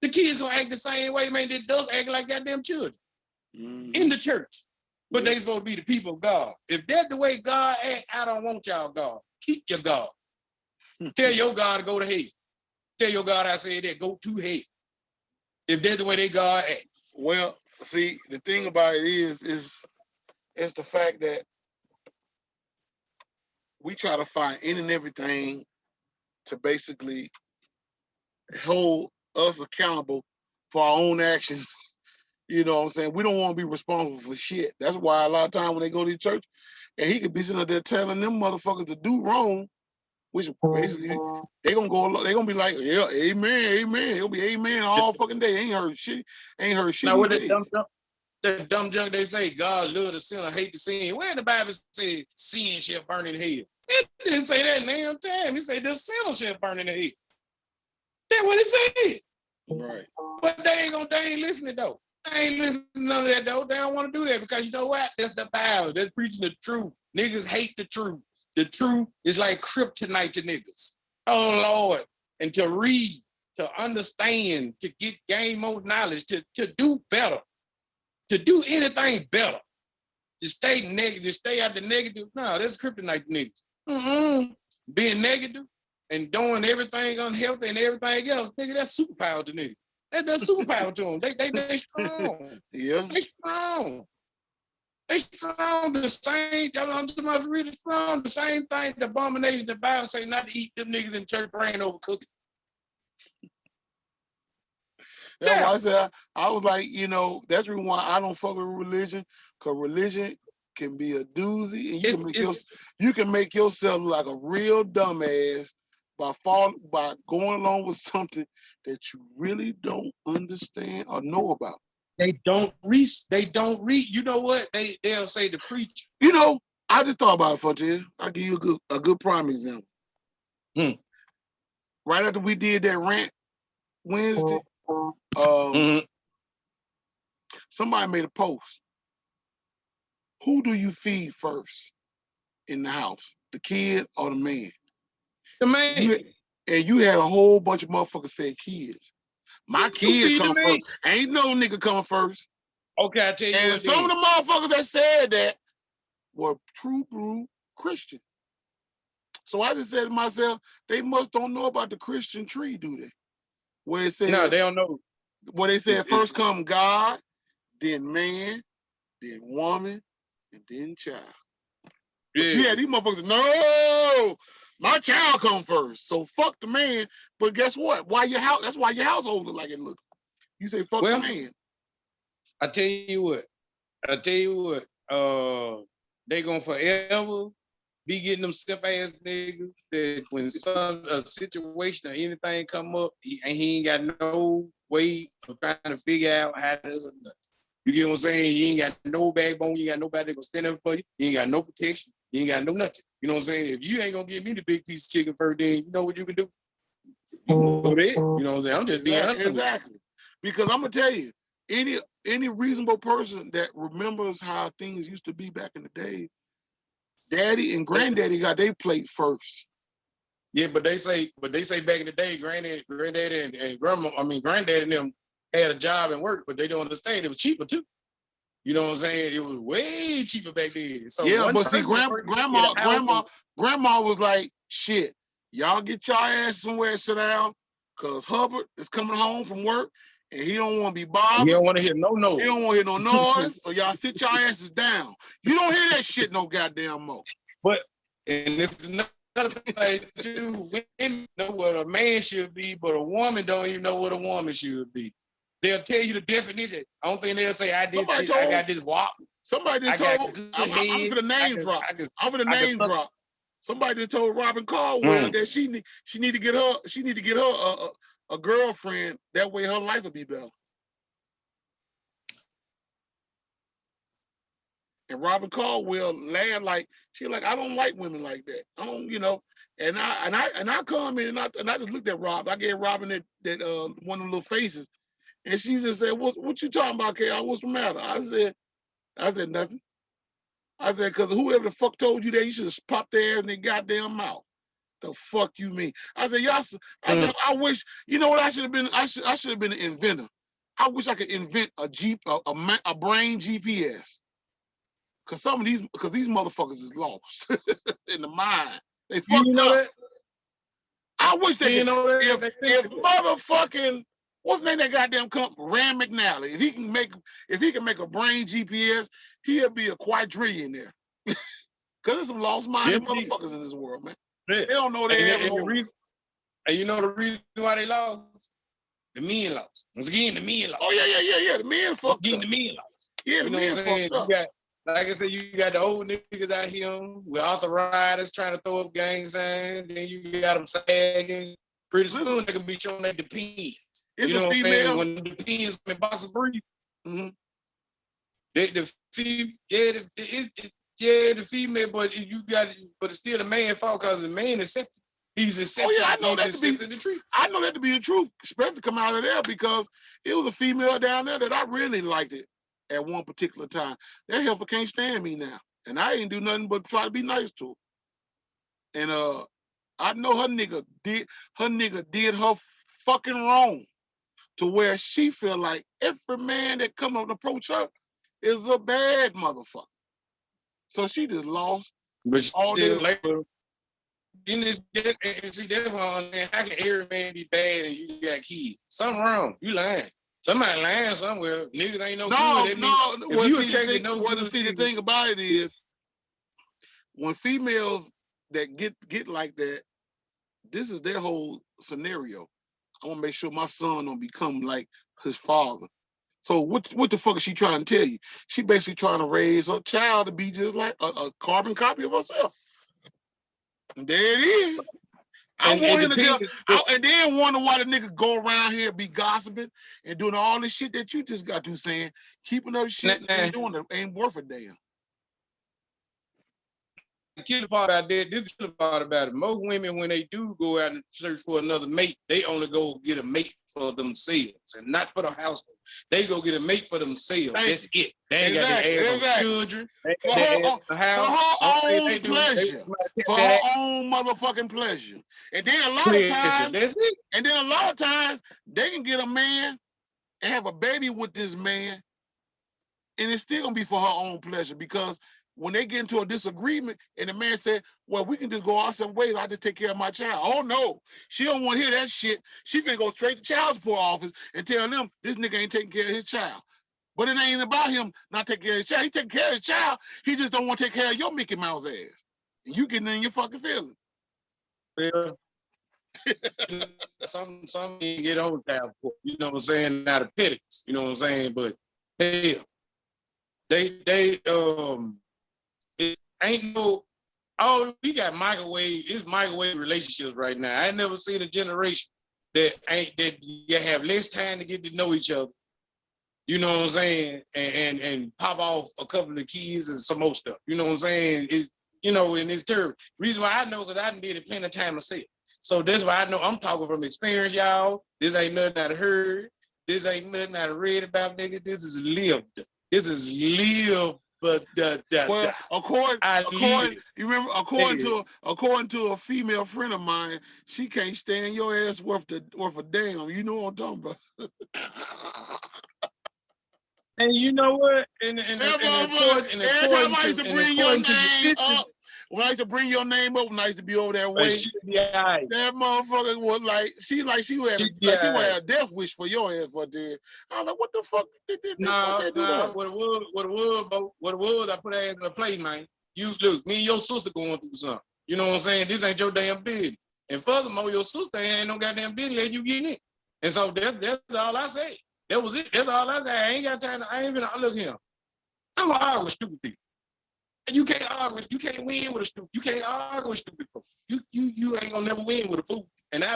C: The kids gonna act the same way, man. The adults act like goddamn children in the church. But they supposed to be the people of God. If that's the way God act, I don't want y'all God. Keep your God. Tell your God to go to hell. Tell your God I said that, go to hell. If that's the way they God act.
B: Well, see, the thing about it is the fact that we try to find any and everything to basically hold us accountable for our own actions. You know what I'm saying? We don't want to be responsible for shit. That's why a lot of times when they go to the church, and he could be sitting there telling them motherfuckers to do wrong, which basically they gonna be like, yeah, amen. It'll be amen all fucking day. Ain't heard shit.
C: Now what that dumb junk they say, God love the sinner, hate the sin. Where the Bible say sin shall burn in hell? It didn't say that damn time. It said the sinner shall burn in hell. That's what it said.
B: Right.
C: But they ain't listening though. They ain't listening to none of that though. They don't want to do that because you know what? That's the Bible. They're preaching the truth. Niggas hate the truth. The truth is like kryptonite to niggas. Oh Lord. And to read, to understand, to gain more knowledge, to do better. To do anything better, to stay negative, to stay out the negative. No, that's kryptonite niggas. Being negative and doing everything unhealthy and everything else, nigga, that's superpower to niggas. That's superpower to them. They strong.
B: Yeah.
C: They strong. They found the same, the same thing, the abomination, the Bible say not to eat them niggas in church praying over cooking.
B: That's why I said I was like, you know, that's the reason why I don't fuck with religion, because religion can be a doozy, and you can make yourself look like a real dumbass by going along with something that you really don't understand or know about.
C: They don't read. You know what? They'll say the preacher.
B: You know, I just thought about it, Fontaine. I'll give you a good prime example. Right after we did that rant Wednesday, somebody made a post. Who do you feed first in the house? The kid or the man?
C: The man.
B: And you had a whole bunch of motherfuckers say kids. My kids come first. Ain't no nigga coming first.
C: Okay, I tell you
B: and
C: what.
B: Some of the motherfuckers that said that were true blue Christian. So I just said to myself, they must don't know about the Christian tree, do they? Where it said,
C: no, they don't know.
B: Where they said first come God, then man, then woman, and then child. But you had these motherfuckers, no, my child come first. So fuck the man. But guess what? That's why your household look like it look. You say fuck the man.
C: I tell you what. They gonna forever be getting them simp ass niggas that when a situation or anything come up, he ain't got no way of trying to figure out how to. You get what I'm saying? You ain't got no backbone. You ain't got nobody gonna stand up for you. You ain't got no protection. You ain't got no nothing. You know what I'm saying? If you ain't gonna give me the big piece of chicken first, then you know what you can do. You know what I'm saying? I'm just being honest.
B: Exactly. Because I'm gonna tell you, any reasonable person that remembers how things used to be back in the day, daddy and granddaddy got their plate first.
C: Yeah, but they say back in the day, granddaddy and granddaddy and them had a job and work, but they don't understand it was cheaper too. You know what I'm saying? It was way cheaper back then. So
B: yeah, but see, grandma was like, shit, y'all get your ass somewhere and sit down, cause Hubbard is coming home from work and he don't want to be bothered.
C: He don't want to hear no noise.
B: He don't want to hear no noise, so y'all sit your asses down. You don't hear that shit no goddamn more.
C: But, and this is another thing too, women know what a man should be, but a woman don't even know what a woman should be. They'll tell you the definition. I don't think they'll say I got this wop.
B: Somebody just told. I'm for the name drop. I'm for the name drop. Somebody just told Robin Caldwell that she need to get her a girlfriend. That way her life will be better. And Robin Caldwell laughed like she like, I don't like women like that. I don't, you know. And I come in and I just looked at Rob. I gave Robin that one of them little faces. And she just said, what you talking about, K.I.? What's the matter? I said nothing. I said, because whoever the fuck told you that, you should have popped their ass in their goddamn mouth. The fuck you mean? I said, y'all, I wish, you know what I should have been? I should have been an inventor. I wish I could invent a brain GPS. Because these motherfuckers is lost in the mind. They fucked up. That? I wish they could, if motherfucking, what's the name of that goddamn company? Rand McNally. If he can make a brain GPS, he'll be a quadrillionaire. Because there's some lost-minded motherfuckers in this world, man. They don't know they ever know.
C: And you know the reason why they lost? The men lost. Once again, the men lost.
B: Oh, yeah. The men fucked up.
C: The men lost.
B: Yeah, the men fucked up.
C: Like I said, you got the old niggas out here with arthritis trying to throw up gang signs. Then you got them sagging. Pretty soon they can be showing that depends. You know what I'm saying? When the depends in box of brief.
B: Mm-hmm.
C: The female, but you got it, but it's still the man fault because the man accepted. He's accepted.
B: Oh yeah, I know that to be the truth. I know that to be the truth, especially come out of there because it was a female down there that I really liked it at one particular time. That heifer can't stand me now, and I ain't do nothing but try to be nice to her. And I know her nigga did her fucking wrong to where she feel like every man that come up and approach her is a bad motherfucker. So she just lost.
C: But all still labor. In this, and see, that's why how can every man be bad and you got kids? Something wrong. You lying. Somebody lying somewhere. Niggas ain't no
B: No,
C: good.
B: no.
C: If you check it, no good.
B: See, the thing about it is, when females that get like that, this is their whole scenario. I want to make sure my son don't become like his father. So what the fuck is she trying to tell you? She basically trying to raise her child to be just like a carbon copy of herself. And there it is. I want him to get, and then wonder why the nigga go around here be gossiping and doing all this shit that you just got to saying, keeping up shit and doing it ain't worth a damn.
C: The killer part about that, this is the killer part about it. Most women, when they do go out and search for another mate, they only go get a mate for themselves and not for the household. They go get a mate for themselves. That's it. They ain't got to ask no children.
B: For her own pleasure. For her own motherfucking pleasure. And then a lot of times,
C: that's it.
B: And then a lot of times, they can get a man and have a baby with this man, and it's still gonna be for her own pleasure, because when they get into a disagreement and the man said, well, we can just go our separate ways, I just take care of my child. Oh no, she don't want to hear that shit. She finna go straight to child support office and tell them this nigga ain't taking care of his child. But it ain't about him not taking care of his child. He taking care of his child. He just don't want to take care of your Mickey Mouse ass. And you getting in your fucking feelings.
C: Yeah. some get old child support, you know what I'm saying, out of pittance, you know what I'm saying, but hell, they it ain't no, we got it's microwave relationships right now. I ain't never seen a generation that you have less time to get to know each other. You know what I'm saying? And pop off a couple of keys and some more stuff. You know what I'm saying? It's, you know, and it's terrible. Reason why I know, because I did it plenty of time myself. So that's why I know I'm talking from experience, y'all. This ain't nothing I heard. This ain't nothing I read about, nigga. This is lived. This is lived. But
B: well, according to a female friend of mine, she can't stand your ass worth a damn. You know what I'm talking about?
C: And you know what? And according to
B: when I used to bring your name up, when I used to be over that way, that motherfucker was like, she would have a death wish for your ass, but then I was like, what the fuck did this?
C: What it was, I put her ass in a play, man. You look, me and your sister going through something. You know what I'm saying? This ain't your damn business. And furthermore, your sister ain't no goddamn business you getting it. And so that's all I say. That was it. That's all I said. I ain't got time. I ain't even look here. I'm gonna argue with stupid people. You can't argue. You can't win with a stupid. You can't argue with stupid folks. You ain't gonna never win with a fool. And I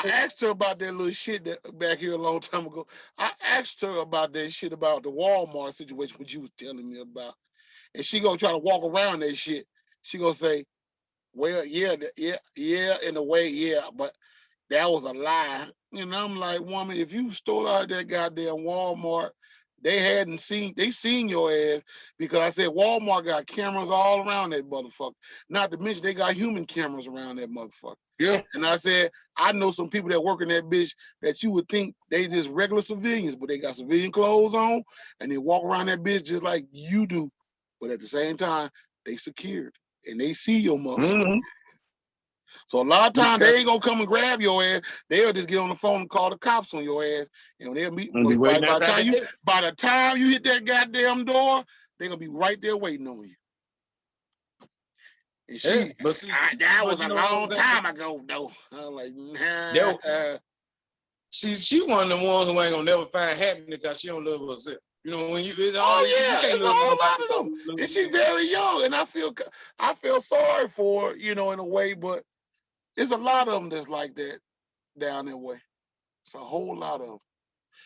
C: asked
B: her about that little shit that back here a long time ago. I asked her about that shit about the Walmart situation, which you was telling me about, and she gonna try to walk around that shit. She gonna say, "Well, yeah, in a way, yeah, but that was a lie." And I'm like, woman, if you stole out that goddamn Walmart, they seen your ass, because I said Walmart got cameras all around that motherfucker. Not to mention they got human cameras around that motherfucker.
C: Yeah.
B: And I said, I know some people that work in that bitch that you would think they just regular civilians, but they got civilian clothes on and they walk around that bitch just like you do. But at the same time, they secured and they see your motherfucker.
C: Mm-hmm.
B: So a lot of times they ain't gonna come and grab your ass. They'll just get on the phone and call the cops on your ass, and they'll meet. By the time you hit that goddamn door, they're gonna be right there waiting on you. And that was a long time ago, though. I was like, nah.
C: She one of the ones who ain't gonna never find happiness because she don't love herself. You know, when it's
B: a whole lot of them. And she's very young, and I feel sorry for her, you know, in a way, but there's a lot of them that's like that down that way. It's a whole lot of them.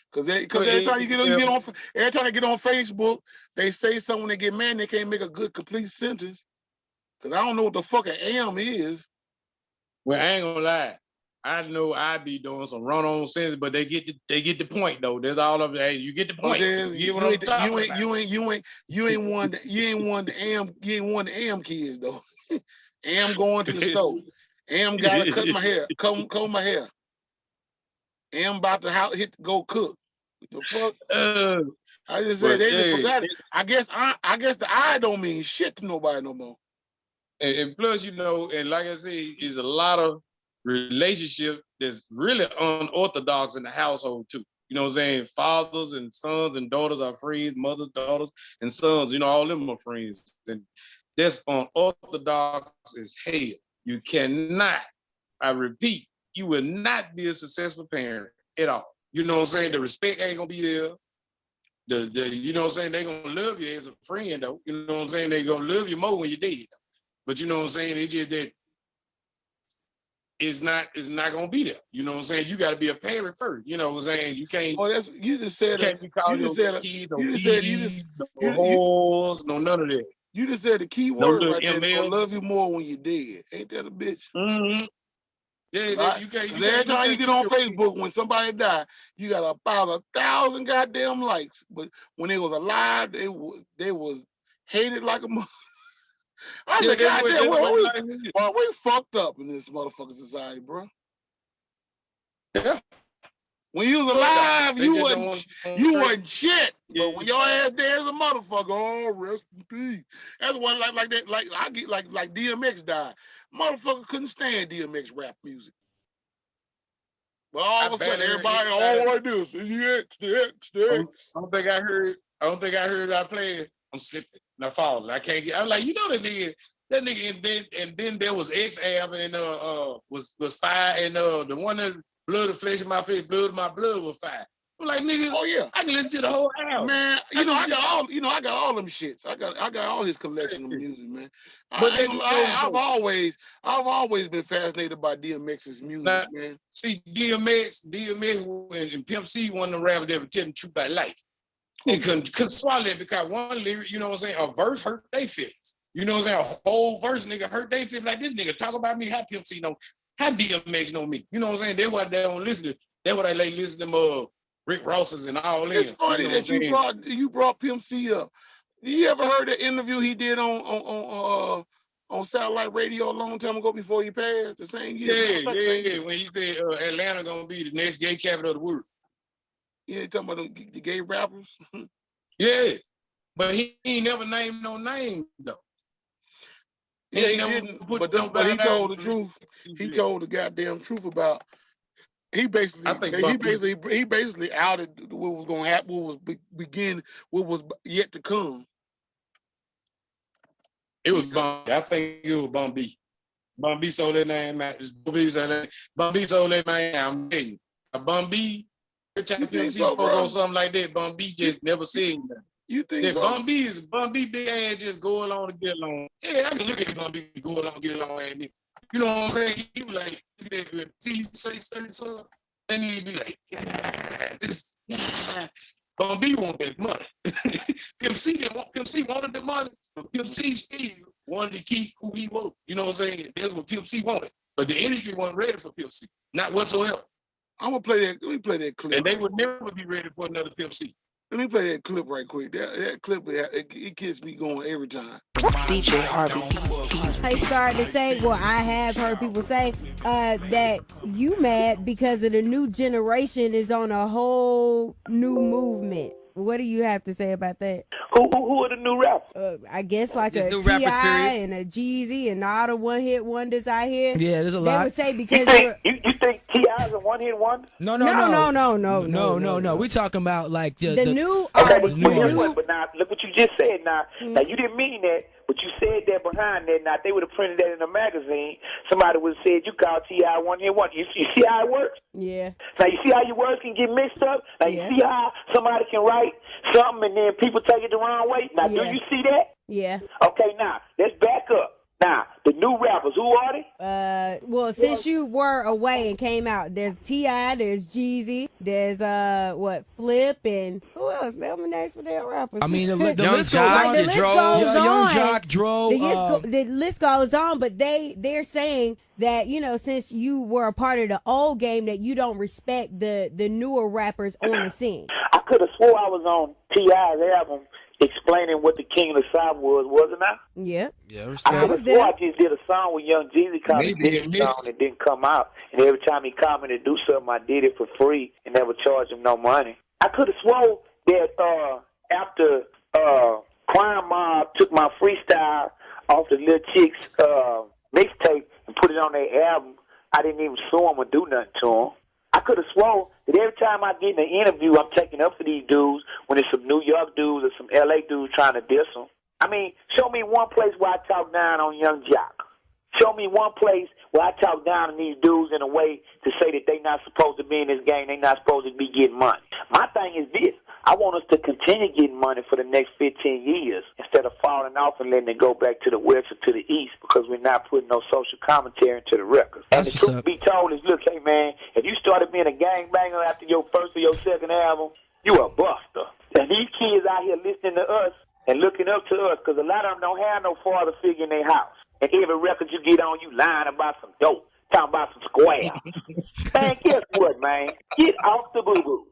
B: Because every time you get on Facebook, they say something when they get mad, they can't make a good complete sentence. Because I don't know what the fuck an am is.
C: Well, I ain't gonna lie. I know I be doing some run-on sentences, but they get the point though. That's all of it. You get the point.
B: You ain't one the am kids though. Am going to the store. Am gotta cut my hair, comb my hair. Am about to go cook. What the fuck? I just said they just forgot it. I guess the I don't mean shit to nobody no more.
C: And plus, you know, and like I said, is a lot of relationships that's really unorthodox in the household too. You know what I'm saying? Fathers and sons and daughters are friends, mothers, daughters, and sons, you know, all them are friends. And that's unorthodox as hell. You cannot, I repeat, you will not be a successful parent at all. You know what I'm saying? The respect ain't gonna be there. You know what I'm saying? They gonna love you as a friend though. You know what I'm saying? They gonna love you more when you're dead. But you know what I'm saying? It's just that it's not gonna be there. You know what I'm saying? You gotta be a parent first. You know what I'm saying? You can't.
B: Oh, that's you just said.
C: Can't be calling
B: You just
C: your
B: said.
C: kid no
B: You just said. You
C: bees,
B: just.
C: no
B: You,
C: whores, no none of that.
B: you just said the key
C: No
B: word
C: little
B: right there. They gonna love
C: MLs.
B: you more when you're dead. Ain't that a bitch?
C: Mm-hmm. Yeah,
B: Right?
C: you can't.
B: Because every time you get on Facebook, when somebody died, you got about 1,000 goddamn likes. But when they was alive, they was hated like a mother. I said, goddamn, well, we fucked up in this motherfucking society, bro.
C: Yeah.
B: When you was alive, you wasn't shit. Yeah. But when your ass dead as a motherfucker, oh, rest in peace. That's what like that. Like I get like DMX died. Motherfucker couldn't stand DMX rap music. But all of a sudden, everybody all like this. The X.
C: I don't think I heard I played. I'm slipping. And I'm falling. I can't get. I'm like, you know that nigga, and then there was X-Ab and was fire, and the one that blood of flesh in my face, blood of my blood was fire. I'm like, nigga,
B: oh yeah,
C: I can listen to the whole album.
B: Man, I got all them shits. I got all his collection of music, man. But I've always been fascinated by DMX's music, man.
C: See, DMX and Pimp C, one of the rappers that would tell the truth about life. They couldn't swallow it because one lyric, you know what I'm saying, a verse hurt their feelings. You know what I'm saying? A whole verse, nigga, hurt their feelings. Like, this nigga talk about me, how Pimp C know, how DMX know me. You know what I'm saying? That's why they don't listen to. That's what I like listening to Rick Ross's and all that.
B: It's funny that you brought Pimp C up. You ever heard the interview he did on satellite radio a long time ago before he passed? The same year.
C: Yeah. When he said Atlanta gonna be the next gay capital of the world.
B: Yeah, talking about the gay rappers.
C: Yeah, but he ain't never named no name though.
B: Yeah, he didn't. But he told the truth. He told the goddamn truth about. He basically outed what was going to happen, what was yet to come.
C: It was Bun. I think it was Bun B. Bun B sold that name. Bun B sold that name. I'm telling you, Bun B. Every time Pimp C spoke on something like that, Bun B just never said nothing.
B: You think
C: that
B: so?
C: Bun B big ass just go along to get along. Yeah, I can look at Bun B go along to get along, and you know what I'm saying? He was like, he say something. And he'd be like, this Bun B want that money. Pimp C wanted the money, but Pimp C still wanted to keep who he was. You know what I'm saying? That's what Pimp C wanted. But the industry wasn't ready for Pimp C, not whatsoever.
B: I'm gonna play that. Let me play that clip.
C: And they would never be ready for another Pimp C.
B: Let me play that clip right quick. That clip, it gets me going every time.
E: DJ Harvey.
F: I started to say, well, I have heard people say that you mad because of the new generation is on a whole new movement. What do you have to say about that?
G: Who are the new rappers?
F: I guess like a T.I. and a Jeezy and all the one-hit wonders I hear.
E: Yeah, there's a lot.
F: They would say because
G: you think T.I. is a one-hit wonder?
F: No.
E: We talking about like
F: the new
G: artists. But now look what you just said. Now you didn't mean that, but you said that behind that. Now if they would have printed that in a magazine, somebody would have said you called T.I. one-hit wonder. You see how it works?
F: Yeah.
G: Now you see how your words can get mixed up. Now you see how somebody can write something and then people take it the wrong way. Now do you see that?
F: Yeah.
G: Okay, now let's back up. Now, the new rappers, who are they?
F: Well, since you were away and came out, there's T.I., there's Jeezy, there's Flip, and who else? Name the names for their rappers.
E: I mean, the list goes on.
F: The list goes on.
E: Young Jock, Dro.
F: The list goes on, but they're saying that, you know, since you were a part of the old game, that you don't respect the newer rappers on the scene.
G: I could have swore I was on T.I.'s album explaining what the King of the South was, wasn't I?
F: Yeah.
G: I was there. I just did a song with Young Jeezy commented song and didn't come out. And every time he commented to do something, I did it for free and never charged him no money. I could have swore that after Crime Mob took my freestyle off the Little Chicks mixtape and put it on their album, I didn't even sue him or do nothing to him. I could have sworn that every time I get in an interview, I'm taking up for these dudes when it's some New York dudes or some LA dudes trying to diss them. I mean, show me one place where I talk down on Young Jock. Show me one place where I talk down on these dudes in a way to say that they not supposed to be in this game, they not supposed to be getting money. My thing is this. I want us to continue getting money for the next 15 years instead of falling off and letting it go back to the west or to the east because we're not putting no social commentary into the records. And the truth be told is, look, hey, man, if you started being a gangbanger after your first or your second album, you a buster. And these kids out here listening to us and looking up to us because a lot of them don't have no father figure in their house. And every record you get on, you lying about some dope, talking about some squares. Man, guess what, man? Get off the boo-boo.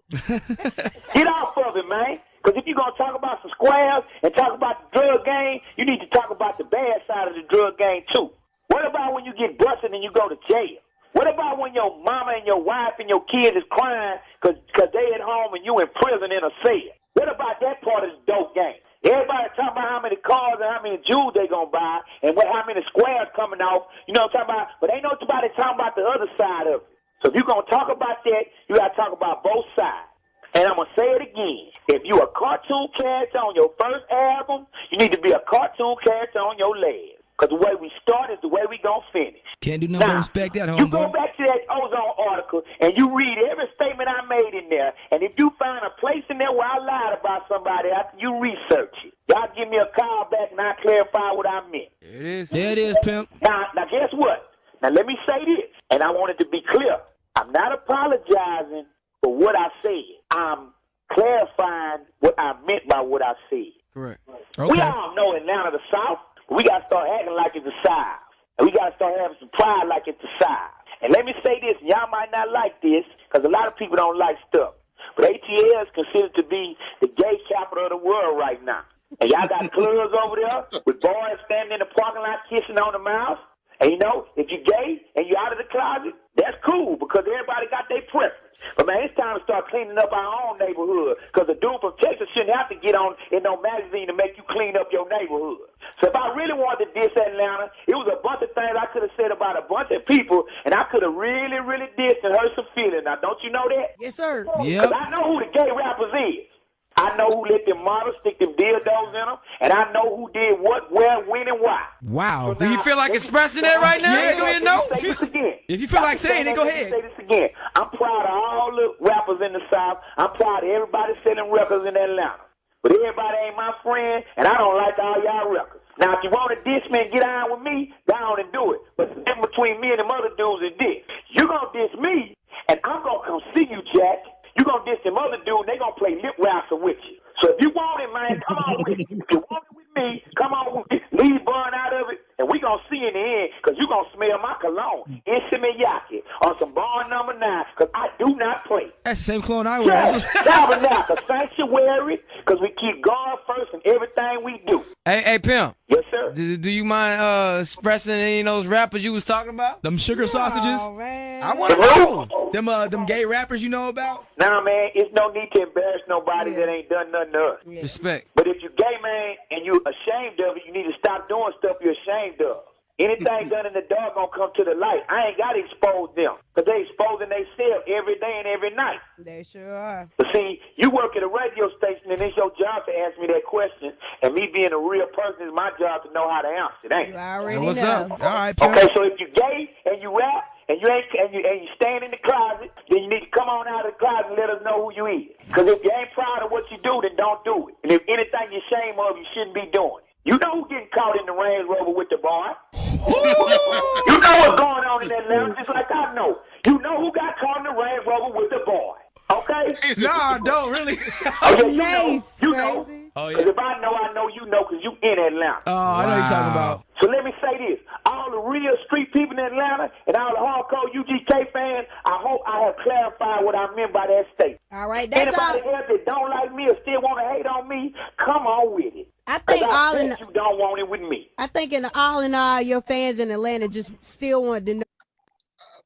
G: Get off of it, man. Because if you're going to talk about some squares and talk about the drug game, you need to talk about the bad side of the drug game, too. What about when you get busted and you go to jail? What about when your mama and your wife and your kids is crying because they at home and you in prison in a cell? What about that part of the dope game? Everybody talking about how many cars and how many jewels they gonna buy and how many squares coming off. You know what I'm talking about? But ain't nobody talking about the other side of it. So if you're gonna talk about that, you gotta talk about both sides. And I'm gonna say it again. If you a cartoon character on your first album, you need to be a cartoon character on your last. Because the way we start is the way we gonna finish.
E: Can't do nothing but respect that, homeboy.
G: You go back to that Ozone article and you read every statement I made in there. And if you find a place in there where I lied about somebody after you research it, y'all give me a call back and I'll clarify what I meant.
E: There it is. There it is, pimp.
G: Now guess what? Now let me say this, and I want it to be clear. I'm not apologizing for what I said. I'm clarifying what I meant by what I said.
E: Correct.
G: Okay. We all know Atlanta the South. We got to start acting like it's the South. And we got to start having some pride like it's the South. And let me say this, y'all might not like this, because a lot of people don't like stuff. But ATL is considered to be the gay capital of the world right now. And y'all got clubs over there with boys standing in the parking lot kissing on the mouth. And, you know, if you're gay and you're out of the closet, that's cool, because everybody got their preference. But, man, it's time to start cleaning up our own neighborhood, because a dude from Texas shouldn't have to get on in no magazine to make you clean up your neighborhood. So if I really wanted to diss Atlanta, it was a bunch of things I could have said about a bunch of people, and I could have really, really dissed and hurt some feelings. Now, don't you know that?
F: Yes, sir.
G: Because I know who the gay rappers is. I know who let them models stick them dildos in them, and I know who did what, where, when, and why.
E: Wow.
G: So
E: Do you feel like expressing that right now?
G: Yeah,
E: Go ahead, no.
G: Say this again.
E: If you feel like saying it, go ahead.
G: Say this again. I'm proud of all the rappers in the South. I'm proud of everybody selling records in Atlanta. But everybody ain't my friend, and I don't like all y'all records. Now, if you want to diss me and get on with me, go on and do it. But the difference between me and them other dudes is this. You going to diss me, and I'm going to come see you, Jack. You going to diss them other dudes, and they going to play lip wrestling with you. So if you want it, man, come on with it. If you want it with me, come on with me. Leave Bun out of it, and we going to see in the end, because you going to smell my cologne in Simiyaki on some Barn number 9, because I do not play.
E: That's the same clone I wear.
G: Tabernacle Sanctuary, because we keep God first in everything we do.
H: Hey, Pimp.
G: Yes, sir.
H: Do you mind expressing any of those rappers you was talking about?
E: Them sugar sausages.
F: Oh, man.
H: I want to know.
E: Them gay rappers you know about?
G: Nah, man, it's no need to embarrass nobody that ain't done nothing to us.
F: Yeah.
H: Respect.
G: But if you gay, man, and you ashamed of it, you need to stop doing stuff you're ashamed of. Anything done in the dark gonna come to the light. I ain't gotta expose them, because they exposing themselves every day and every night.
F: They sure are.
G: But see, you work at a radio station, and it's your job to ask me that question. And me being a real person is my job to know how to answer it, ain't
F: You
G: it?
F: already
H: What's
F: know.
H: up?
E: All right, pimp.
G: Okay, so if you gay and you rap and you ain't and you stand in the closet, then you need to come on out of the closet and let us know who you is. Because if you ain't proud of what you do, then don't do it. And if anything you're ashamed of, you shouldn't be doing it. You know who's getting caught in the Range Rover with the boy. You know what's going on in Atlanta, just like I know. You know who got caught in the Range Rover with the boy. Okay?
E: Nah, don't really.
G: Oh, yeah, you
F: Nice,
G: know. You know.
F: crazy.
E: Oh,
G: Because
E: yeah.
G: if I know you know, because you in Atlanta.
E: Oh, I know what you're talking about.
G: So let me say this. All the real street people in Atlanta and all the hardcore UGK fans, I hope I have clarified what I meant by that statement.
F: All right, that's all.
G: Anybody else that don't like me or still want to hate on me, come on with it.
F: I think
G: 'Cause
F: all
G: I
F: in
G: bet you don't want it with me.
F: I think in all, your fans in Atlanta just still want to know.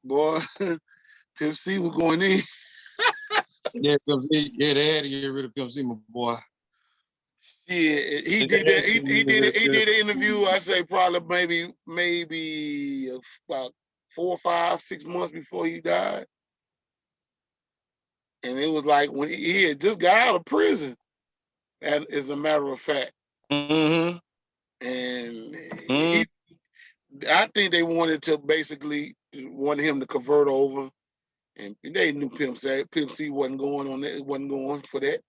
B: Boy, Pimp C was going in.
C: Yeah, they had to get rid of Pimp C, my boy.
B: Yeah, he did that. He did an interview. I say probably maybe about 4, 5, 6 months before he died. And it was like when he had just got out of prison, and as a matter of fact.
C: Mm-hmm.
B: And I think they wanted to basically want him to convert over. And they knew Pimp C wasn't going on that, wasn't going for that.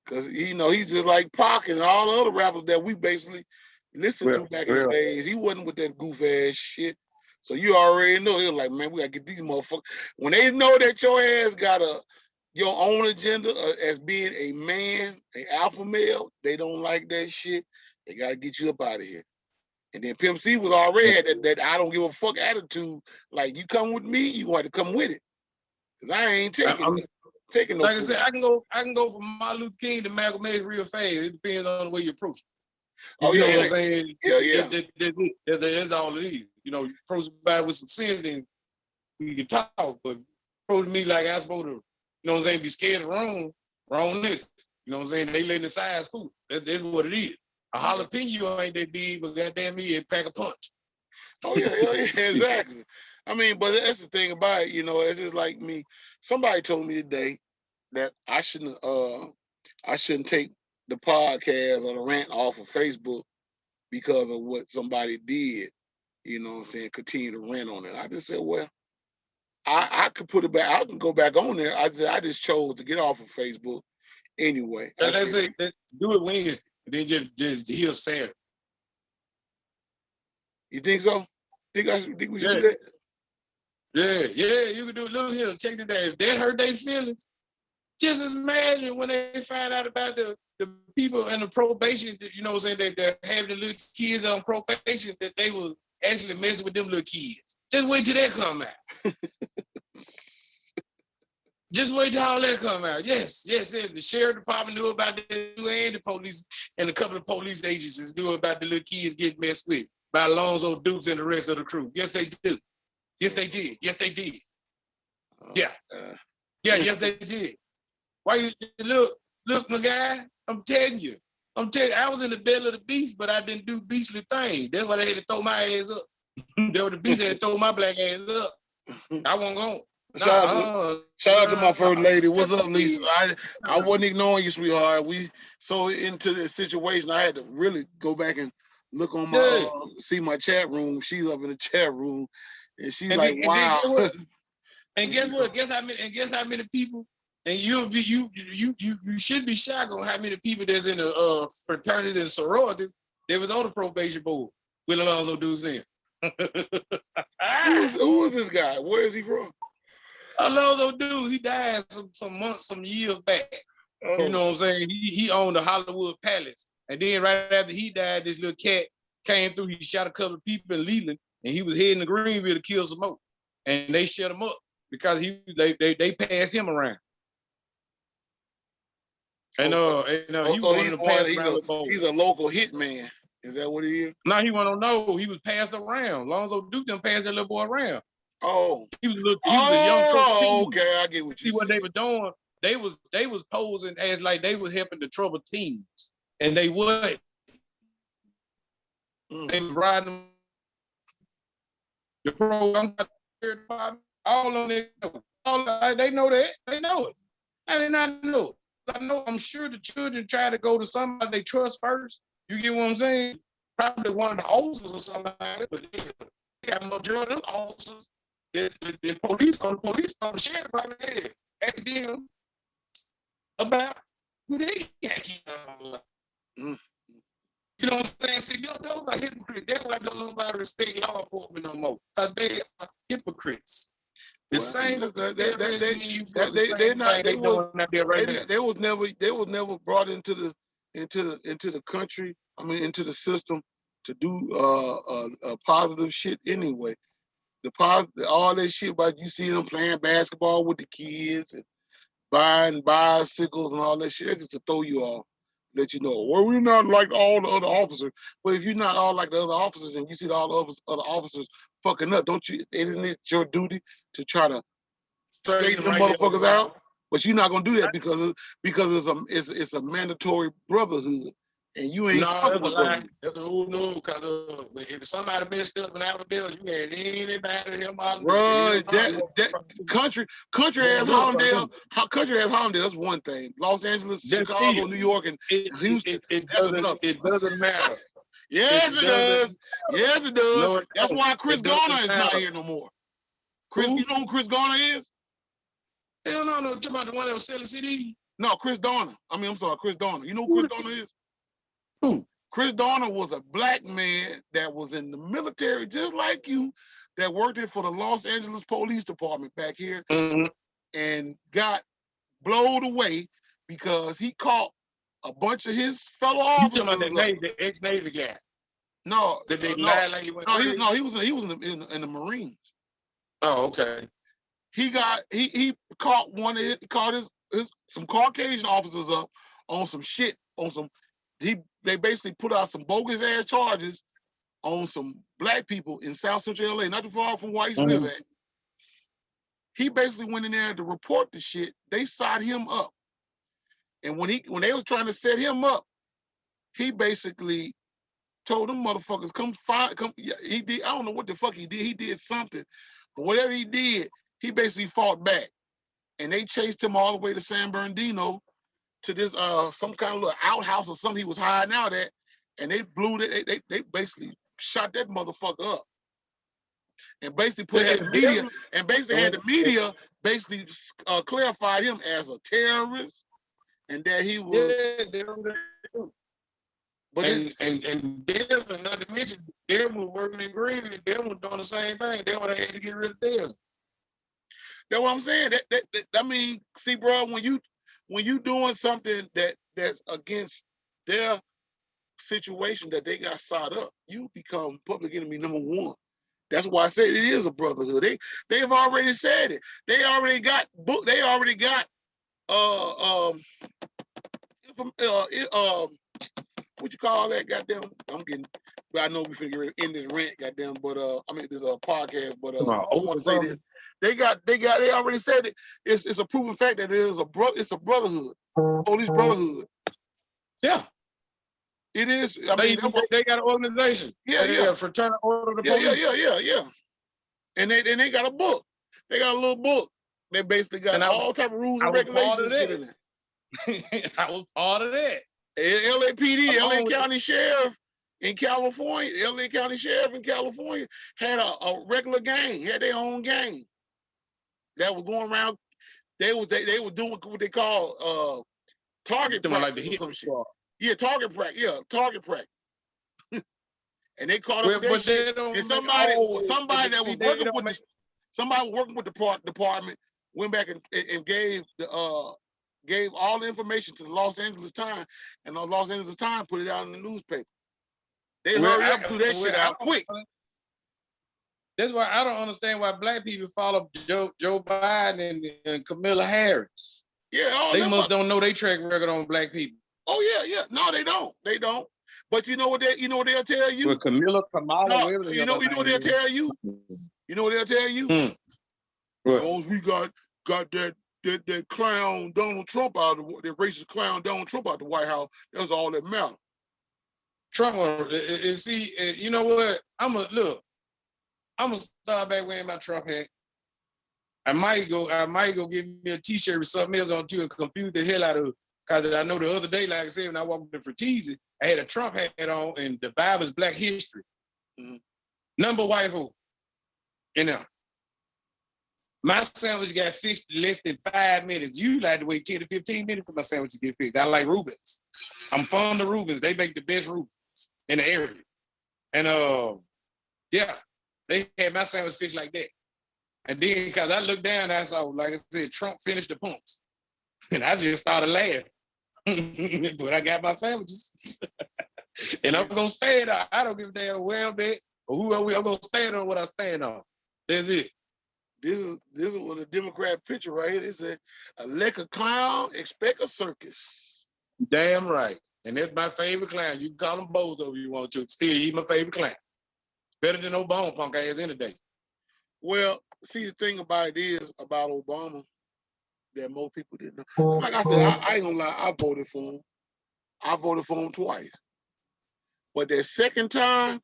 B: Because he's just like Pac and all the other rappers that we basically listened to back in the days. He wasn't with that goof ass shit. So you already know they're like, man, we gotta get these motherfuckers. When they know that your ass got your own agenda as being a man, an alpha male, they don't like that shit. They gotta get you up out of here. And then Pimp C was already had that I don't give a fuck attitude. Like, you come with me, you want to come with it. Cause I ain't taking no.
C: Like I said, I can go from Martin Luther King to Malcolm X real fast. It depends on the way you approach it.
B: Oh,
C: you
B: yeah,
C: know what I'm saying?
B: Yeah.
C: That's all it is. You approach somebody with some sense, then we can talk. But approach me like I'm supposed to, be scared of wrong nigga. You know what I'm saying? They letting the size cool. That's what it is. A jalapeno ain't that big, but goddamn me, it pack a punch.
B: Oh yeah, exactly. I mean, but that's the thing about it, it's just like me. Somebody told me today that I shouldn't take the podcast or the rant off of Facebook because of what somebody did. You know what I'm saying? Continue to rant on it. I just said, well, I could put it back. I can go back on there. I just chose to get off of Facebook anyway.
C: Let's say do it Wednesday. Then just heal Saturday.
B: You think so? Think we should do that?
C: Yeah, you can do it. Look here, check it out. If that hurt their feelings, just imagine when they find out about the people in the probation, you know what I'm saying, that having the little kids on probation, that they was actually messing with them little kids. Just wait till that come out. Just wait till all that come out. Yes. The sheriff department knew about this, and the police, and a couple of police agencies knew about the little kids getting messed with by Alonzo Dukes and the rest of the crew. Yes, they do. Yes, they did. Yeah. Yes, they did. Why you look, my guy? I'm telling you, I was in the belly of the beast, but I didn't do beastly things. That's why they had to throw my ass up. That was the beast had to throw my black ass up. I wasn't going.
B: Shout out to my first lady. What's up, Lisa? I wasn't ignoring you, sweetheart. We so into this situation, I had to really go back and look on my see my chat room. She's up in the chat room, and she's like, "Wow."
C: And guess what? Guess how many people? And you should be shocked on how many people there's in the fraternity and sorority. There was on the probation board with Alonzo Dukes in.
B: Who is this guy? Where is he from?
C: Alonzo Dukes, he died some years back. Oh. You know what I'm saying? He owned the Hollywood Palace. And then right after he died, this little cat came through. He shot a couple of people in Leland, and he was heading to Greenville to kill some more. And they shut him up because they passed him around. And he wanted to pass around.
B: He's a local hitman. Is that what he is?
C: No, he wanted to know. He was passed around. Alonzo Dukes done passed that little boy around.
B: Oh,
C: he was a young
B: trophy. Okay, I get what you
C: see. What they were doing, they was posing as like they was helping the troubled teens, and they would. They was riding the program, all on it. They know that. They know it. I did not know. I'm sure the children try to go to somebody they trust first. You get what I'm saying? Probably one of the officers or somebody, but they got majority of officers. The police on the sheriff department ask them about who they keep on. You know what I'm saying? See, those are hypocrites. That's why don't nobody respect law enforcement no more. Because they are hypocrites. The same.
B: They was never brought into the country. I mean, into the system to do positive shit anyway. All that shit about you see them playing basketball with the kids and buying bicycles and all that shit. That's just to throw you off, let you know. Well, we're not like all the other officers. But if you're not all like the other officers and you see all the other officers fucking up, isn't it your duty to try to straighten the motherfuckers out? But you're not gonna do that because it's a mandatory brotherhood. And you ain't
C: No,
B: fucking
C: that's a
B: with
C: lie.
B: brothers.
C: That's a who knew. Because if somebody messed up in Alabama, you had anybody him out.
B: Bro, that country has Hollandale. Country has Hollandale. That's one thing. Los Angeles, Chicago, New York, and Houston. That's another.
C: It doesn't matter.
B: Yes, it does. Yes, it does.
C: No,
B: That's why Chris Garner is not
C: matter.
B: here no more. Chris, you know who Chris Garner is?
C: Hell no, no. Talking about the one that was selling CD.
B: No, Chris Dorner. I'm sorry, Chris Dorner. You know who Chris Dorner is?
C: Who?
B: Chris Dorner was a black man that was in the military, just like you, that worked for the Los Angeles Police Department back here, and got blowed away because he caught a bunch of his fellow officers.
C: You talking about the ex-Navy guy?
B: No,
C: Did they
B: no,
C: lie like he
B: was in the Marines.
C: Oh, okay.
B: He caught some Caucasian officers up on some shit, they basically put out some bogus ass charges on some black people in South Central LA, not too far from where I used to live at. He basically went in there to report the shit. They side him up. And when they was trying to set him up, he basically told them motherfuckers, come. He did, I don't know what the fuck he did. He did something. But whatever he did, he basically fought back. And they chased him all the way to San Bernardino to this some kind of little outhouse or something he was hiding out at. And they blew it. They basically shot that motherfucker up. And basically had the media basically clarified him as a terrorist and that he was.
C: But and them, not to mention, them was working in Green, them was doing the same thing. They would have had to get rid of theirs.
B: That's what I'm saying. I mean, see, bro, when you doing something that's against their situation that they got sawed up, you become public enemy number one. That's why I said it is a brotherhood. They've already said it. They already got what you call that? Goddamn, but I know we finna get rid of in this rant, goddamn. But this podcast. But I want to say this. They already said it. It's a proven fact that it's a brotherhood, police brotherhood.
C: Yeah,
B: it is. I
C: mean,
B: mean,
C: they got an organization.
B: Yeah.
C: Fraternal Order of the Police.
B: Yeah. And they got a book. They got a little book. They basically got all type of rules and regulations and shit in it.
C: I was part of that.
B: LAPD, LA County Sheriff in California, LA County Sheriff in California had a regular gang, had their own gang that was going around. They were doing what they call target practice like the or some shit. Yeah, target practice. Yeah, target practice. And they caught up with that shit. And somebody that was working with somebody working with the department went back and gave all the information to the Los Angeles Times, and the Los Angeles Times put it out in the newspaper. They hurry up and threw that shit out quick.
C: That's why I don't understand why black people follow Joe Biden and Kamala Harris.
B: Yeah,
C: they don't know their track record on black people.
B: Oh yeah. No, they don't. They don't. But you know what they'll tell you?
C: With Kamala,
B: no, you know what they'll tell you? You know what they'll tell you? Because we got that clown Donald Trump the racist clown Donald Trump out the White House. That's all that matters.
C: Trump, see, you know what? I'm gonna start back wearing my Trump hat. I might go give me a T-shirt with something else on too and confuse the hell out of it. Because I know the other day, like I said, when I walked in Fratese, I had a Trump hat on and the Bible's Black History. Number white vote. You know. My sandwich got fixed in less than 5 minutes. You like to wait 10 to 15 minutes for my sandwich to get fixed. I like Rubens. I'm fond of Rubens. They make the best Rubens in the area. And yeah, they had my sandwich fixed like that. And then because I looked down, I saw, like I said, Trump finished the pumps. And I just started laughing. But I got my sandwiches. And I'm gonna stand on. I don't give a damn where I'm at or who I'm gonna stand on what I stand on. That's it.
B: This was a Democrat picture right here. They said, elect a clown, expect a circus.
C: Damn right. And that's my favorite clown. You can call them both if you want to. Still, he's my favorite clown. Better than Obama punk ass any day.
B: Well, see, the thing about it is about Obama that most people didn't know. Like I said, I ain't gonna lie, I voted for him. I voted for him twice. But that second time,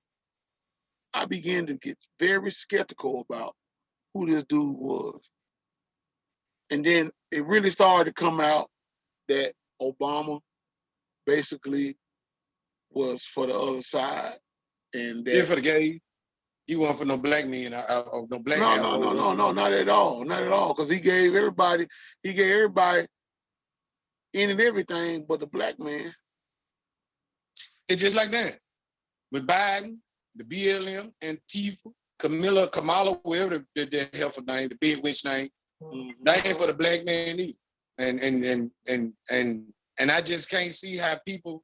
B: I began to get very skeptical about who this dude was. And then it really started to come out that Obama basically was for the other side. And that,
C: Yeah, for the gays. He wasn't for no black men, no black household.
B: No, not at all. Not at all. Because he gave everybody any and everything but the black man.
C: It's just like that. With Biden, the BLM, Antifa, Kamala, whatever the helpful name, the big witch name, that ain't for the black man either. And I just can't see how people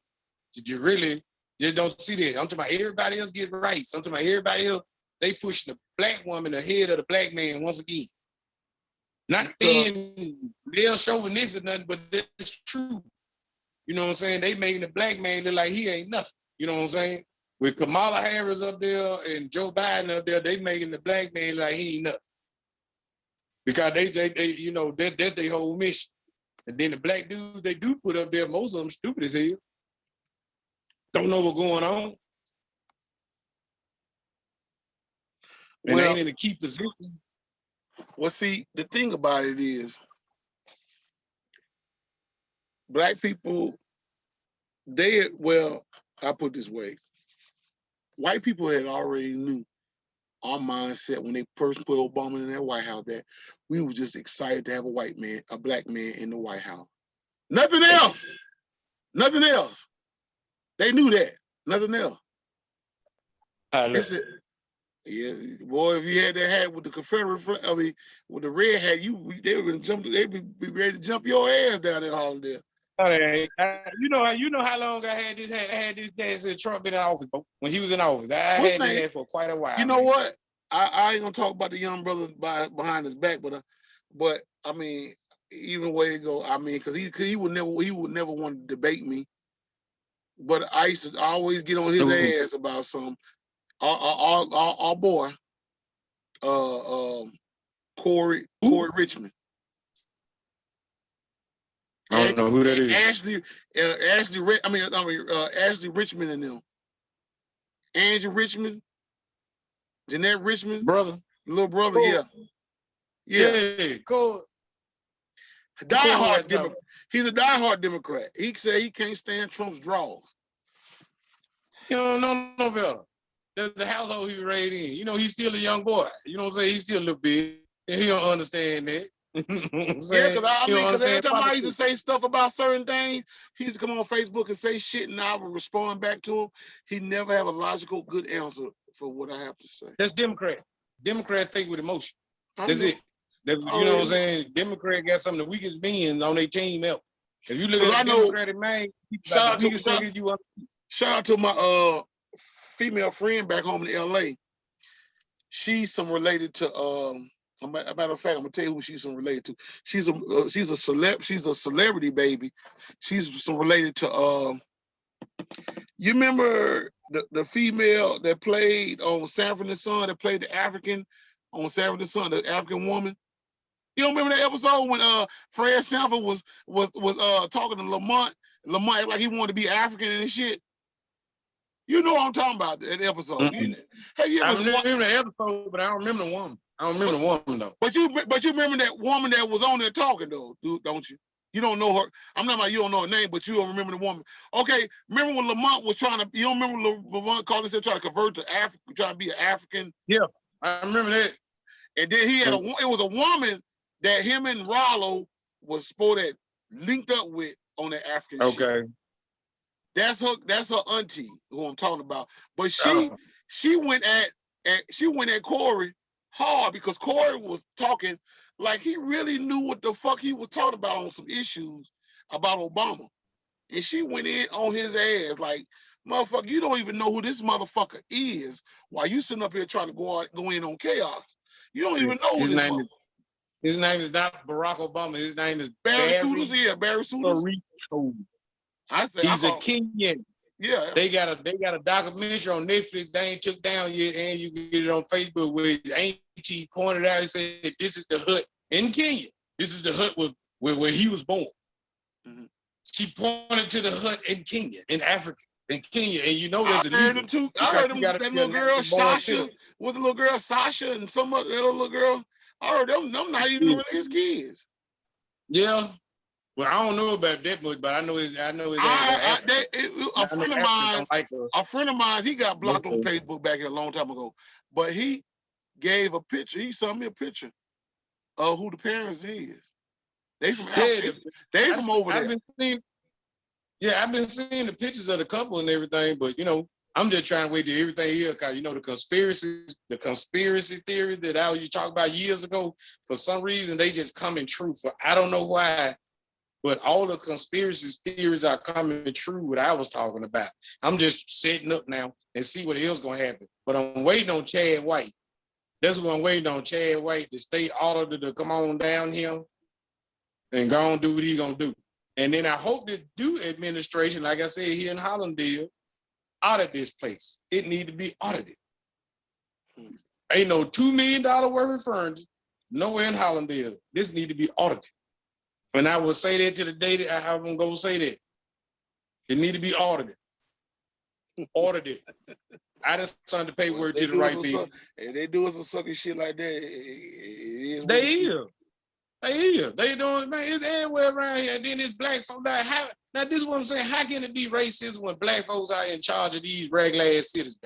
C: really just don't see that. I'm talking about everybody else get rights. I'm talking about everybody else, they pushing the black woman ahead of the black man once again. Not being real chauvinistic or nothing, but it's true. You know what I'm saying? They making the black man look like he ain't nothing. You know what I'm saying? With Kamala Harris up there and Joe Biden up there, they making the black man look like he ain't nothing. Because they you know, that's their whole mission. And then the black dudes they do put up there, most of them stupid as hell. Don't know what's going on. And they ain't in a key position.
B: Well, see, the thing about it is, black people, I put it this way, white people had already knew our mindset when they first put Obama in that White House that we were just excited to have a black man in the White House. Nothing else. Nothing else. They knew that. Nothing else. Yeah, boy, if you had that hat with the Confederate, with the red hat, they'd be ready to jump your ass down in Hollandale.
C: You know how long I had this hat. I had this hat since Trump been in office. When he was in office, I had this hat for quite a while.
B: You know what? I ain't gonna talk about the young brothers behind his back, but I mean, even way it go, I mean, because he would never want to debate me. But I used to always get on his ass about some. Our boy, Corey Richmond.
C: I don't know who that is.
B: Ashley Richmond and them. Angie Richmond, Jeanette Richmond, little brother, yeah.
C: Cool.
B: Diehard Democrat. He's a diehard Democrat. He said he can't stand Trump's draws.
C: You don't know no better. The household he was raised in. You know, he's still a young boy. You know what I'm saying? He's still a little big. And he don't understand that.
B: Yeah, because every time I used to say stuff about certain things, he used to come on Facebook and say shit, and I would respond back to him. He never have a logical, good answer for what I have to say.
C: That's Democrat. Democrat think with emotion. That's it. You know what I'm saying? Democrat got some of the weakest beings on their team ever. If you look at the Democratic man,
B: shout out to my female friend back home in LA. She's some related to a matter of fact, I'm gonna tell you who she's some related to. She's a celebrity baby. She's some related to you remember the female that played on Sanford and Son, that played the African on Sanford and Son, the African woman? You don't remember that episode when Fred Sanford was talking to Lamont like he wanted to be African and shit? You know what I'm talking about, that episode.
C: Mm-hmm. I remember that episode, but I don't remember the woman. I don't remember the woman though.
B: But you remember that woman that was on there talking though, dude, don't you? You don't know her. I'm not about you don't know her name, but you don't remember the woman. Okay, remember when Lamont was trying to? You don't remember Lamont called himself trying to convert to African, trying to be an African?
C: Yeah, I remember that.
B: And then he had it was a woman that him and Rollo was supposed to linked up with on that African.
C: Okay.
B: Shit. That's her auntie who I'm talking about. But she went at Corey hard because Corey was talking like he really knew what the fuck he was talking about on some issues about Obama. And she went in on his ass like, motherfucker, you don't even know who this motherfucker is while you sitting up here trying to go in on chaos. You don't even know who this motherfucker is.
C: His name is not Barack Obama. His name is
B: Barry Souders. Yeah, Barry Souders.
C: He's a Kenyan.
B: Yeah.
C: They got a documentary on Netflix they ain't took down yet, and you can get it on Facebook where his auntie pointed out and said, this is the hut in Kenya. This is the hut where he was born. Mm-hmm. she pointed to the hut in Kenya, in Africa, and you know
B: I
C: that's
B: heard
C: illegal.
B: them too. I
C: because
B: heard
C: you
B: them,
C: gotta
B: that
C: be a
B: little girl
C: natural born
B: Sasha,
C: citizen.
B: with the little girl Sasha and some other little girl. I heard them not even really his kids.
C: Yeah. Well, I don't know about that much, but I know his
B: A friend of mine,
C: like
B: he got blocked on Facebook back here a long time ago. But he gave a picture. He sent me a picture of who the parents is. They from Africa. They from over there.
C: I've been seeing the pictures of the couple and everything, but you know, I'm just trying to wait till everything here, cause you know the conspiracy theory that I used to talk about years ago. For some reason, they just coming true. For I don't know why, but all the conspiracy theories are coming true. What I was talking about. I'm just setting up now and see what else gonna happen. But I'm waiting on Chad White. That's what I'm waiting on, Chad White, the state auditor, to come on down here and go and do what he's gonna do. And then I hope the new administration, like I said here in Hollandale, audit this place. It need to be audited. Ain't no $2 million worth of furniture nowhere in Hollandale. This need to be audited. And I will say that to the day that I'm gonna go say that. It need to be audited. Audited. I just signed the paperwork to the right people.
B: And they doing some sucky shit like that. They
C: doing, man, it's everywhere around here. And then it's black folks. Now this is what I'm saying. How can it be racist when black folks are in charge of these regular ass cities?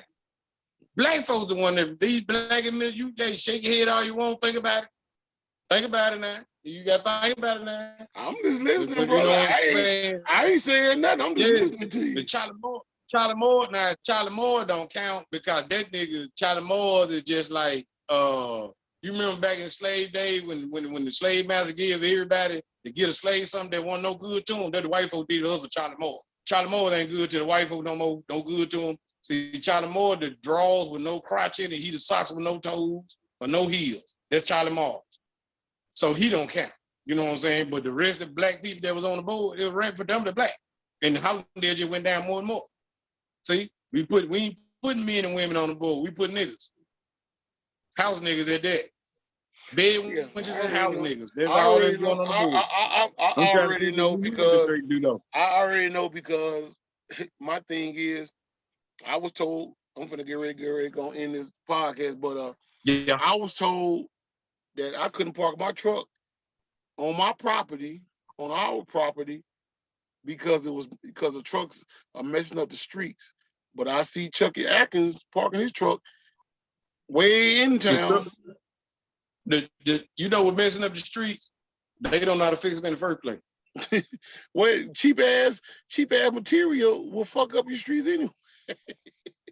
C: Black folks the one that these black men, you can shake your head all you want, think about it. Think about it now. You got to think about it now.
B: I'm just listening, brother. I ain't saying nothing. I'm just listening to you.
C: Charlie Moore don't count because that nigga, Charlie Moore is just like, you remember back in slave days when the slave master gave everybody to get a slave something that wasn't no good to him, that the white folk did us for Charlie Moore. Charlie Moore ain't good to the white folk no more, no good to him. See, Charlie Moore, the drawers with no crotch in it, he the socks with no toes or no heels. That's Charlie Moore. So he don't count. You know what I'm saying? But the rest of the black people that was on the board, it was right predominantly black. And Hollandale just went down more and more. See, we ain't putting men and women on the board. We put niggas. House niggas at that. Bed winches and house niggas. That's all that's going on the board.
B: I already know because my thing is, I was told, I'm finna get ready to end this podcast, but I was told that I couldn't park my truck on my property, on our property, because the trucks are messing up the streets. But I see Chucky Atkins parking his truck way in town.
C: You know what messing up the streets? They don't know how to fix them in the first place.
B: Well, cheap ass material will fuck up your streets anyway.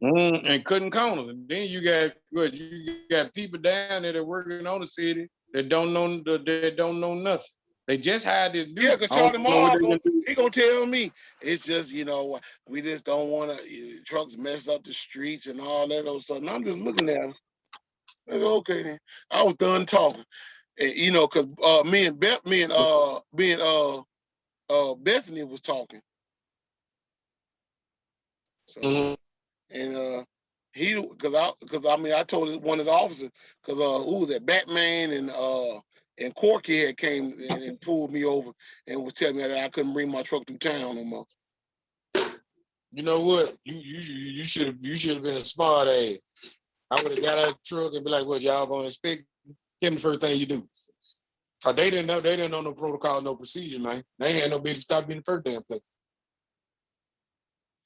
C: And couldn't count them. And then you got people down there that working on the city that don't know nothing. They just hired this dude.
B: Yeah, because Charlie Moore, he gonna tell me it's just, we just don't want to trucks mess up the streets and all that other stuff. And I'm just looking at him. I said, okay then. I was done talking, and because me and Bethany was talking. So, and he, because I told one of his officers, because who was that? Batman and Corky had came and pulled me over and was telling me that I couldn't bring my truck through town no more.
C: You know what? You should have been a smart ass. I would have got out of the truck and be like, "What y'all gonna expect?" Him the first thing you do. They didn't know no protocol, no procedure, man. They ain't had no business stop being the first damn place.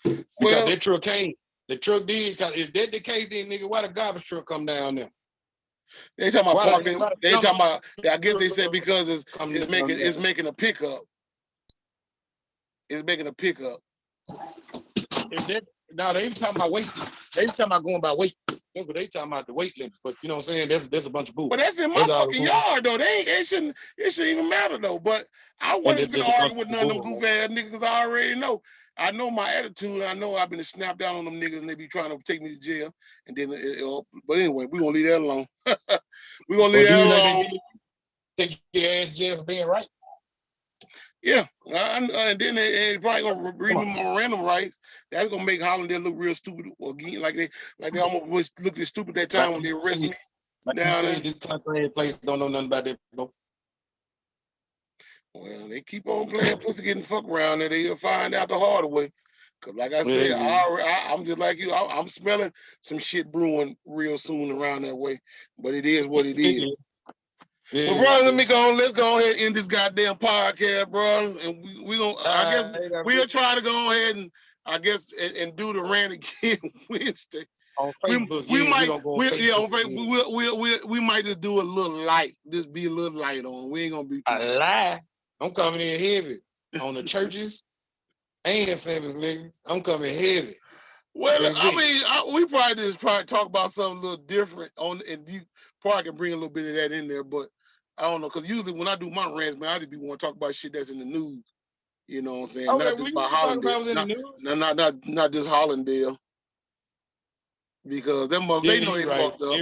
C: Because that truck came. The truck did. Because if that's the case, then nigga, why the garbage truck come down there?
B: They talking about parking. They talking about. I guess they said because it's making a pickup. It's making a pickup.
C: Now they ain't talking about weight. They ain't talking about going by weight. They talking about the weight limit. But you know what I'm saying? That's a bunch of bull.
B: But that's in my fucking yard though. It shouldn't even matter though. But I wasn't gonna argue with none of them goof ass niggas because I already know. I know my attitude. I know I've been snapped down on them niggas and they be trying to take me to jail. And then, but anyway, we're gonna leave that alone. We're gonna leave that alone.
C: Take your ass to jail for being right.
B: Yeah, and then they probably gonna read them memorandum rights. That's gonna make Hollandale look real stupid again, like they almost looked as stupid that time when they arrested me.
C: Like you say, this country place don't know nothing about that.
B: Well, they keep on playing pussy getting fucked around there. They'll find out the hard way. Cause like I said, I'm just like you. I'm smelling some shit brewing real soon around that way. But it is what it is.
C: Yeah.
B: Well, bro, let's go ahead and end this goddamn podcast, bro. And we gonna, I guess we'll try to go ahead and and do the rant again Wednesday.
C: On Facebook,
B: we might just do a little light. Just be a little light on. We ain't gonna be
C: a lie. I'm coming in heavy on the churches and Assemblies, nigga. I'm coming heavy.
B: Well, we probably talk about something a little different on, and you probably can bring a little bit of that in there, but I don't know, because usually when I do my rants, man, I just be want to talk about shit that's in the news. You know what I'm saying?
C: Okay,
B: not just about Hollandale. Not just Hollandale. Because them they know they fucked up.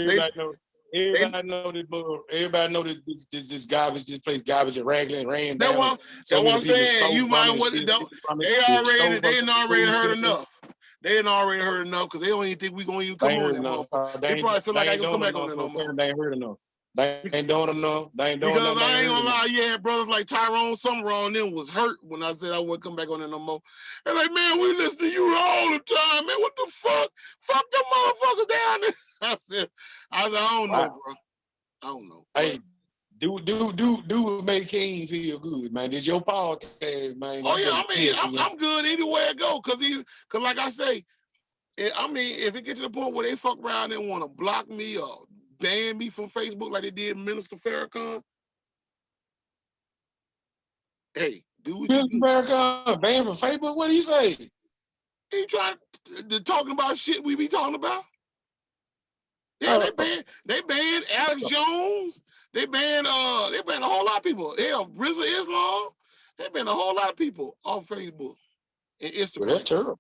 C: Everybody know this garbage, this place garbage and Raglan and ran
B: down. That's what I'm saying. You might they already heard enough. They ain't already heard enough because they don't even think we gonna even come on that motherfucker. They probably feel like I ain't gonna come back on that no more.
C: They ain't heard enough. They ain't doing enough.
B: Because I ain't gonna lie, yeah, brothers like Tyrone Summerall and them was hurt when I said I wouldn't come back on there no more. They're like, man, we listen to you all the time, man. What the fuck? Fuck them motherfuckers down there. I said, I don't know, bro. I don't know.
C: Hey, do what make King feel good, man. This your podcast, man.
B: Oh yeah, I mean, I'm good anywhere I go, cause like I say, I mean, if it gets to the point where they fuck around and want to block me or ban me from Facebook like they did Minister Farrakhan, hey, do what you do.
C: Farrakhan banned from Facebook? What did he say?
B: He trying to talking about shit we be talking about. Yeah, they banned Alex Jones. They banned a whole lot of people. Hell, RZA Islam. They banned a whole lot of people off Facebook and Instagram.
C: Well, that's terrible.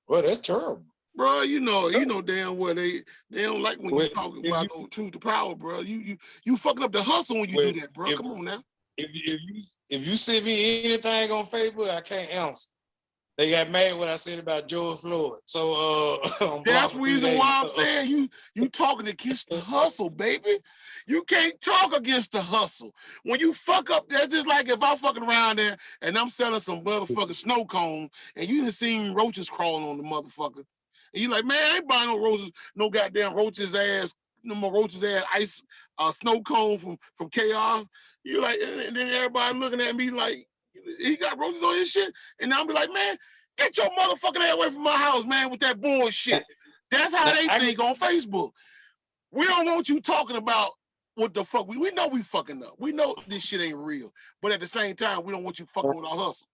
C: Well, that's terrible.
B: Bro, you know damn well they don't like when you talk about no truth to power, bro. You fucking up the hustle when you do that, bro. Come on now.
C: If you send me anything on Facebook, I can't answer. They got mad when I said about George Floyd. So
B: that's the reason why I'm saying you talking against the hustle, baby. You can't talk against the hustle. When you fuck up, that's just like if I'm fucking around there and I'm selling some motherfucking snow cone and you done seen roaches crawling on the motherfucker. And you like, man, I ain't buying no roses, no goddamn roaches ass ice snow cone from Chaos. You like, and then everybody looking at me like, he got roaches on his shit. And I'll be like, man, get your motherfucking ass away from my house, man, with that bullshit. That's how they think on Facebook. We don't want you talking about what the fuck. We know we fucking up. We know this shit ain't real. But at the same time, we don't want you fucking with our hustle.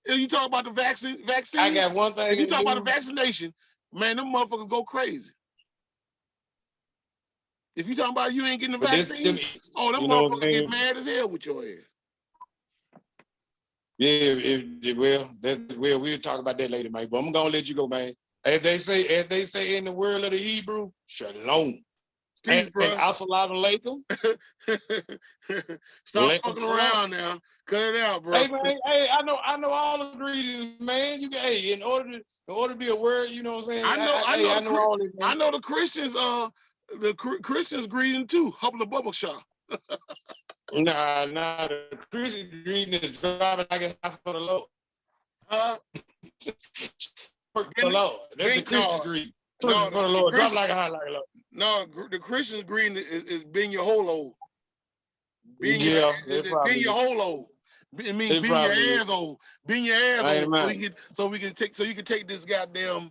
B: If you talk about the vaccine,
C: I got one thing.
B: If you talk about the vaccination, man, them motherfuckers go crazy. If you talking about you ain't getting the vaccine, them motherfuckers get mad as hell with your ass.
C: Yeah, we'll talk about that later, man. But I'm gonna let you go, man. As they say in the world of the Hebrew, shalom.
B: Peace, bro.
C: Assalamu alaikum.
B: Stop fucking around now. Cut it out, bro.
C: Hey, man. Hey, I know all the greetings, man. You can, in order to be a word, you know what I'm saying? I know all this.
B: I know the Christians. The Christians greeting too. Hubble bubble shop.
C: Nah. The Christian greeting is driving like it's not for the Lord. For the Lord. That's the Christian greeting. For the Lord. Drop like a hot like a Lord.
B: No, the Christian's greeting is being your holo. Being your holo. It means being your asshole. Being your asshole. So you can take this goddamn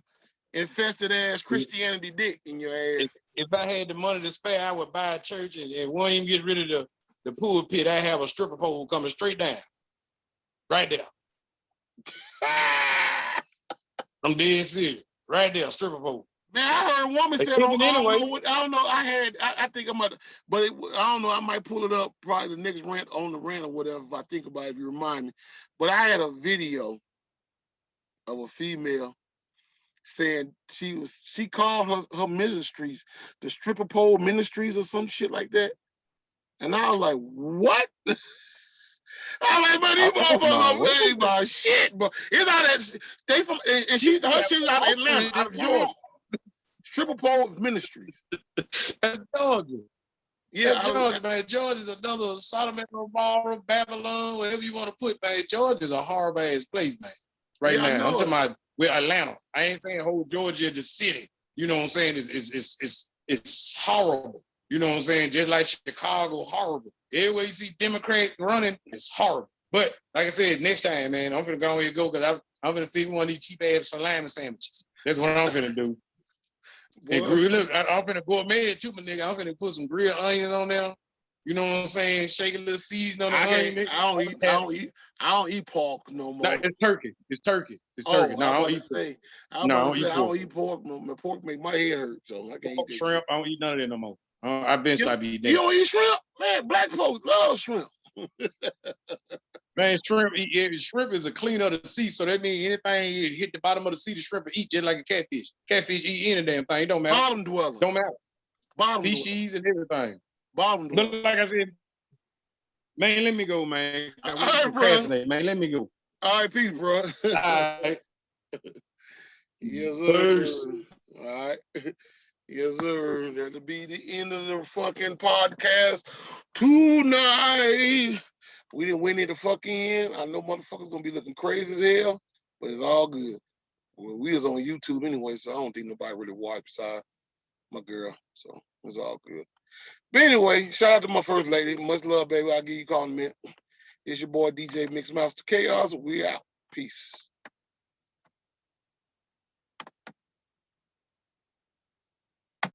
B: infested ass Christianity dick in your ass.
C: If I had the money to spare, I would buy a church and won't even get rid of the pulpit. I have a stripper pole coming straight down. Right there. I'm dead serious. Right there, stripper pole.
B: Man, I heard a woman say, I don't know. I think I might, but I don't know. I might pull it up probably the next rant on the rant or whatever if I think about it, if you remind me. But I had a video of a female saying she called her ministries the stripper pole ministries or some shit like that. And I was like, what? I'm like, man, these motherfuckers ain't about shit, but it's out that they from and her shit's out of Atlanta, out of Georgia. Stripper pole ministries.
C: That's Georgia.
B: Yeah,
C: Georgia, man. Georgia is another Sodom and Gomorrah, Babylon, whatever you want to put, man. Georgia is a horrible ass place, man. Right
B: Yeah, I
C: now, I'm
B: know
C: talking about with Atlanta. I ain't saying whole Georgia, the city. You know what I'm saying? It's horrible. You know what I'm saying? Just like Chicago, horrible. Everywhere you see Democrats running, it's horrible. But like I said, next time, man, I'm gonna go ahead and go because I'm gonna feed one of these cheap ass salami sandwiches. That's what I'm gonna do. And look, I'm gonna gourmet too, my nigga. I'm gonna put some grilled onions on there. You know what I'm saying? Shake a little season on the onion.
B: I don't eat pork no more.
C: No, it's turkey. It's turkey. It's turkey. No, I don't eat pork.
B: I don't eat pork. My pork make my head hurt, so I can't eat
C: shrimp. I don't eat none of that no more. I've been stopped eating that.
B: You don't eat shrimp? Man, black folks love shrimp.
C: Man, shrimp is a clean of the sea, so that means anything you hit the bottom of the sea, the shrimp will eat just like a catfish. Catfish eat any damn thing. It don't matter.
B: Bottom dweller.
C: Don't matter.
B: Bottom
C: species and everything.
B: Bottom dweller.
C: Look, like I said, man, let me go, man.
B: All right, bro.
C: Man, let me go.
B: All right, peace, bro.
C: All right.
B: Yes, sir. All right. Yes, sir. That'll be the end of the fucking podcast tonight. We didn't win it the fuck in. I know motherfuckers gonna be looking crazy as hell, but it's all good. Well, we was on YouTube anyway, so I don't think nobody really watched besides my girl. So it's all good. But anyway, shout out to my first lady. Much love, baby. I'll give you a call in a minute. It's your boy DJ Mixmaster Chaos. We out. Peace.